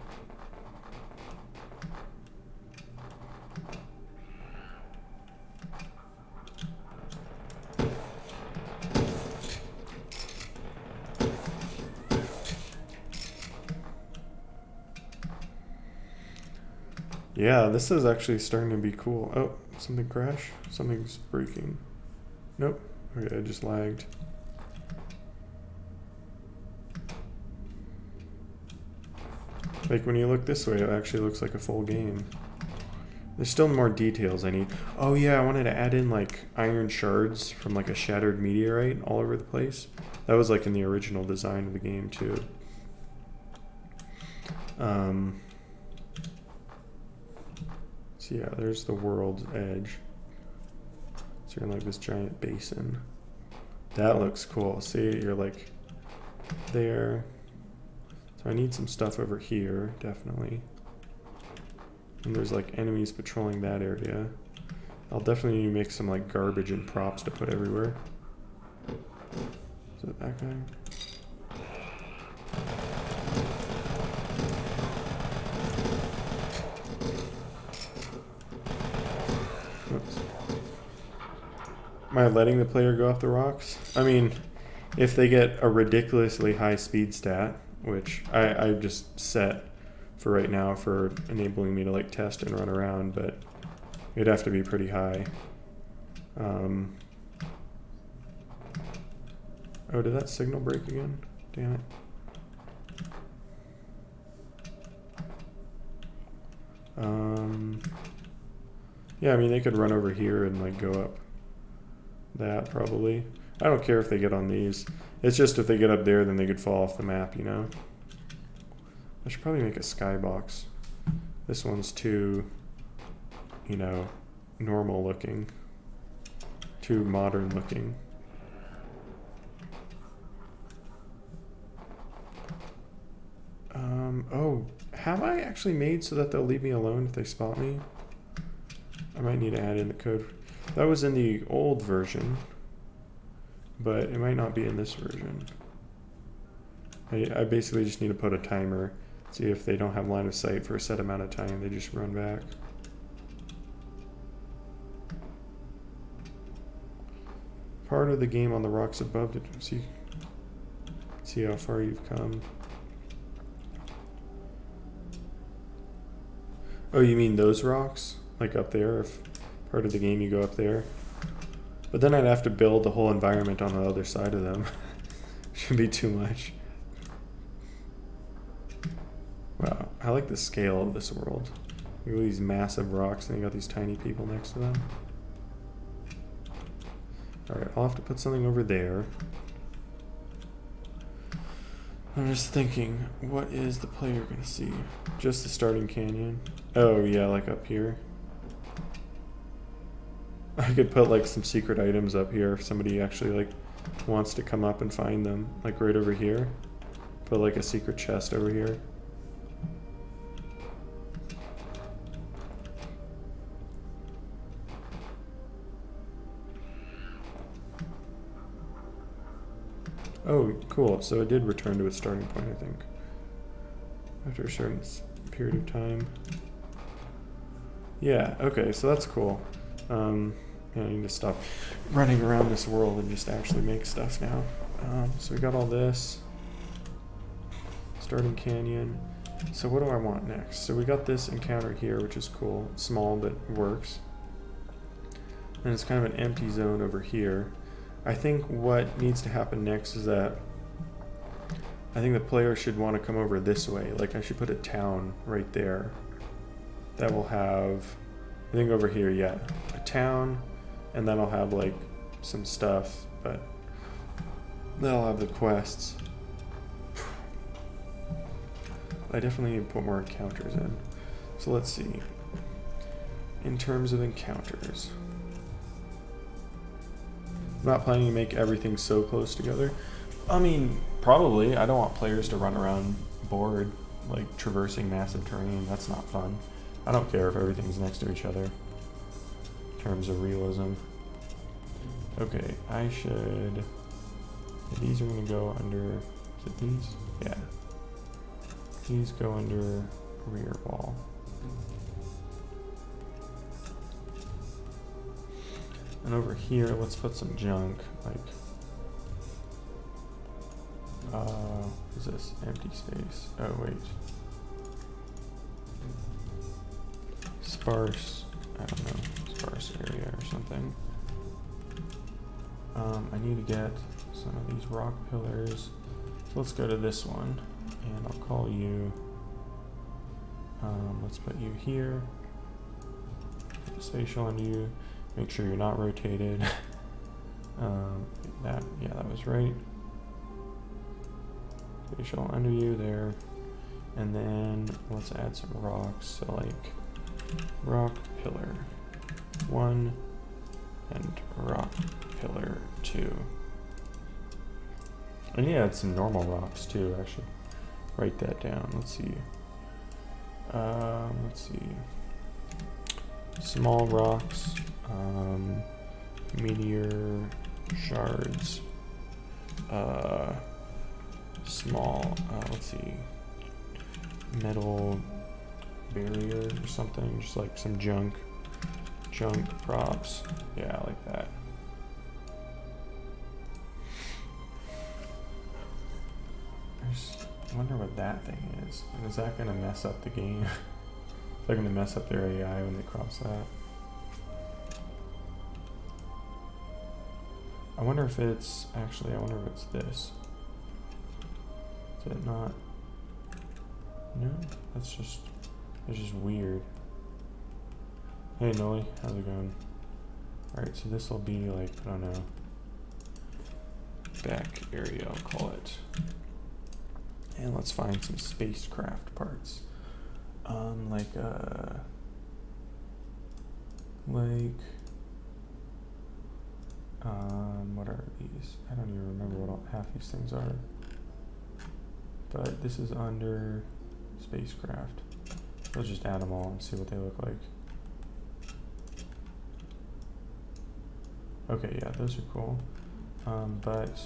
Yeah, this is actually starting to be cool. Oh, something crashed? Something's breaking. Nope. Okay, I just lagged. Like when you look this way, it actually looks like a full game. There's still more details I need. Oh yeah, I wanted to add in like iron shards from like a shattered meteorite all over the place. That was like in the original design of the game too. So yeah, there's the world's edge. So you're in like this giant basin. That looks cool. See, you're like there. So I need some stuff over here, definitely. And there's like enemies patrolling that area. I'll definitely need to make some like garbage and props to put everywhere. Is it that guy? There we go. Am I letting the player go up the rocks? I mean, if they get a ridiculously high speed stat, which I just set for right now for enabling me to like test and run around, but it'd have to be pretty high. Oh, did that signal break again? Damn it. Yeah, I mean, they could run over here and like go up that probably. I don't care if they get on these. It's just if they get up there, then they could fall off the map, you know? I should probably make a skybox. This one's too, you know, normal looking. Too modern looking. Oh, have I actually made so that they'll leave me alone if they spot me? I might need to add in the code. That was in the old version, but it might not be in this version. I basically just need to put a timer. See if they don't have line of sight for a set amount of time, they just run back. Part of the game on the rocks above it. See how far you've come. Oh, you mean those rocks? Like up there, if part of the game you go up there? But then I'd have to build the whole environment on the other side of them. Should be too much. Wow, I like the scale of this world. Look at these massive rocks and you got these tiny people next to them. Alright, I'll have to put something over there. I'm just thinking, what is the player gonna see? Just the starting canyon? Oh yeah, like up here. I could put like some secret items up here if somebody actually like wants to come up and find them. Like right over here. Put like a secret chest over here. Oh, cool. So it did return to its starting point, I think. After a certain period of time. Yeah, okay, so that's cool. Yeah, I need to stop running around this world and just actually make stuff now. So we got all this. Starting canyon. So what do I want next? So we got this encounter here, which is cool. Small, but works. And it's kind of an empty zone over here. I think what needs to happen next is that I think the player should want to come over this way. Like I should put a town right there that will have, I think over here, yeah, a town, and then I'll have like some stuff, but then I'll have the quests. I definitely need to put more encounters in. So let's see. In terms of encounters, I'm not planning to make everything so close together. I mean, probably. I don't want players to run around bored, like traversing massive terrain. That's not fun. I don't care if everything's next to each other in terms of realism. Okay, I should... These are going to go under... Is it these? Yeah. These go under rear wall. And over here, let's put some junk, like, what is this? Empty space. Oh, wait. Sparse, I don't know, sparse area or something. I need to get some of these rock pillars. So let's go to this one, and I'll call you, let's put you here. Put the spatial on you. Make sure you're not rotated. That was right. Spatial under you there. And then let's add some rocks. So like rock pillar 1 and rock pillar 2. And yeah, add some normal rocks too. I should write that down. Let's see. Small rocks. Meteor shards, small, let's see, metal barrier or something, just like some junk props. Yeah, like that. I wonder what that thing is. And is that gonna mess up the game? Is that gonna mess up their AI when they cross that? I wonder if it's, actually, I wonder if it's this. Is it not? No, that's just, it's just weird. Hey Noli, how's it going? Alright, so this will be like, I don't know, back area, I'll call it. And let's find some spacecraft parts. What are these? I don't even remember what half these things are. But this is under spacecraft. Let's just add them all and see what they look like. Okay, yeah, those are cool. But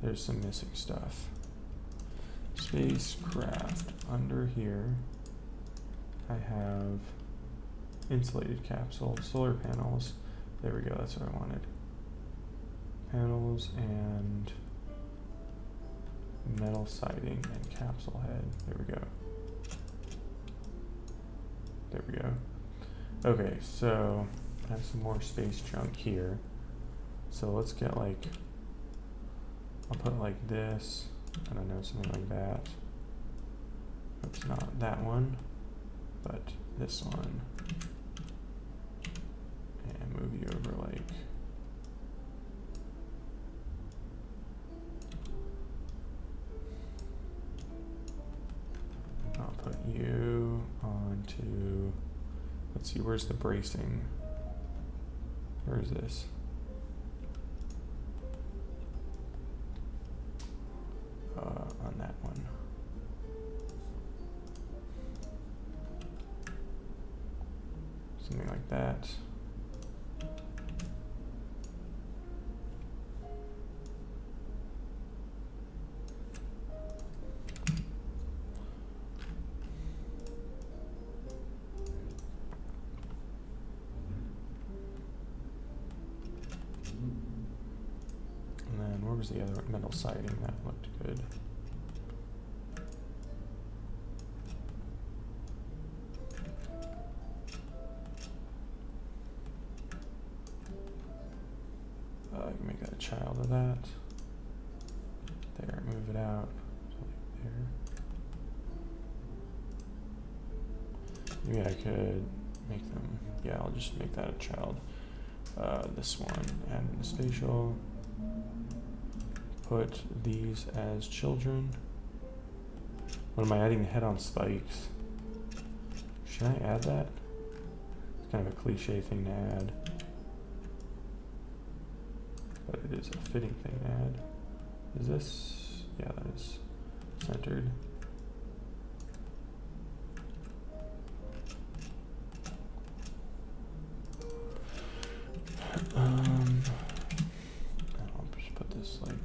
there's some missing stuff. Spacecraft. Under here, I have insulated capsule, solar panels. There we go, that's what I wanted. Panels and metal siding and capsule head. There we go. There we go. Okay, so I have some more space junk here. So let's get like, I'll put like this, I don't know, something like that. Oops, not that one, but this one. And move you over like, I'll put you onto, let's see, where's the bracing? Where is this? On that one. Something like that. And then where was the other metal siding? That looked good. I can make that a child of that. There, move it out. So like there. Maybe I could make them, yeah, I'll just make that a child. This one, add in the spatial. Put these as children. What am I adding? The head on spikes. Should I add that? It's kind of a cliche thing to add. But it is a fitting thing to add. Is this? Yeah, that is centered. I'll just put this like.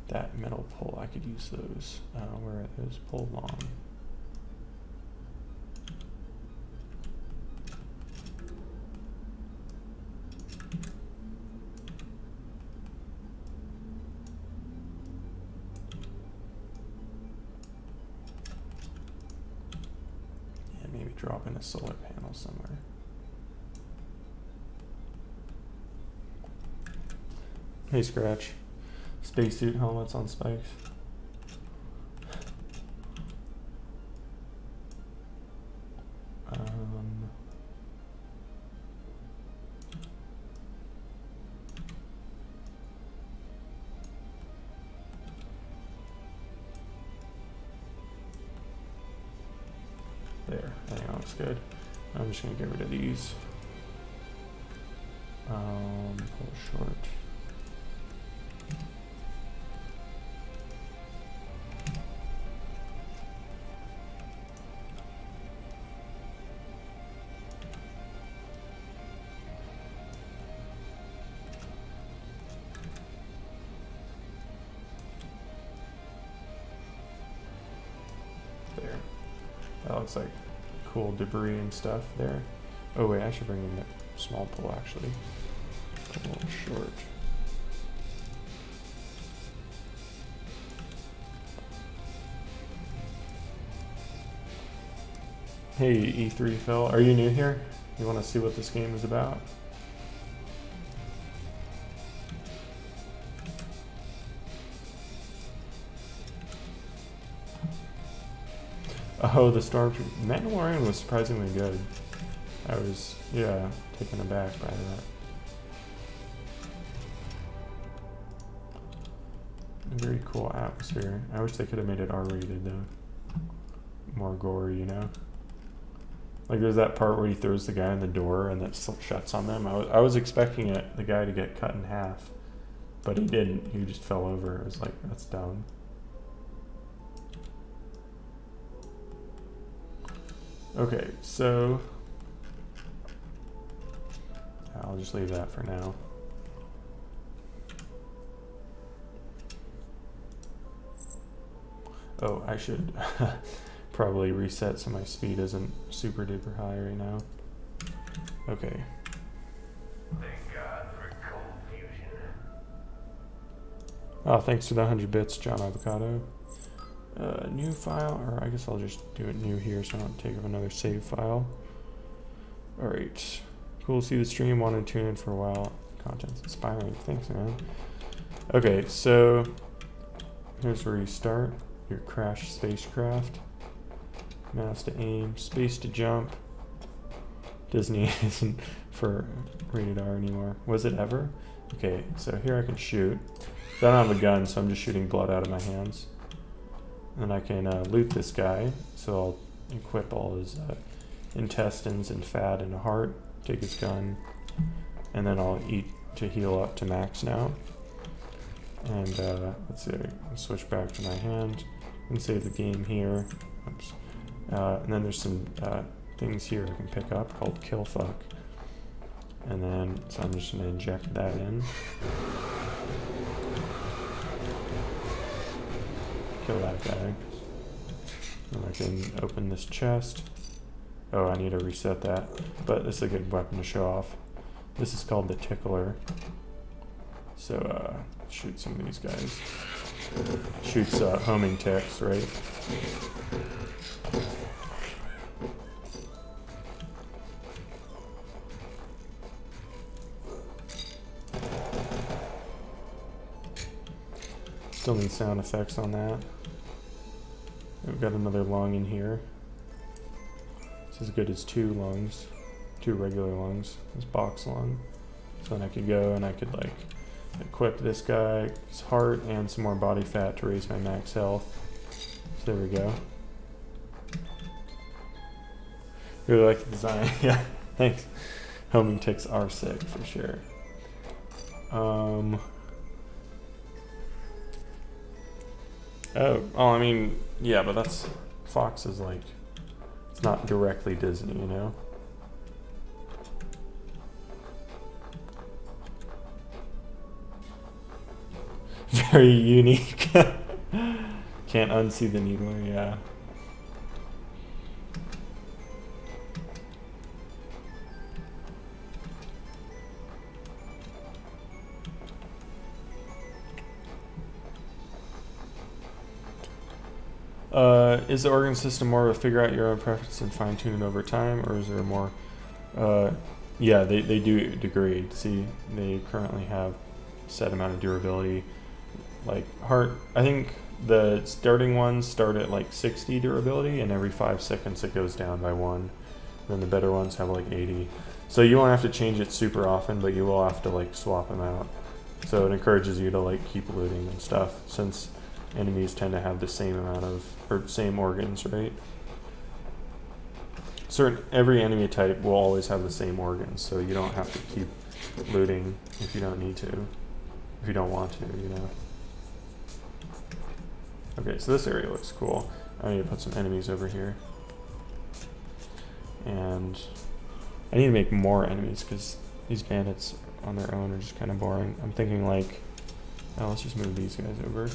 That metal pole, I could use those. Where are those? Pull long. And maybe drop in a solar panel somewhere. Hey, Scratch. Spacesuit helmets on spikes. There, I think that looks good. I'm just gonna get rid of these. Pull short. That looks like cool debris and stuff there. Oh wait, I should bring in the small pole actually. A little short. Hey E3 Phil, are you new here? You want to see what this game is about? Oh, the Stormtrooper. Mandalorian was surprisingly good. I was, yeah, taken aback by that. A very cool atmosphere. I wish they could have made it R-rated though. More gory, you know? Like there's that part where he throws the guy in the door and that shuts on them. I was expecting the guy to get cut in half, but he didn't. He just fell over. I was like, that's dumb. Okay, so I'll just leave that for now. Oh, I should probably reset so my speed isn't super duper high right now. Okay. Thank God for cold fusion. Oh, thanks to the 100 bits, John Avocado. New file, or I guess I'll just do it new here so I don't take up another save file. Alright. Cool to see the stream, wanted to tune in for a while. Content's inspiring. Thanks, man. Okay, so here's where you start. Your crash spacecraft. Mouse to aim, space to jump. Disney isn't for rated R anymore. Was it ever? Okay, so here I can shoot. I don't have a gun, so I'm just shooting blood out of my hands. And I can loot this guy, so I'll equip all his intestines and fat and a heart, take his gun, and then I'll eat to heal up to max now. And let's see, I'll switch back to my hand and save the game here. Oops. And then there's some things here I can pick up called kill fuck. And then, so I'm just gonna inject that in. Kill that guy. And I can open this chest. Oh, I need to reset that. But this is a good weapon to show off. This is called the tickler. So, shoot some of these guys. Shoots homing ticks, right? Still need sound effects on that. We've got another lung in here. It's as good as 2 lungs. 2 regular lungs. This box lung. So then I could go and I could like equip this guy's heart and some more body fat to raise my max health. So there we go. Really like the design. Yeah, thanks. Homing ticks are sick for sure. Oh, I mean, yeah, but that's Fox is like, it's not directly Disney, you know? Very unique. Can't unsee the needler, yeah. Is the organ system more of a figure out your own preference and fine tune it over time, or is there more? Yeah, they do degrade. See, they currently have a set amount of durability. Like heart, I think the starting ones start at like 60 durability, and every 5 seconds it goes down by 1. Then the better ones have like 80. So you won't have to change it super often, but you will have to like swap them out. So it encourages you to like keep looting and stuff, since enemies tend to have the same amount of, or same organs, right? Every enemy type will always have the same organs, so you don't have to keep looting if you don't need to, if you don't want to, you know. Okay, so this area looks cool. I need to put some enemies over here. And I need to make more enemies, because these bandits on their own are just kind of boring. I'm thinking like, oh, let's just move these guys over.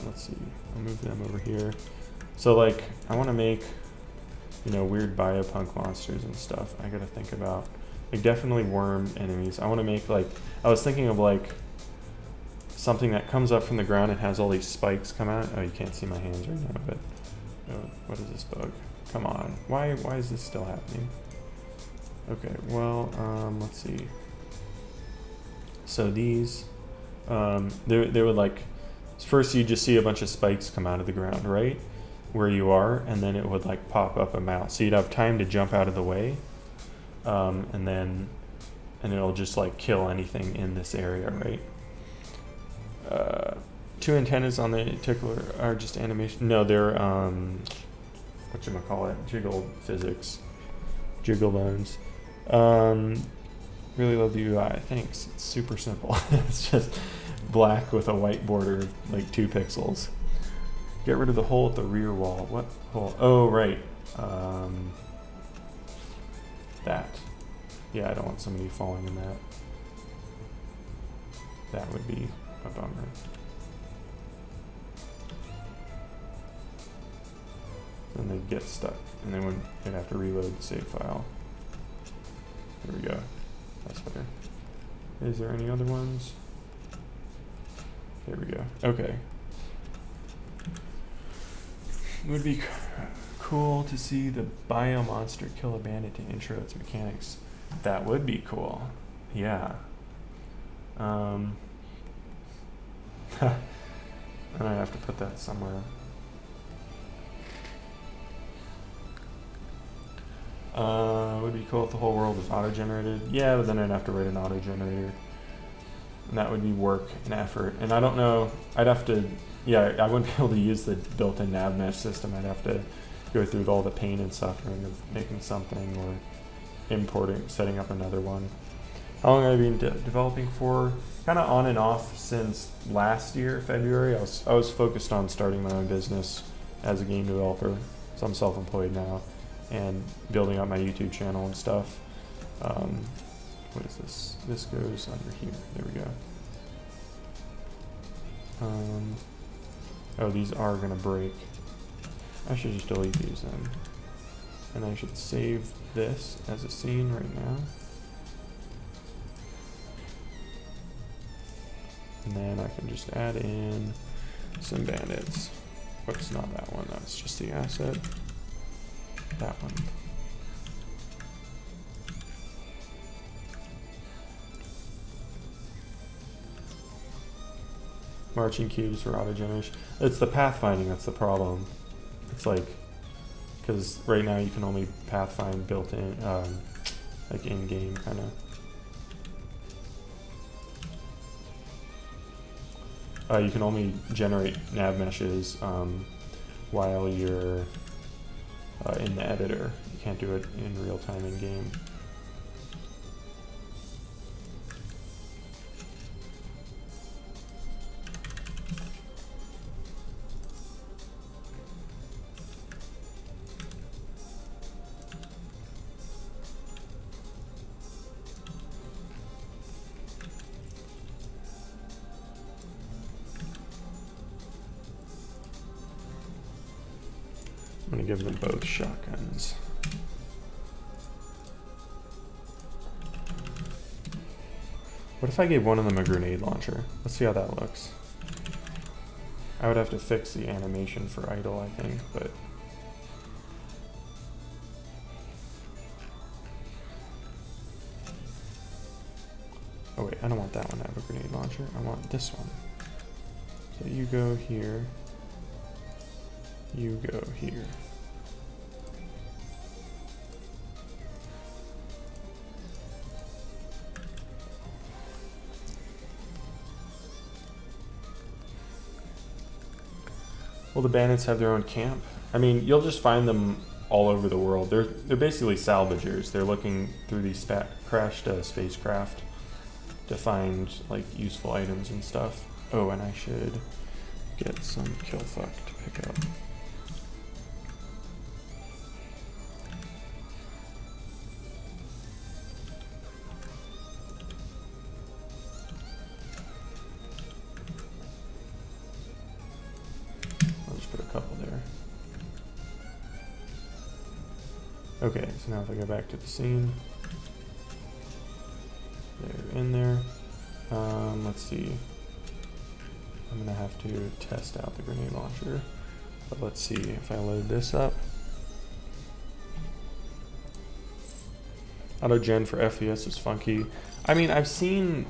Let's see, I'll move them over here. So like, I want to make, you know, weird biopunk monsters and stuff. I gotta think about, like, definitely worm enemies. I want to make, like, I was thinking of like something that comes up from the ground and has all these spikes come out. Oh, you can't see my hands right now, but oh, what is this bug? Come on, why is this still happening? Okay, well, let's see. So these, they would like, first you just see a bunch of spikes come out of the ground, right? Where you are, and then it would like pop up a mouse. So you'd have time to jump out of the way, and it'll just like kill anything in this area, right? 2 antennas on the tickler are just animation. No, they're, whatchamacallit, jiggle physics, jiggle bones. Really love the UI. Thanks. It's super simple. It's just black with a white border, like 2 pixels. Get rid of the hole at the rear wall. What hole? Oh, right. That. Yeah, I don't want somebody falling in that. That would be a bummer. Then they'd get stuck, and they'd have to reload the save file. There we go. That's better. Is there any other ones? There we go. Okay. It would be cool to see the bio monster kill a bandit to intro its mechanics. That would be cool. Yeah. And I have to put that somewhere. It would be cool if the whole world was auto-generated. Yeah, but then I'd have to write an auto-generator. And that would be work and effort. And I don't know, I'd have to, yeah, I wouldn't be able to use the built-in nav mesh system. I'd have to go through all the pain and suffering of making something or importing, setting up another one. How long have I been developing for? Kind of on and off since last year, February. I was focused on starting my own business as a game developer. So I'm self-employed now and building up my YouTube channel and stuff. What is this? This goes under here. There we go. Oh, these are gonna break. I should just delete these then. And I should save this as a scene right now. And then I can just add in some bandits. Whoops, not that one. That's just the asset. That one. Marching cubes for auto generation. It's the pathfinding that's the problem. It's like, because right now you can only pathfind built in, like in game kind of. You can only generate nav meshes while you're in the editor. You can't do it in real time in game. I'm gonna give them both shotguns. What if I gave one of them a grenade launcher? Let's see how that looks. I would have to fix the animation for idle, I think, but... Oh wait, I don't want that one to have a grenade launcher. I want this one. So you go here. You go here. Will the bandits have their own camp? I mean, you'll just find them all over the world. They're basically salvagers. They're looking through these crashed spacecraft to find like useful items and stuff. Oh, and I should get some kill fuck to pick up. I'll just put a couple there. Okay, so now if I go back to the scene, they're in there. Let's see. I'm gonna have to test out the grenade launcher, but let's see if I load this up. Auto gen for FPS is funky. I mean, I've seen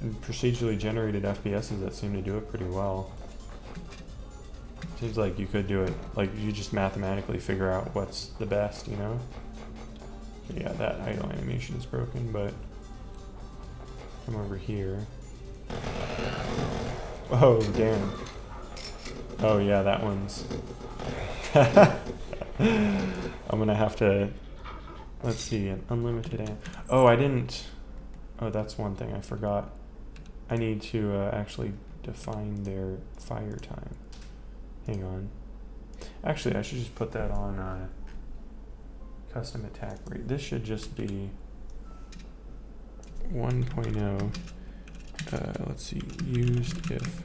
procedurally generated FPSs that seem to do it pretty well. Seems like you could do it, like you just mathematically figure out what's the best, you know? But yeah, that idle animation is broken, but come over here. Oh, damn. Oh yeah, that one's... I'm gonna have to, let's see, an unlimited oh, I didn't, oh, that's one thing I forgot. I need to actually define their fire time. Hang on. Actually, I should just put that on custom attack rate. This should just be 1.0. Let's see, used if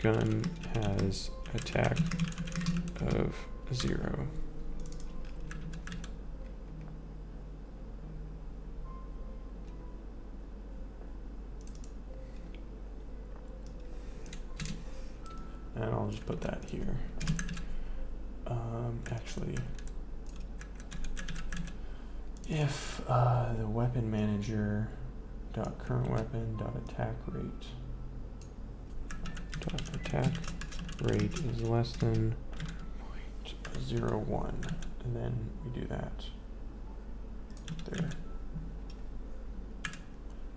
gun has attack of 0. And I'll just put that here. Actually, if the weapon manager dot current weapon dot attack rate is less than 0.01, and then we do that there.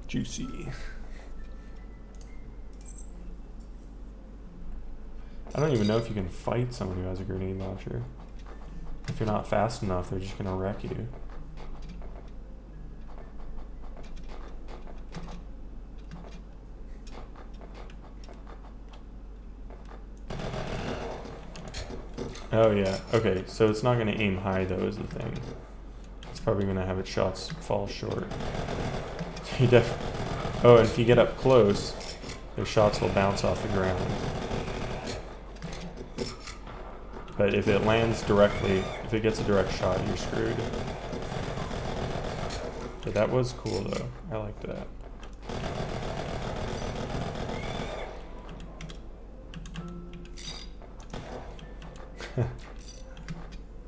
Juicy. I don't even know if you can fight someone who has a grenade launcher. If you're not fast enough, they're just gonna wreck you. Oh yeah, okay, so it's not gonna aim high though is the thing. It's probably gonna have its shots fall short. You oh, and if you get up close, their shots will bounce off the ground. But if it lands directly, if it gets a direct shot, you're screwed. But that was cool though. I liked that.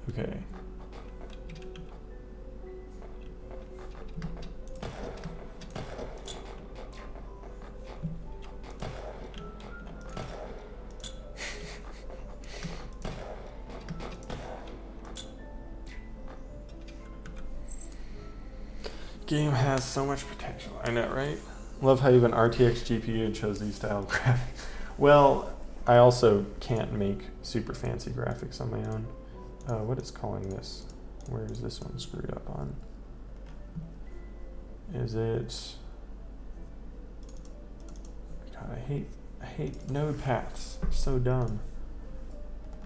Okay. Game has so much potential. I know, right? Love how you have an RTX GPU and chose these style of graphics. Well, I also can't make super fancy graphics on my own. What is calling this? Where is this one screwed up on? Is it... God, I hate node paths. So dumb.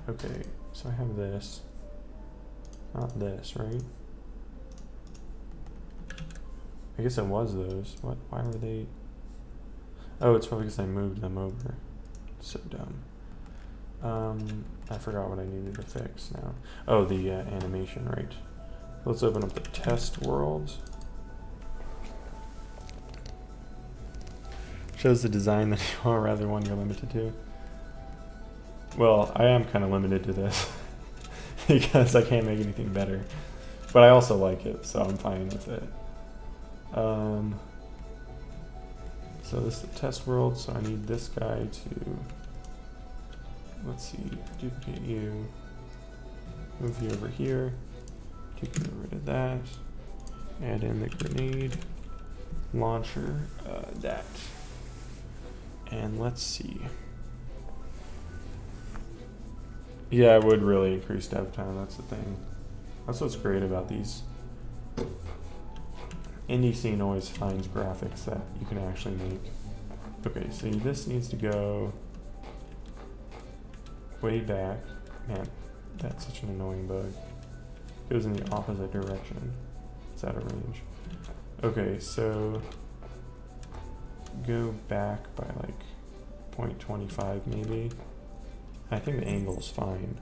Okay, so I have this. Not this, right? I guess it was those. What? Why were they? Oh, it's probably because I moved them over. So dumb. I forgot what I needed to fix now. Oh, the animation, right. Let's open up the test world. Shows the design that you are rather one you're limited to. Well, I am kind of limited to this because I can't make anything better. But I also like it, so I'm fine with it. So this is the test world, so I need this guy to, let's see, duplicate you, move you over here, get rid of that, add in the grenade launcher, that, and let's see. Yeah, I would really increase dev time, that's the thing. That's what's great about these. Indie scene always finds graphics that you can actually make. Okay, so this needs to go way back. Man, that's such an annoying bug. It goes in the opposite direction. It's out of range. Okay, so go back by like 0.25 maybe. I think the angle's fine.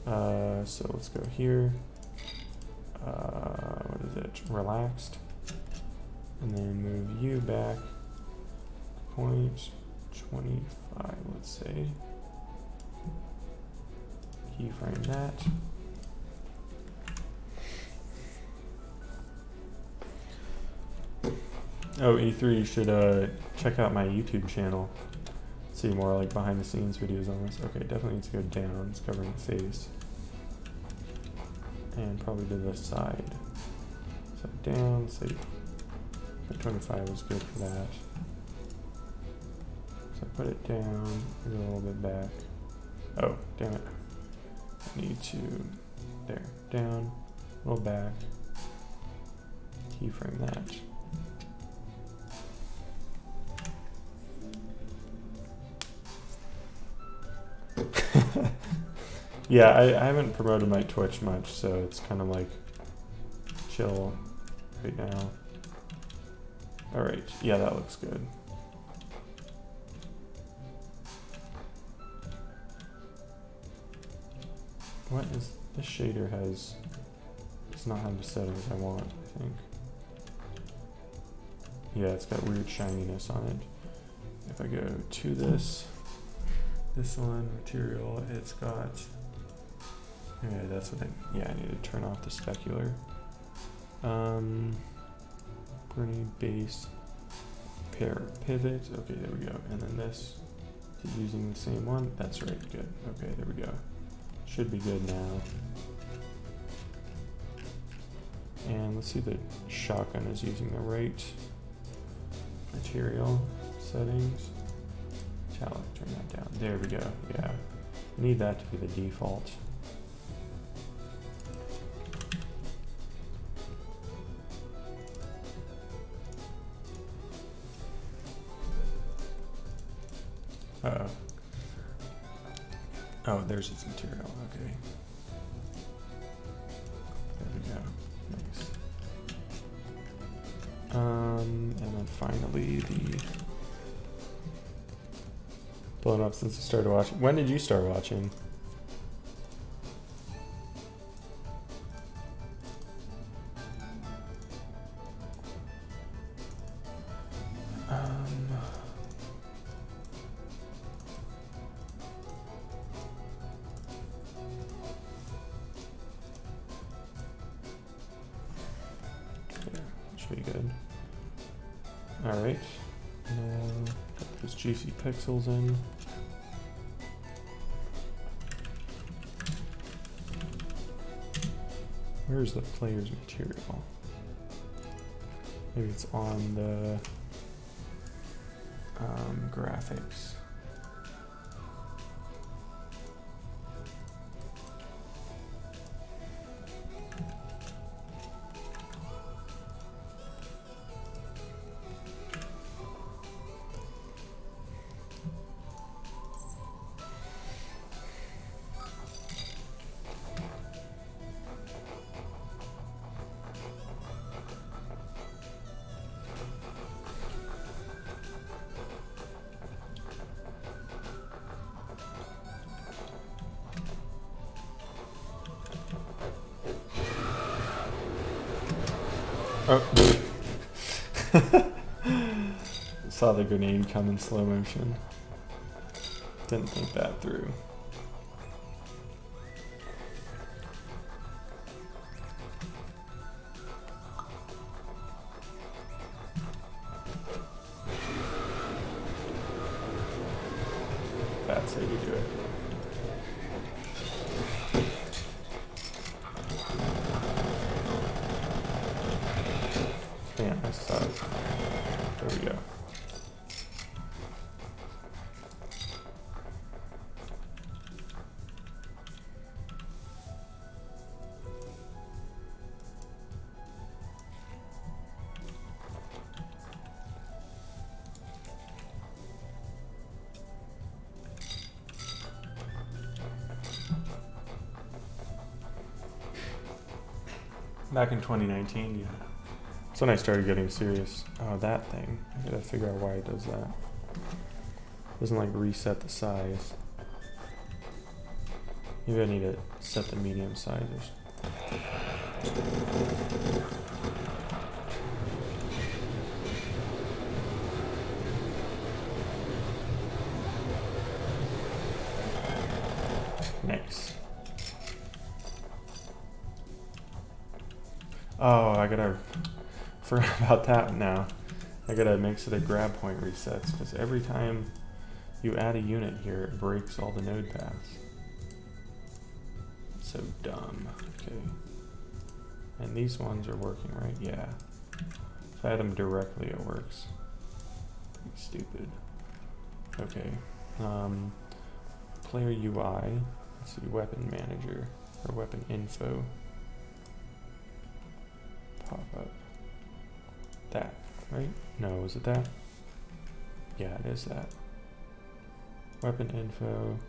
So let's go here. What is it? Relaxed. And then move you back 0.25, let's say. Keyframe that. Oh, E3, you should check out my YouTube channel. See more like behind the scenes videos on this. Okay, definitely needs to go down. It's covering the face. And probably to the side. So down, say 25 was good for that. So put it down, maybe a little bit back. Oh, damn it. I need to, there, down, a little back. Keyframe that. Yeah, I haven't promoted my Twitch much, so it's kind of like chill right now. Alright, yeah, that looks good. What is, this shader does not have the settings I want, I think. Yeah, it's got weird shininess on it. If I go to this one, material, it's got, yeah, that's what yeah, I need to turn off the specular. Bring base, pair pivot, okay, there we go. And then this, using the same one, that's right, good. Okay, there we go. Should be good now. And let's see if the shotgun is using the right material settings. Metallic, turn that down. There we go, yeah. I need that to be the default. Uh-oh. Oh, there's its material, okay. There we go, nice. And then finally the blown up since I started watching. When did you start watching? Should be good. Alright. Now put those juicy pixels in. Where's the player's material? Maybe it's on the graphics. Oh. Saw the grenade come in slow motion. Didn't think that through. That's how you do it. Yeah, nice size. There we go. Back in 2019, yeah. That's when I started getting serious. Oh, that thing. I gotta figure out why it does that. It doesn't like reset the size. Maybe I need to set the medium size or Nice. Oh, I gotta forget about that now. I gotta make sure the grab point resets, because every time you add a unit here, it breaks all the node paths. So dumb. Okay. And these ones are working, right? Yeah. If I add them directly, it works. Stupid. Okay. Player UI. Let's see, weapon manager or weapon info. Pop up. That, right? No, is it that? Yeah, it is that. Weapon info.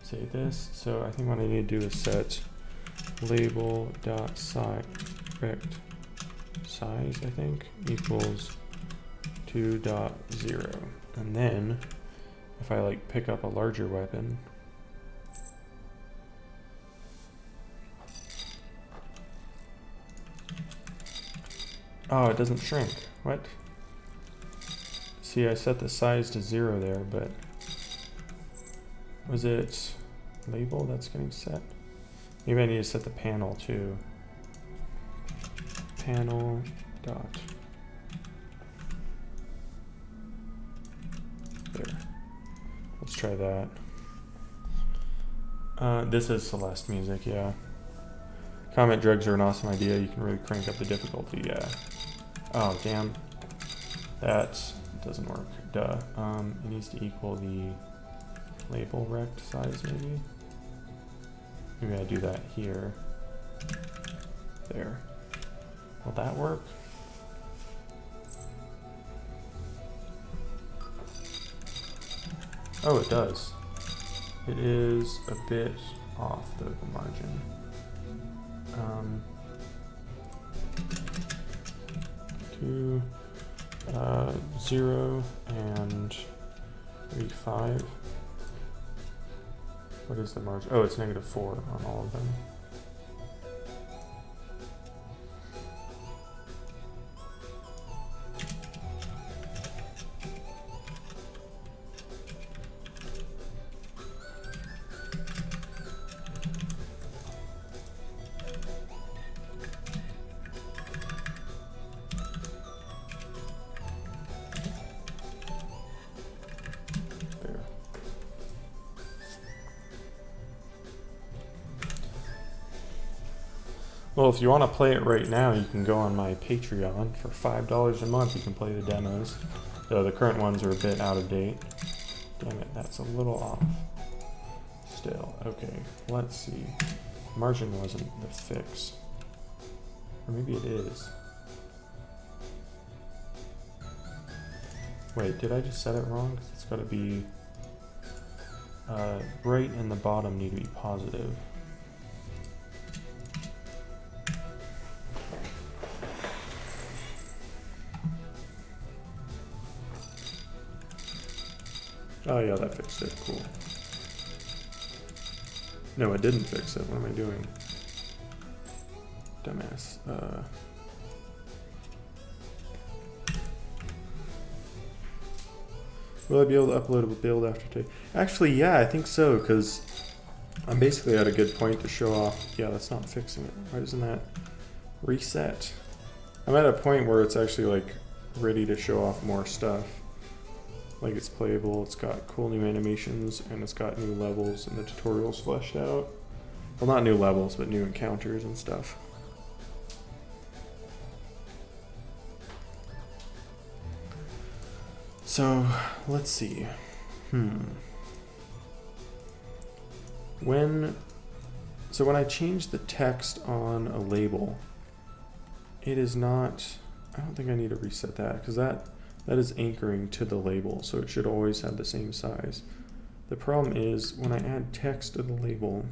Say this. So I think what I need to do is set label.size rect size, I think, equals 2.0. And then if I like pick up a larger weapon, oh, it doesn't shrink. What? See, I set the size to 0 there, but was it label that's getting set? Maybe I need to set the panel too. Panel dot. There. Let's try that. This is Celeste music, yeah. Comment drugs are an awesome idea. You can really crank up the difficulty, yeah. Oh, damn. That doesn't work. Duh. It needs to equal the label rect size, maybe? Maybe I do that here. There. Will that work? Oh, it does. It is a bit off, though, the margin. 2, 0, and 3.5. What is the margin? Oh, it's -4 on all of them. Well, if you want to play it right now, you can go on my Patreon. For $5 a month, you can play the demos. Though the current ones are a bit out of date. Damn it, that's a little off. Still, okay, let's see. Margin wasn't the fix. Or maybe it is. Wait, did I just set it wrong? 'Cause it's got to be... right and the bottom need to be positive. Oh yeah, that fixed it. Cool. No, it didn't fix it. What am I doing? Dumbass. Will I be able to upload a build after today? Actually, yeah, I think so, because I'm basically at a good point to show off. Yeah, that's not fixing it. Why doesn't that reset? I'm at a point where it's actually like ready to show off more stuff. Like it's playable, it's got cool new animations, and it's got new levels and the tutorial's fleshed out. Well, not new levels, but new encounters and stuff. So, let's see. When I change the text on a label, it is not, I don't think I need to reset that, because that is anchoring to the label, so it should always have the same size. The problem is when I add text to the label,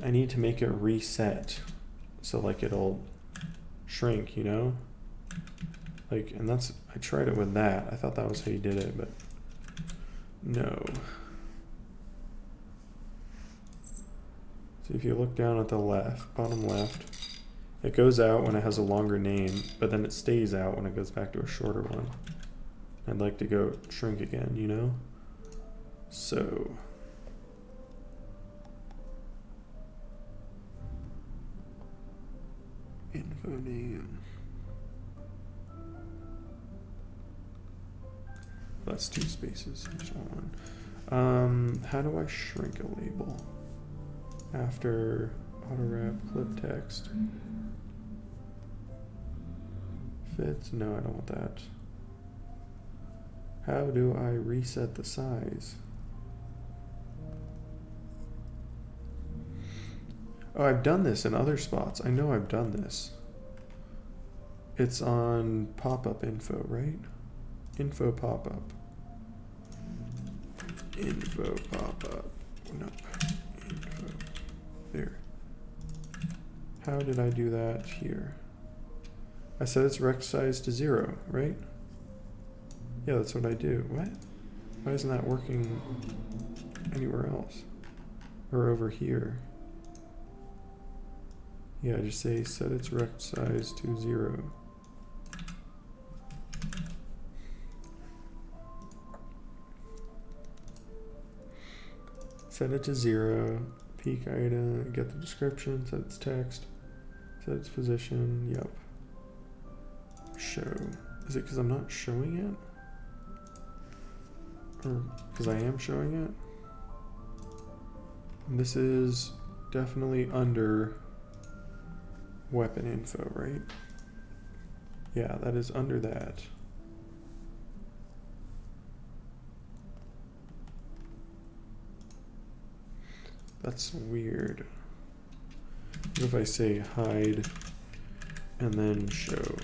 I need to make it reset, so like it'll shrink, you know? Like, and that's, I tried it with that. I thought that was how you did it, but no. So if you look down at the left, bottom left, it goes out when it has a longer name, but then it stays out when it goes back to a shorter one. I'd like to go shrink again, you know? So info name. That's 2 spaces. I just want one. How do I shrink a label? After auto wrap, clip text. Fits? No, I don't want that. How do I reset the size? Oh, I've done this in other spots. I know I've done this. It's on pop-up info, right? Info pop-up. Info pop-up. Nope. Info. There. How did I do that here? I set its rect size to 0, right? Yeah, that's what I do. What? Why isn't that working anywhere else? Or over here? Yeah, just say set its rect size to 0. Set it to 0. Peak item. Get the description. Set its text. Set its position. Yep. Show. Is it because I'm not showing it? Or because I am showing it? And this is definitely under weapon info, right? Yeah, that is under that. That's weird. What if I say hide and then show?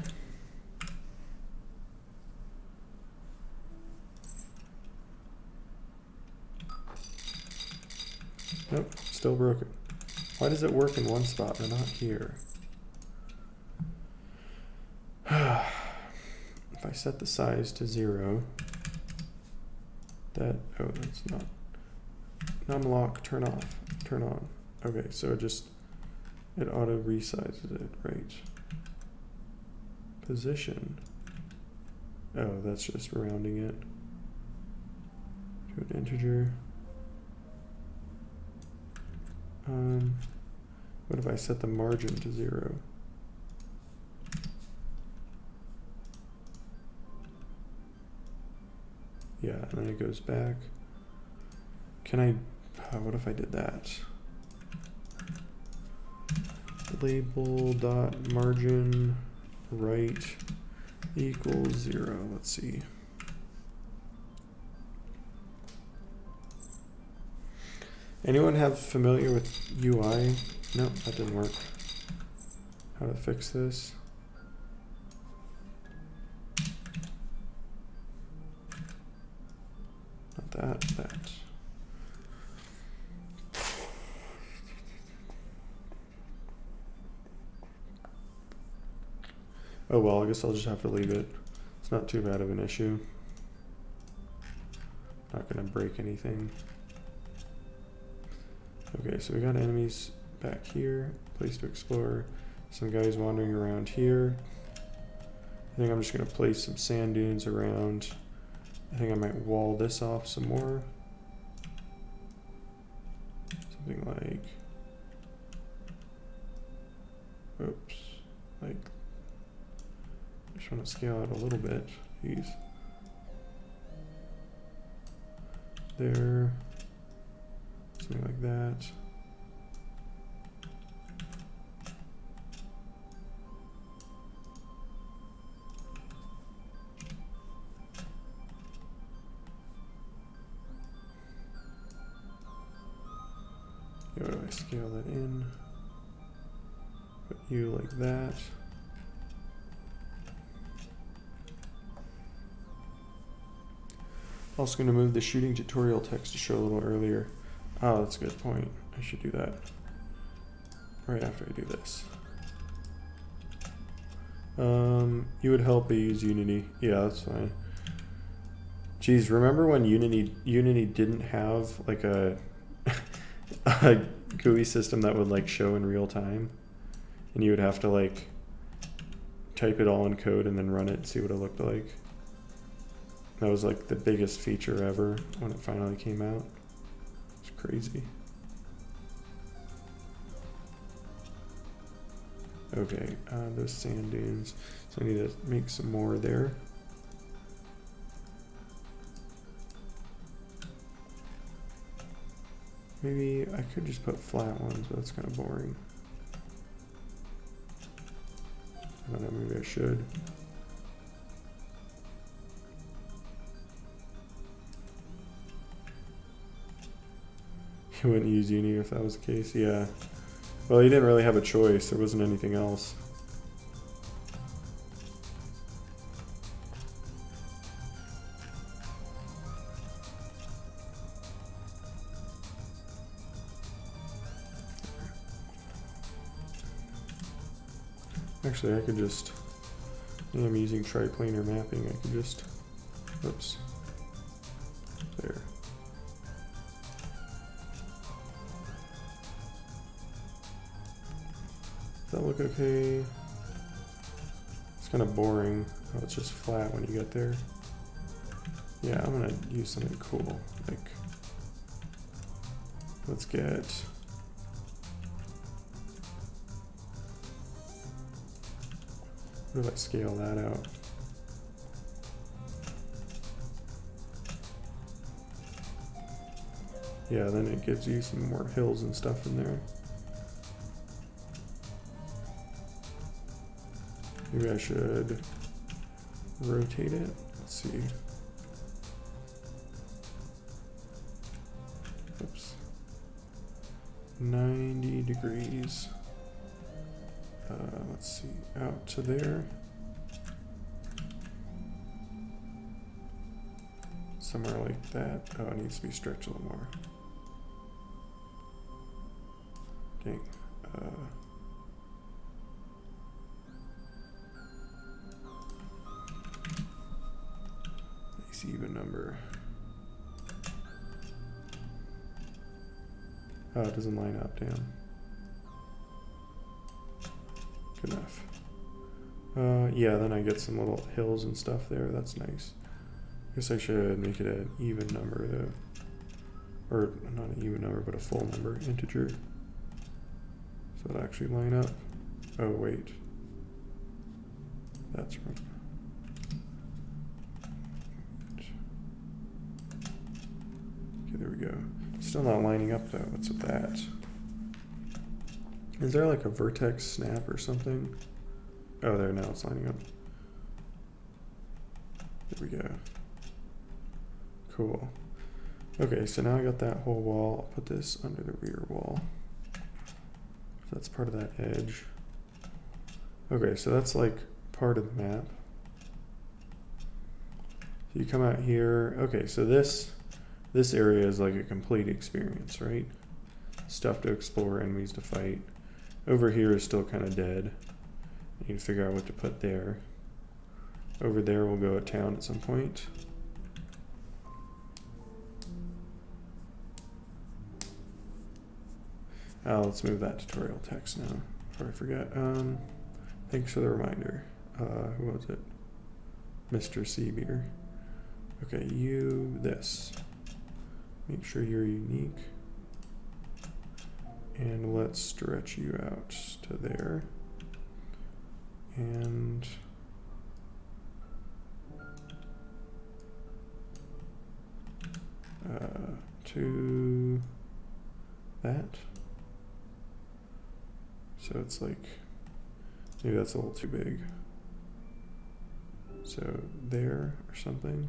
Nope, still broken. Why does it work in one spot but not here? If I set the size to 0, that, oh, that's not. Num-lock, turn off, turn on. Okay, so it auto resizes it, right? Position. Oh, that's just rounding it to an integer. What if I set the margin to 0? Yeah, and then it goes back. Can I, what if I did that? Label dot margin right equals 0. Let's see. Anyone have familiar with UI? No, that didn't work. How to fix this? Not that, that. Oh well, I guess I'll just have to leave it. It's not too bad of an issue. Not gonna break anything. Okay, so we got enemies back here, place to explore. Some guys wandering around here. I think I'm just gonna place some sand dunes around. I think I might wall this off some more. Something like, oops, like, I just want to scale out a little bit. Jeez. There. Something like that. How do I scale that in? Put you like that. Also going to move the shooting tutorial text to show a little earlier. Oh, that's a good point. I should do that right after I do this. You would help I use Unity. Yeah, that's fine. Geez, remember when Unity didn't have like a a GUI system that would like show in real time, and you would have to like type it all in code and then run it and see what it looked like. That was like the biggest feature ever when it finally came out. It's crazy. Okay, those sand dunes. So I need to make some more there. Maybe I could just put flat ones, but that's kind of boring. I don't know, maybe I should. You wouldn't use Uni if that was the case, yeah. Well, you didn't really have a choice, there wasn't anything else. Actually, I could just, yeah, I'm using triplanar mapping, I could just, oops, there. Does that look okay? It's kind of boring. Oh, it's just flat when you get there. Yeah, I'm gonna use something cool. Like, let's get, what if I scale that out? Yeah, then it gives you some more hills and stuff in there. Maybe I should rotate it. Let's see. Oops. 90 degrees. Let's see, out to there. Somewhere like that. Oh, it needs to be stretched a little more. Dang. Nice even number. Oh, it doesn't line up, damn. Good enough. Yeah, then I get some little hills and stuff there. That's nice. I guess I should make it an even number though. Or not an even number, but a full number, integer. So it'll actually line up. Oh, wait. That's wrong. Okay, there we go. Still not lining up though. What's with that? Is there like a vertex snap or something? Oh, there, now it's lining up. There we go. Cool. Okay, so now I got that whole wall. I'll put this under the rear wall. That's part of that edge. Okay, so that's like part of the map. So you come out here. Okay, so this area is like a complete experience, right? Stuff to explore, enemies to fight. Over here is still kind of dead. You need to figure out what to put there. Over there we'll go to town at some point. Let's move that tutorial text now, before I forget. Thanks for the reminder. Who was it? Mr. Seabeer. Okay, you, this. Make sure you're unique. And let's stretch you out to there. And to that. So it's like, maybe that's a little too big. So there or something.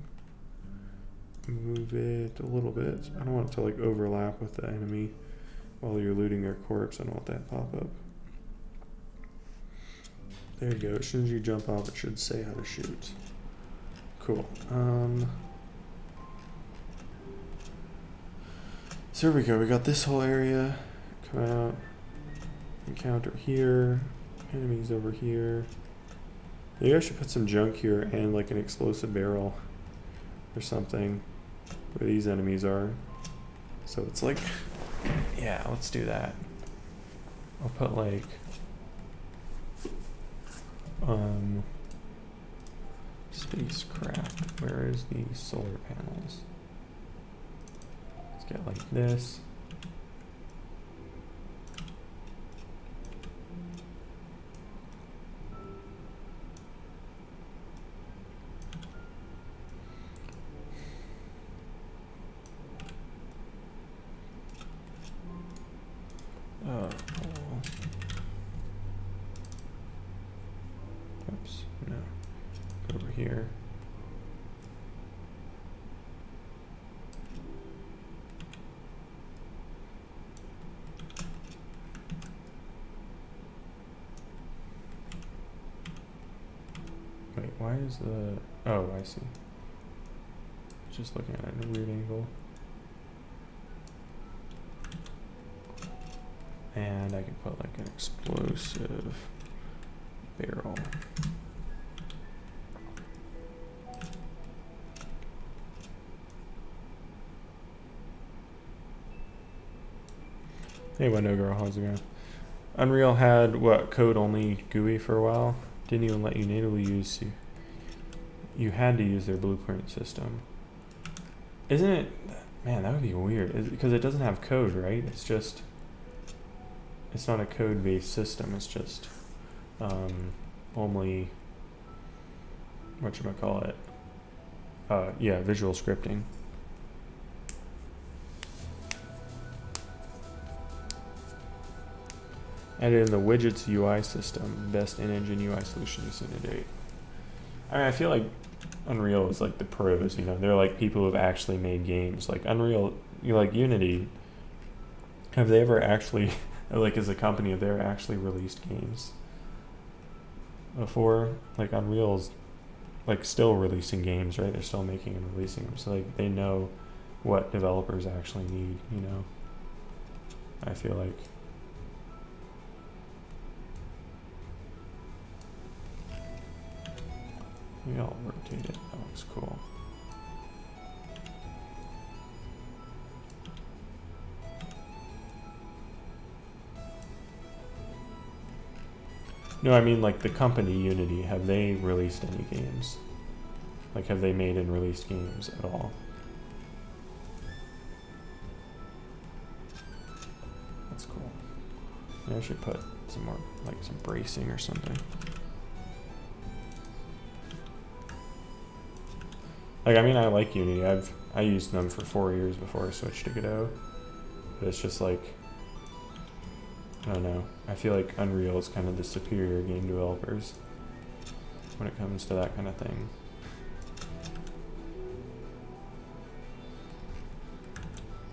Move it a little bit. I don't want it to like overlap with the enemy while you're looting their corpse. I don't want that pop up. There you go. As soon as you jump off, it should say how to shoot. Cool. So there we go. We got this whole area. Come out. Encounter here. Enemies over here. Maybe I should put some junk here and like an explosive barrel or something where these enemies are. So it's like Yeah, let's do that. I'll put like spacecraft. Where is the solar panels? Let's get like this. Oh, oops, no. Over here. Wait, why is the... Oh, I see. Just looking at it in a weird angle. And I can put like an explosive barrel. Hey, Window Girl, how's it going? Unreal had what, code only GUI for a while? Didn't even let you natively use. You had to use their blueprint system. Isn't it? Man, that would be weird. Because it doesn't have code, right? It's just. It's not a code-based system. It's just only. Whatchamacallit? Yeah, visual scripting. Added in the widgets UI system, best in-engine UI solution you've seen to date. I mean, I feel like Unreal is like the pros, you know, they're like people who have actually made games. Like Unreal, like Unity, have they ever actually, like as a company, have they ever actually released games before? Like Unreal's like still releasing games, right? They're still making and releasing them. So like they know what developers actually need, you know, I feel like. Maybe I'll rotate it. That looks cool. No, I mean like the company Unity. Have they released any games? Like have they made and released games at all? That's cool. Maybe I should put some more, like some bracing or something. Like, I mean, I like Unity. I used them for 4 years before I switched to Godot. But it's just like, I don't know. I feel like Unreal is kind of the superior game developers when it comes to that kind of thing.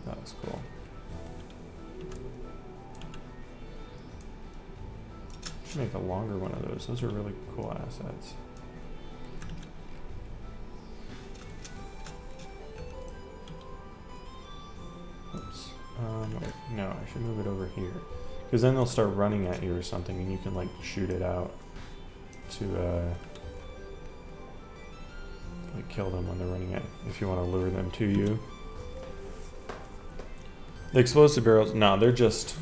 That was cool. Should make a longer one of those. Those are really cool assets. Wait, no, I should move it over here. Because then they'll start running at you or something and you can like shoot it out to like kill them when they're running at, if you want to lure them to you. The explosive barrels, no, they're just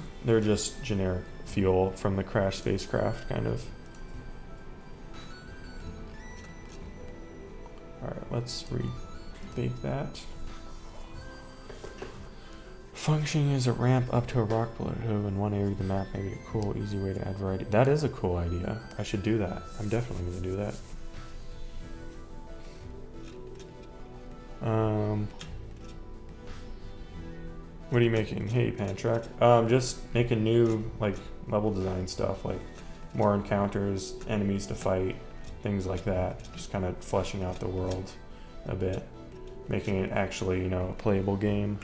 generic fuel from the crash spacecraft, kind of. Alright, let's rebake that. Functioning as a ramp up to a rock plateau in one area of the map may be a cool, easy way to add variety. That is a cool idea. I should do that. I'm definitely going to do that. What are you making? Hey, Pantrack. Just making new, like, level design stuff, like more encounters, enemies to fight, things like that. Just kind of fleshing out the world a bit. Making it actually, you know, a playable game.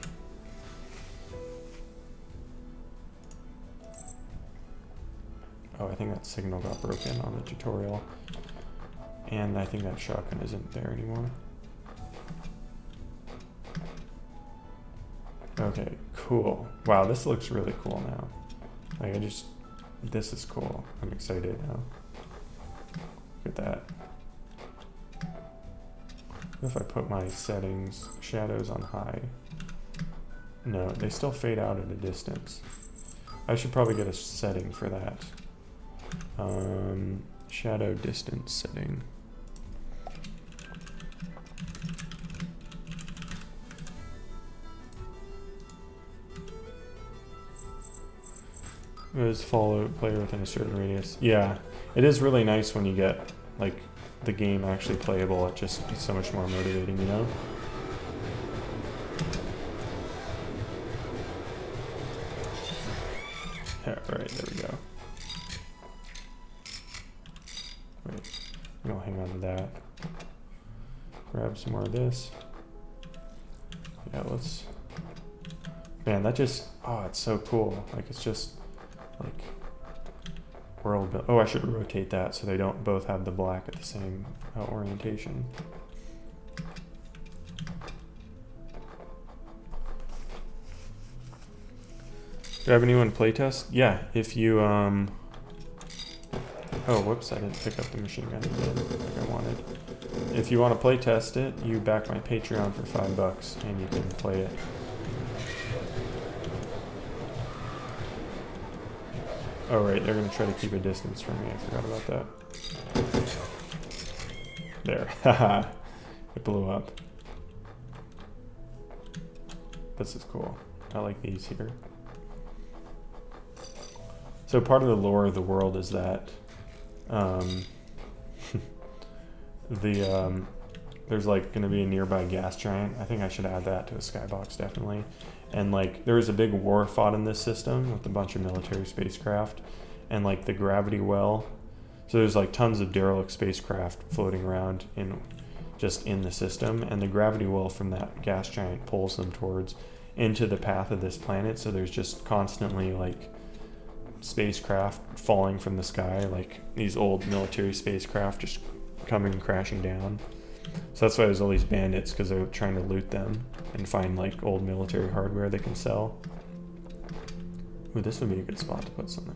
Oh, I think that signal got broken on the tutorial. And I think that shotgun isn't there anymore. Okay, cool. Wow, this looks really cool now. Like, this is cool. I'm excited now. Look at that. What if I put my settings, shadows on high? No, they still fade out at a distance. I should probably get a setting for that. Shadow distance setting. Is follow player within a certain radius. Yeah, it is really nice when you get like the game actually playable. It's so much more motivating, you know? Yeah, right, there we go. Wait, I'm gonna hang on to that. Grab some more of this. Yeah, let's... Man, that just... Oh, it's so cool. Like, it's just... Like... World build. Oh, I should rotate that so they don't both have the black at the same orientation. Do you have anyone playtest? Yeah, if you... Oh, whoops, I didn't pick up the machine gun again like I wanted. If you want to playtest it, you back my Patreon for $5 and you can play it. Oh right, they're going to try to keep a distance from me. I forgot about that. There. Haha. It blew up. This is cool. I like these here. So part of the lore of the world is that there's like going to be a nearby gas giant. I think I should add that to a skybox, definitely. And like there was a big war fought in this system with a bunch of military spacecraft and like the gravity well. So there's like tons of derelict spacecraft floating around just in the system, and the gravity well from that gas giant pulls them into the path of this planet. So there's just constantly like spacecraft falling from the sky, like these old military spacecraft just coming crashing down. So that's why there's all these bandits, because they're trying to loot them and find like old military hardware they can sell. Ooh, this would be a good spot to put something.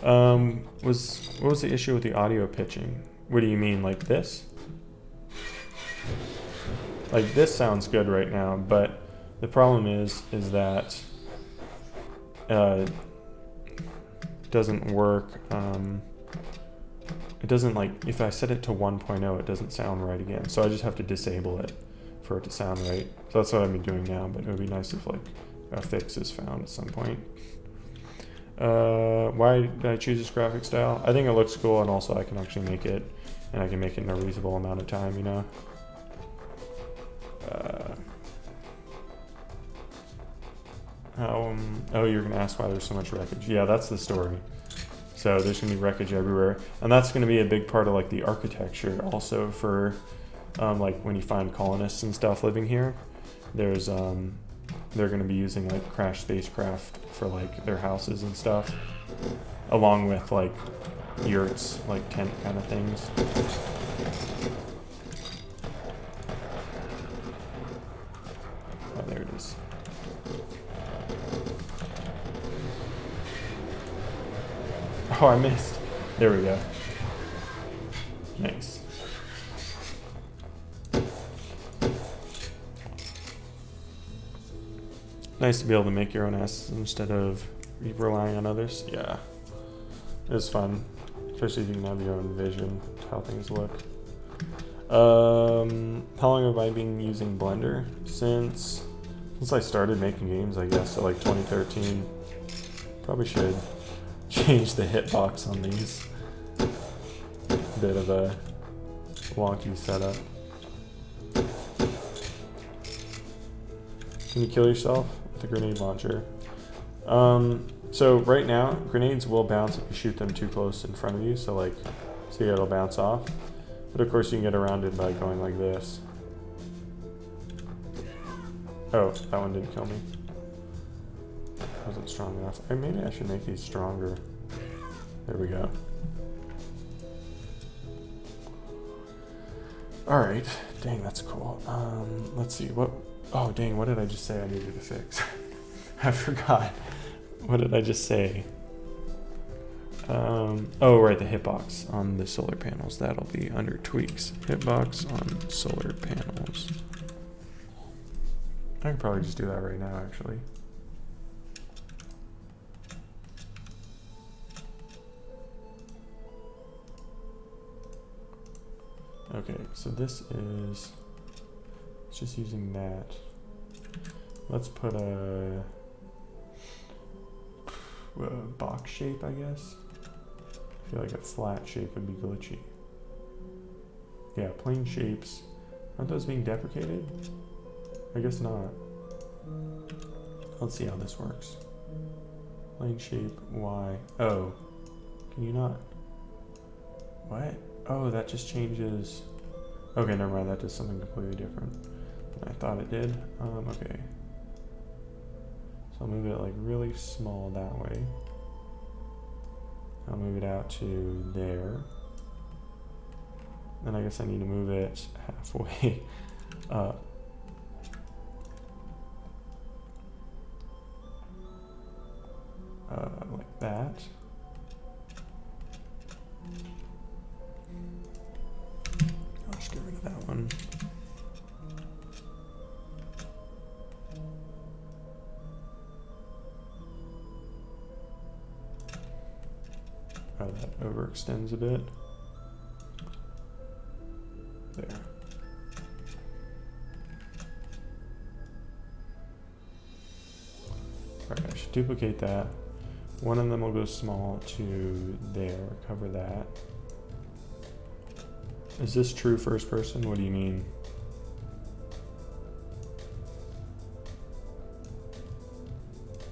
What was the issue with the audio pitching? What do you mean, like this? Like this sounds good right now, but the problem is that doesn't work. It doesn't, like, if I set it to 1.0, it doesn't sound right again. So I just have to disable it for it to sound right. So that's what I've been doing now, but it would be nice if like a fix is found at some point. Why did I choose this graphic style? I think it looks cool, and also I can actually make it, and I can make it in a reasonable amount of time, you know? Oh, you're gonna ask why there's so much wreckage. Yeah, that's the story. So there's gonna be wreckage everywhere, and that's gonna be a big part of like the architecture also for like when you find colonists and stuff living here. There's they're gonna be using like crashed spacecraft for like their houses and stuff, along with like yurts, like tent kind of things. Oh, there it is. Oh, I missed. There we go. Nice. Nice to be able to make your own assets instead of relying on others. Yeah. It's fun. Especially if you can have your own vision of how things look. How long have I been using Blender? Since I started making games, I guess, so like 2013. Probably should change the hitbox on these. Bit of a wonky setup. Can you kill yourself with a grenade launcher? So right now, grenades will bounce if you shoot them too close in front of you, so like, see, it'll bounce off. But of course you can get around it by going like this. Oh, that one didn't kill me. Wasn't strong enough. Or maybe I should make these stronger. There we go. Alright. Dang, that's cool. Let's see. What? Oh, dang, what did I just say I needed to fix? I forgot. What did I just say? Oh, right, the hitbox on the solar panels. That'll be under tweaks. Hitbox on solar panels. I can probably just do that right now, actually. Okay, so this is, it's just using that. Let's put a box shape, I guess. I feel like a flat shape would be glitchy. Yeah, plane shapes. Aren't those being deprecated? I guess not. Let's see how this works. Plane shape, Y. Oh, can you not? What? Oh, that just changes. Okay, never mind. That does something completely different than I thought it did. Okay. So I'll move it like really small that way. I'll move it out to there. Then I guess I need to move it halfway up. Like that. I'll just get rid of that one. Oh, that overextends a bit. There. Alright, I should duplicate that. One of them will go small to there, cover that. Is this true first person? What do you mean?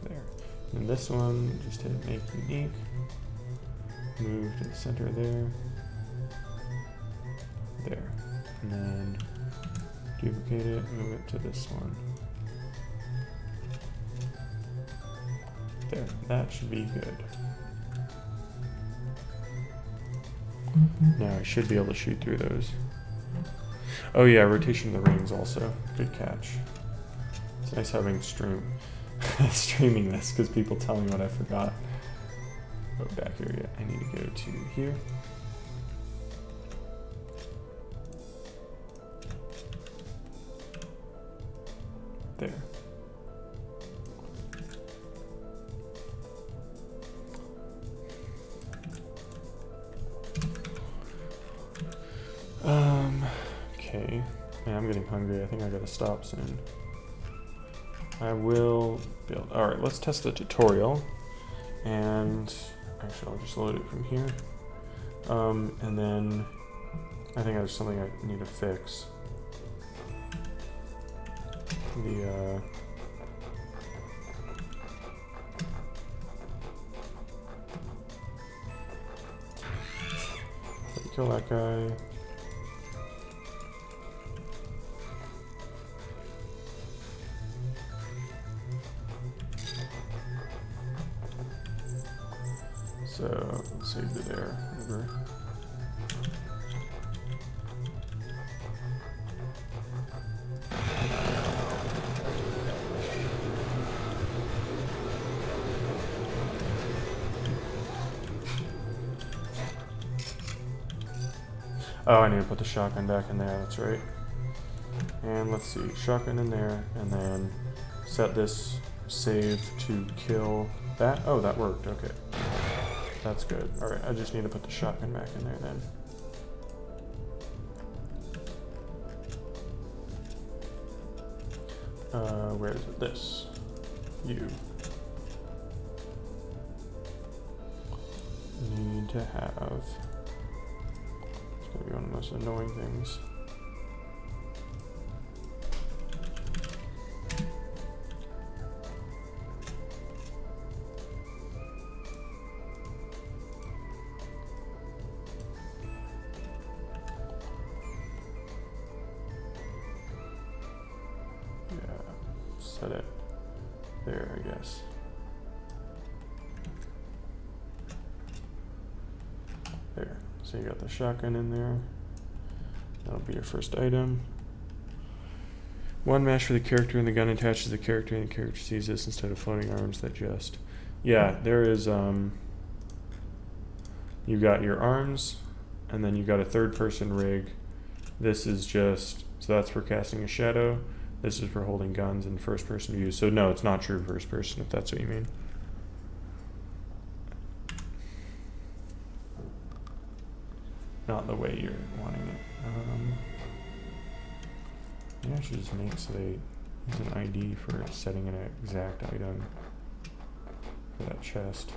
There. And this one, just hit make unique. Move to the center there. There. And then duplicate it, move it to this one. There, that should be good. Now I should be able to shoot through those. Oh yeah, rotation of the rings also. Good catch. It's nice having streaming this because people tell me what I forgot. Go back here, yeah. I need to go to here. There. Okay. Man, I'm getting hungry. I think I gotta stop soon. I will build. Alright, let's test the tutorial. And actually, I'll just load it from here. And then I think there's something I need to fix. The kill that guy. So save it there. Whatever. Oh, I need to put the shotgun back in there, that's right. And let's see, shotgun in there, and then set this save to kill that. Oh, that worked, okay. That's good. Alright, I just need to put the shotgun back in there then. Where is it? This. You. Need to have... It's gonna be one of the most annoying things. Set it there, I guess. There. So you got the shotgun in there. That'll be your first item. One mesh for the character, and the gun attaches the character, and the character sees this instead of floating arms that just. Yeah, there is. You got your arms, and then you got a third-person rig. This is just so that's for casting a shadow. This is for holding guns in first person view. So no, it's not true first person if that's what you mean. Not the way you're wanting it. Maybe I should just make so they use an ID for setting an exact item for that chest.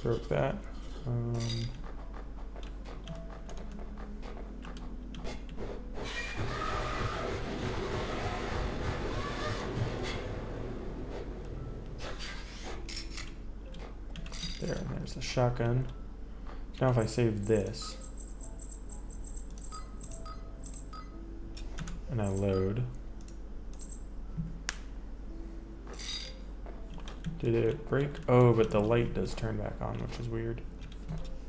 Broke that. There, and there's the shotgun. Now if I save this and I load, did it break? Oh, but the light does turn back on, which is weird.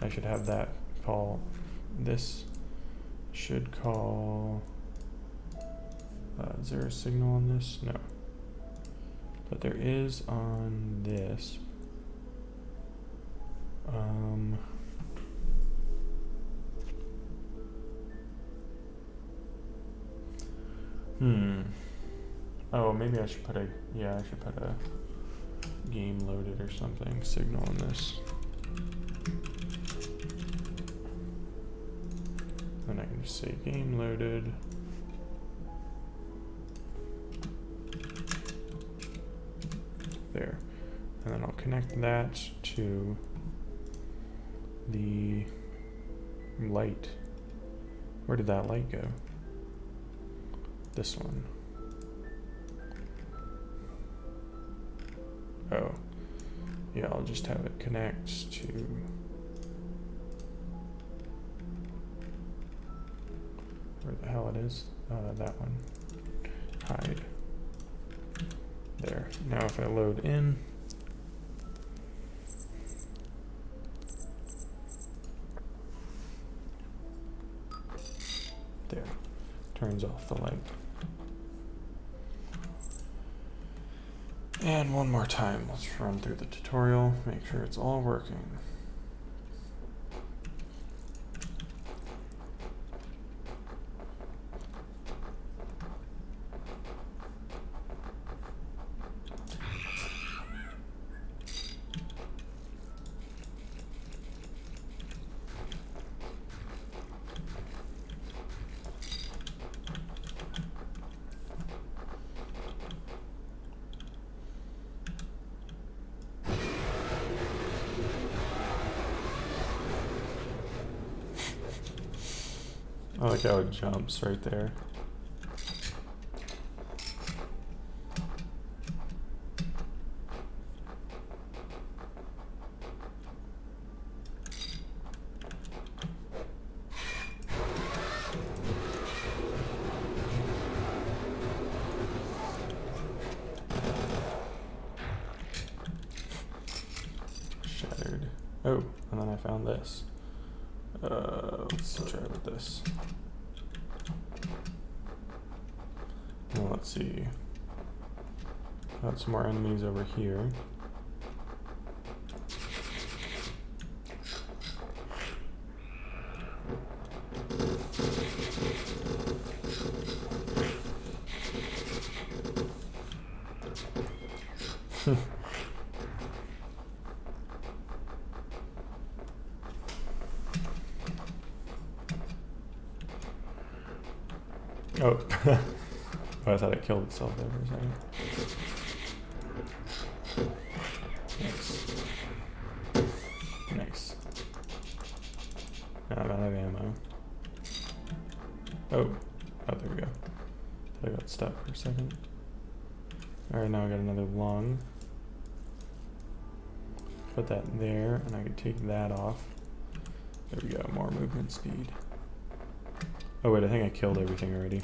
I should have that call. This should call. Is there a signal on this? No. But there is on this. Oh, maybe I should put a, yeah, I should put a game loaded or something signal on this. Then I can just say game loaded. There. And then I'll connect that to the light. Where did that light go? This one. Oh. Yeah, I'll just have it connect to where the hell it is. That one. Hide. There. Now if I load in, there. Turns off the light. And one more time, let's run through the tutorial, make sure it's all working. I like how it jumps right there. Shattered. Oh, and then I found this. Let's try with this. Well, let's see. Got some more enemies over here. Oh. Oh, I thought it killed itself there for a second. Nice. Nice. Now I'm out of ammo. Oh. Oh, there we go. I got stuck for a second. Alright, now I got another lung. Put that there, and I can take that off. There we go, more movement speed. Oh wait, I think I killed everything already.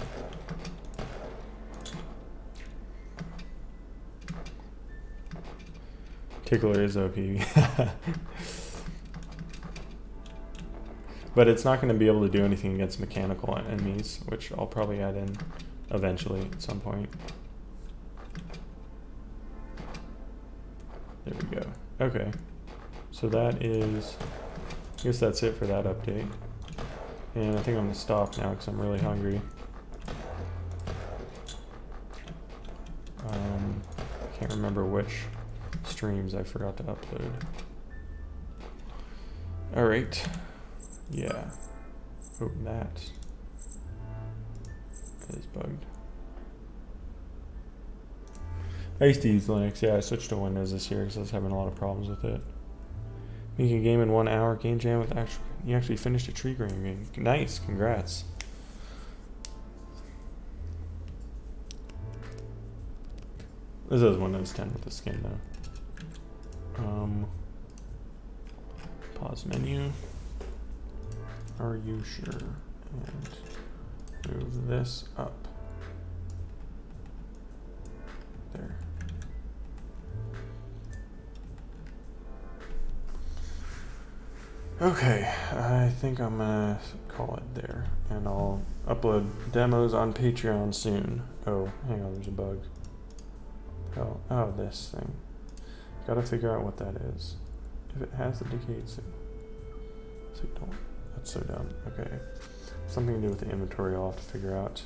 Tickler is OP. But it's not going to be able to do anything against mechanical enemies, which I'll probably add in eventually at some point. There we go. Okay. So that is, I guess that's it for that update. And I think I'm going to stop now because I'm really hungry. I can't remember which streams I forgot to upload. Alright. Yeah. Oh, that is bugged. I used to use Linux. Yeah, I switched to Windows this year because I was having a lot of problems with it. Making a game in 1 hour, game jam with actual. You actually finished a tree growing game. Nice, congrats. This is Windows 10 with the skin though. Pause menu. Are you sure? And move this up. There. Okay, I think I'm gonna call it there, and I'll upload demos on Patreon soon. Oh, hang on, there's a bug. Oh, this thing. Gotta figure out what that is. If it has the decayed signal. That's so dumb. Okay. Something to do with the inventory I'll have to figure out.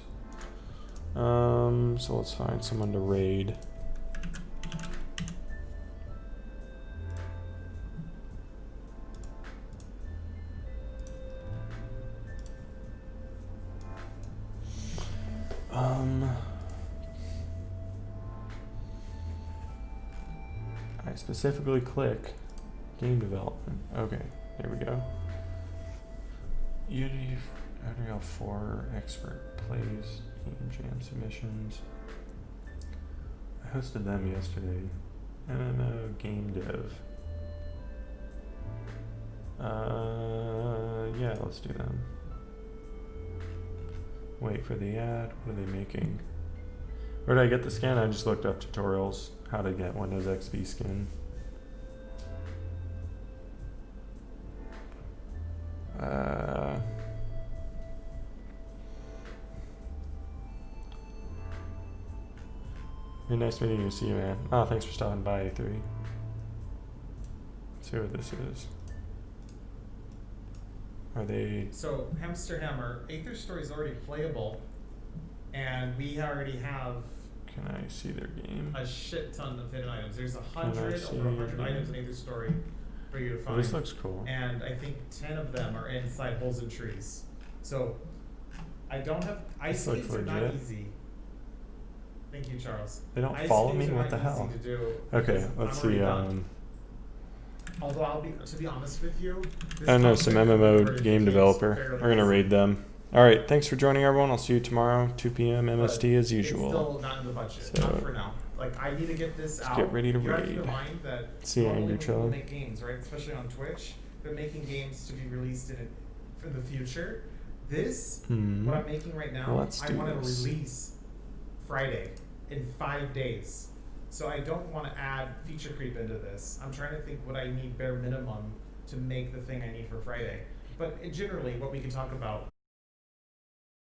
So let's find someone to raid. I specifically click game development. Okay, there we go. Unreal 4 expert plays game jam submissions. I hosted them yesterday. MMO game dev. Yeah, let's do them. Wait for the ad. What are they making? Where did I get the skin? I just looked up tutorials how to get Windows XP skin. Really nice meeting you. See you, man. Oh, thanks for stopping by, A3. Let's see what this is. Are they... So, Hamster Hammer, Aether Story is already playable, and we already have Can I see their game? a shit ton of hidden items. There's over 100 items in Aether Story for you to Oh, find. this looks cool. And I think 10 of them are inside holes in trees. So, I don't have... Ice This looks skates are not legit. easy. Thank you, Charles. They don't Ice follow skates me? are What not the hell? easy to do Okay, because let's I'm already see. done. Although to be honest with you, this I know comes some with MMO very game few developer. fairly We're gonna easy. raid them. All right, thanks for joining, everyone. I'll see you tomorrow, 2 p.m. But MST as It's usual. still not in the budget, So, not for now. Like, I need to get this out. get ready to you have to raid. keep in mind that See you, normally Andrew when people Chillen. make games, right, especially on Twitch, they're making games to be released for the future. This, what I'm making right now, Let's I do want to this. release Friday in 5 days. So I don't want to add feature creep into this. I'm trying to think what I need bare minimum to make the thing I need for Friday. But generally, what we can talk about